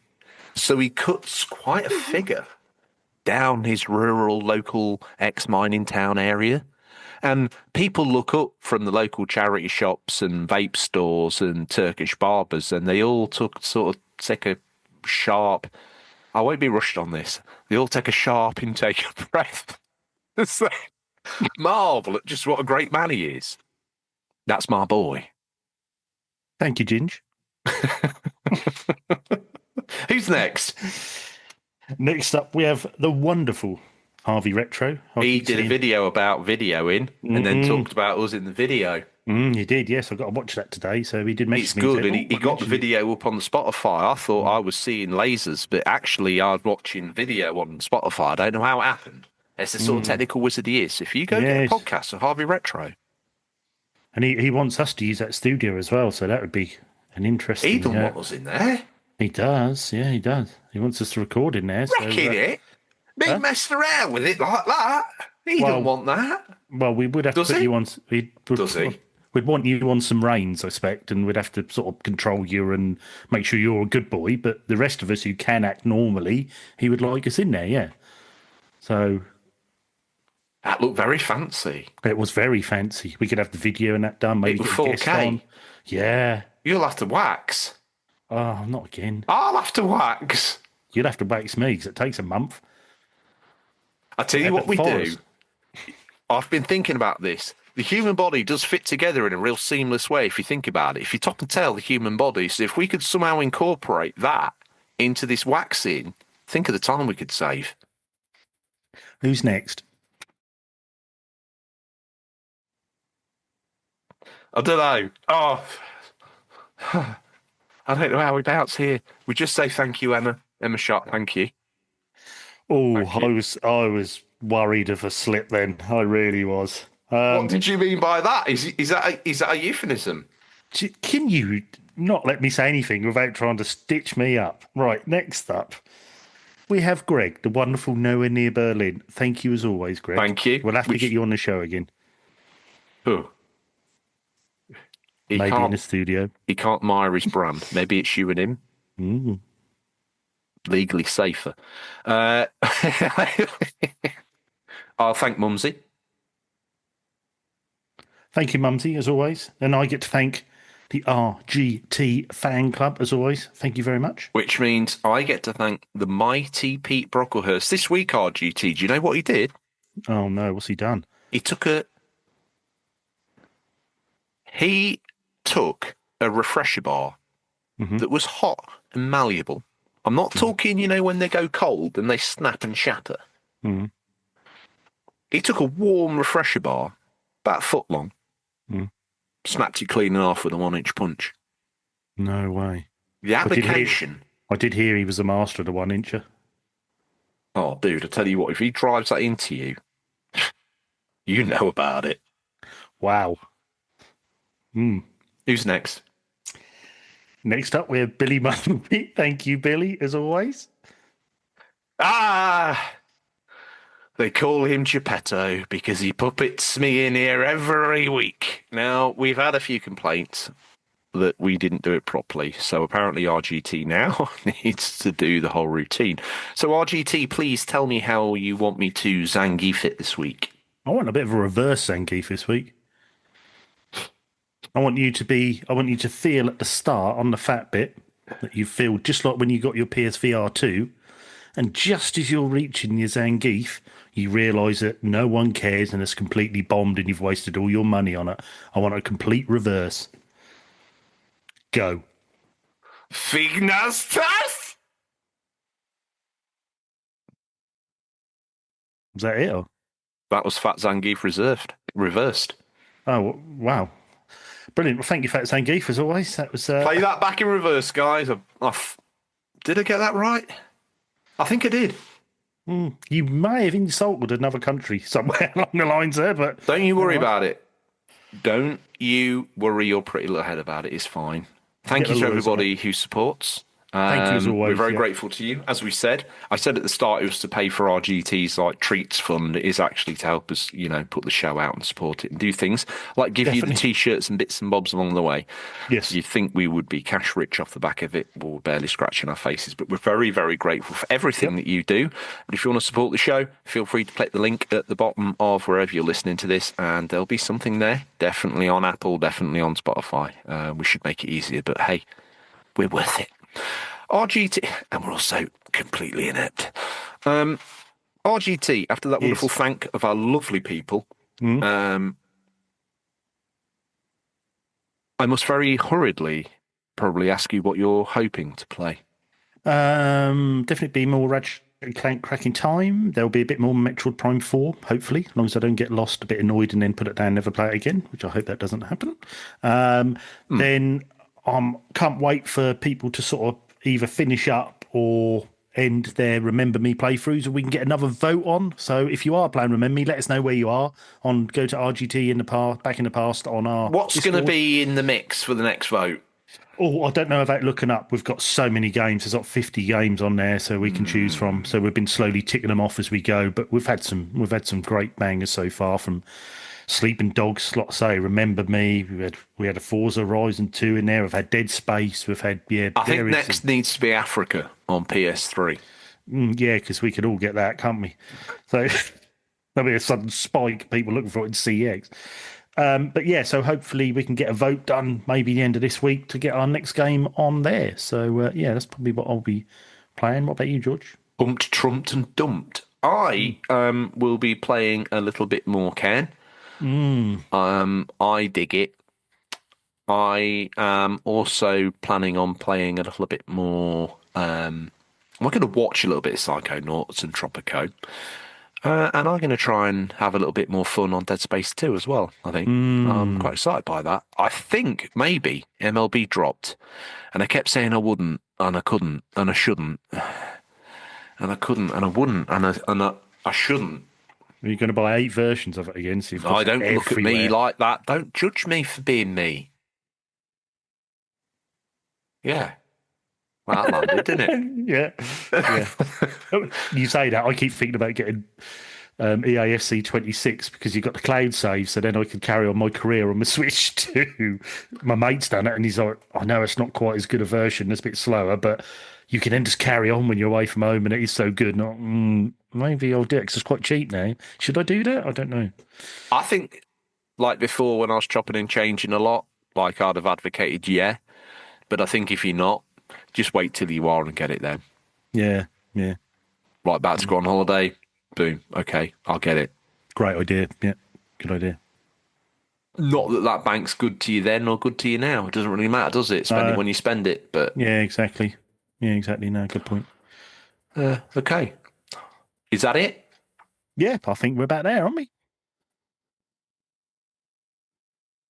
So he cuts quite a figure down his rural, local ex-mining town area. And people look up from the local charity shops and vape stores and Turkish barbers, and they all take a sharp, I won't be rushed on this, they all take a sharp intake of breath. So, marvel at just what a great man he is. That's my boy.
Thank you, Ginge.
Who's next?
Next up, we have the wonderful Harvey Retro.
He did a video about videoing and then talked about us in the video.
He did, yes. I've got to watch that today. So he did mention
It's
me.
good, and he got the video up on the Spotify. I thought I was seeing lasers, but actually I was watching video on Spotify. I don't know how it happened. It's the sort of technical wizard he is. If you go get a podcast of Harvey Retro.
And he wants us to use that studio as well, so that would be an interesting...
He doesn't want us in there.
He does, yeah, he does. He wants us to record in there.
Wrecking it? Me messing around with it like that? He don't want that.
Well, we would have to put you on...
Does he?
We'd want you on some reins, I expect, and we'd have to sort of control you and make sure you're a good boy, but the rest of us who can act normally, he would like us in there, yeah. So...
That looked very fancy.
It was very fancy. We could have the video and that done. Maybe
It was
get a guest
4K.
on. Yeah.
You'll have to wax.
Oh, not again.
I'll have to wax.
You'd have to wax me because it takes a month.
I tell you what we
Forest.
do. I've been thinking about this. The human body does fit together in a real seamless way if you think about it. If you top and tail the human body, so if we could somehow incorporate that into this waxing, think of the time we could save.
Who's next?
I don't know. Oh, I don't know how we bounce here. We just say thank you, Emma. Emma Sharp, thank you.
Oh,
Thank you.
I was worried of a slip then. I really was.
What did you mean by that? Is that a euphemism?
Can you not let me say anything without trying to stitch me up? Right, next up, we have Greg, the wonderful Nowhere Near Berlin. Thank you as always, Greg.
Thank you.
We'll have to get you on the show again.
Oh, he
Maybe in the
can't.
studio.
He can't mire his brand. Maybe it's you and him.
Mm.
Legally safer. I'll thank Mumsy.
Thank you, Mumsy, as always. And I get to thank the RGT fan club, as always. Thank you very much.
Which means I get to thank the mighty Pete Brocklehurst. This week, RGT, do you know what he did?
Oh, no. What's he done?
He took a refresher bar that was hot and malleable. I'm not talking, when they go cold and they snap and shatter.
Mm.
He took a warm refresher bar, about a foot long, snapped it clean in half with a 1-inch punch.
No way.
The application.
I did hear he was a master of the 1-incher.
Oh, dude, I tell you what, if he drives that into you, you know about it.
Wow.
Who's next?
Next up, we have Billy Mumby. Thank you, Billy, as always.
They call him Geppetto because he puppets me in here every week. Now, we've had a few complaints that we didn't do it properly, so apparently RGT now needs to do the whole routine. So RGT, please tell me how you want me to Zangief it this week.
I want a bit of a reverse Zangief this week. I want you to feel at the start on the fat bit that you feel just like when you got your PSVR 2, and just as you're reaching your Zangief, you realise that no one cares and it's completely bombed and you've wasted all your money on it. I want a complete reverse. Go.
Fignastas?
Is that it? Or?
That was Fat Zangief reversed.
Oh, wow. Brilliant. Well, thank you, Fat Zangief, as always. That was
Play that back in reverse, guys. Did I get that right? I think I did.
You may have insulted another country somewhere along the lines there, but
don't you worry about it. Don't you worry your pretty little head about it. It's fine. Thank you to everybody who supports.
Thank you as always.
We're very grateful to you. As we said, I said at the start it was to pay for our GT's like treats fund. It is actually to help us, put the show out and support it and do things like give you the t-shirts and bits and bobs along the way.
Yes.
You'd think we would be cash rich off the back of it. We're barely scratching our faces, but we're very, very grateful for everything that you do. But if you want to support the show, feel free to click the link at the bottom of wherever you're listening to this, and there'll be something there. Definitely on Apple, definitely on Spotify. We should make it easier, but hey, we're worth it. RGT, and we're also completely inept. RGT, after that wonderful thank of our lovely people, I must very hurriedly probably ask you what you're hoping to play.
Definitely be more Ratchet and Clank Cracking Time. There'll be a bit more Metroid Prime 4, hopefully, as long as I don't get lost, a bit annoyed, and then put it down and never play it again, which I hope that doesn't happen. Then can't wait for people to sort of either finish up or end their Remember Me playthroughs, or we can get another vote on. So if you are playing Remember Me, let us know where you are. Go to RGT in the past, back in the past on our.
What's going to be in the mix for the next vote?
Oh, I don't know about looking up. We've got so many games. There's like 50 games on there, so we can choose from. So we've been slowly ticking them off as we go. But we've had some great bangers so far from Sleeping Dogs, like I say, Remember Me. We had a Forza Horizon 2 in there. We've had Dead Space. We've had
I think next needs to be Africa on PS3.
Yeah, because we could all get that, can't we? So there'll be a sudden spike. People looking for it in CX. But yeah, so hopefully we can get a vote done maybe the end of this week to get our next game on there. So yeah, that's probably what I'll be playing. What about you, George?
Bumped, trumped, and dumped. I will be playing a little bit more Cairn. I dig it. I am also planning on playing a little bit more. I'm going to watch a little bit of Psychonauts and Tropico. And I'm going to try and have a little bit more fun on Dead Space 2 as well, I think. I'm quite excited by that. I think maybe MLB dropped, and I kept saying I wouldn't, and I couldn't, and I shouldn't, and I couldn't, and I wouldn't, I shouldn't.
Are you going to buy 8 versions of it again? So you've got
I don't look at me
everywhere?
like that. Don't judge me for being me. Yeah. Well, that landed, didn't
Yeah, yeah. You say that, I keep thinking about getting EAFC 26 because you've got the cloud save, so then I can carry on my career on my Switch too. My mate's done it, and he's like, I know it's not quite as good a version, it's a bit slower, but you can then just carry on when you're away from home, and it is so good. Not maybe I'll do it because it's quite cheap now. Should I do that? I don't know.
I think, like before, when I was chopping and changing a lot, like I'd have advocated, yeah. But I think if you're not, just wait till you are and get it then.
Yeah, yeah.
Right, about to go on holiday. Boom. Okay, I'll get it.
Great idea. Yeah, good idea.
Not that that bank's good to you then or good to you now. It doesn't really matter, does it? Spend it when you spend it. But
Yeah, exactly. Yeah, exactly. No, good point.
okay. Is that it?
Yeah, I think we're about there, aren't we?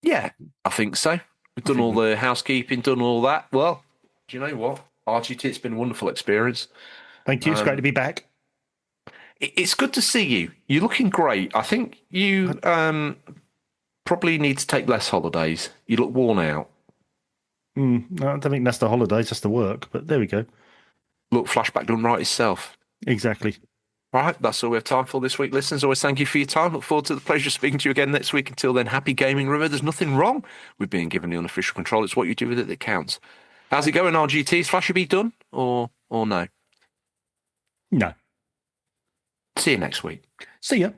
Yeah, I think so. We've done all the housekeeping, done all that. Well, do you know what? RGT, it's been a wonderful experience.
Thank you. It's great to be back.
It's good to see you. You're looking great. I think you probably need to take less holidays. You look worn out.
No, I don't think that's the holidays, that's the work, but there we go.
Look, Flashback done right itself.
Exactly.
Right, that's all we have time for this week, listeners. Always thank you for your time. Look forward to the pleasure of speaking to you again next week. Until then, happy gaming. Remember, there's nothing wrong with being given the unofficial control. It's what you do with it that counts. How's it going, RGT? Is Flashy B done or no?
No.
See you next week.
See ya.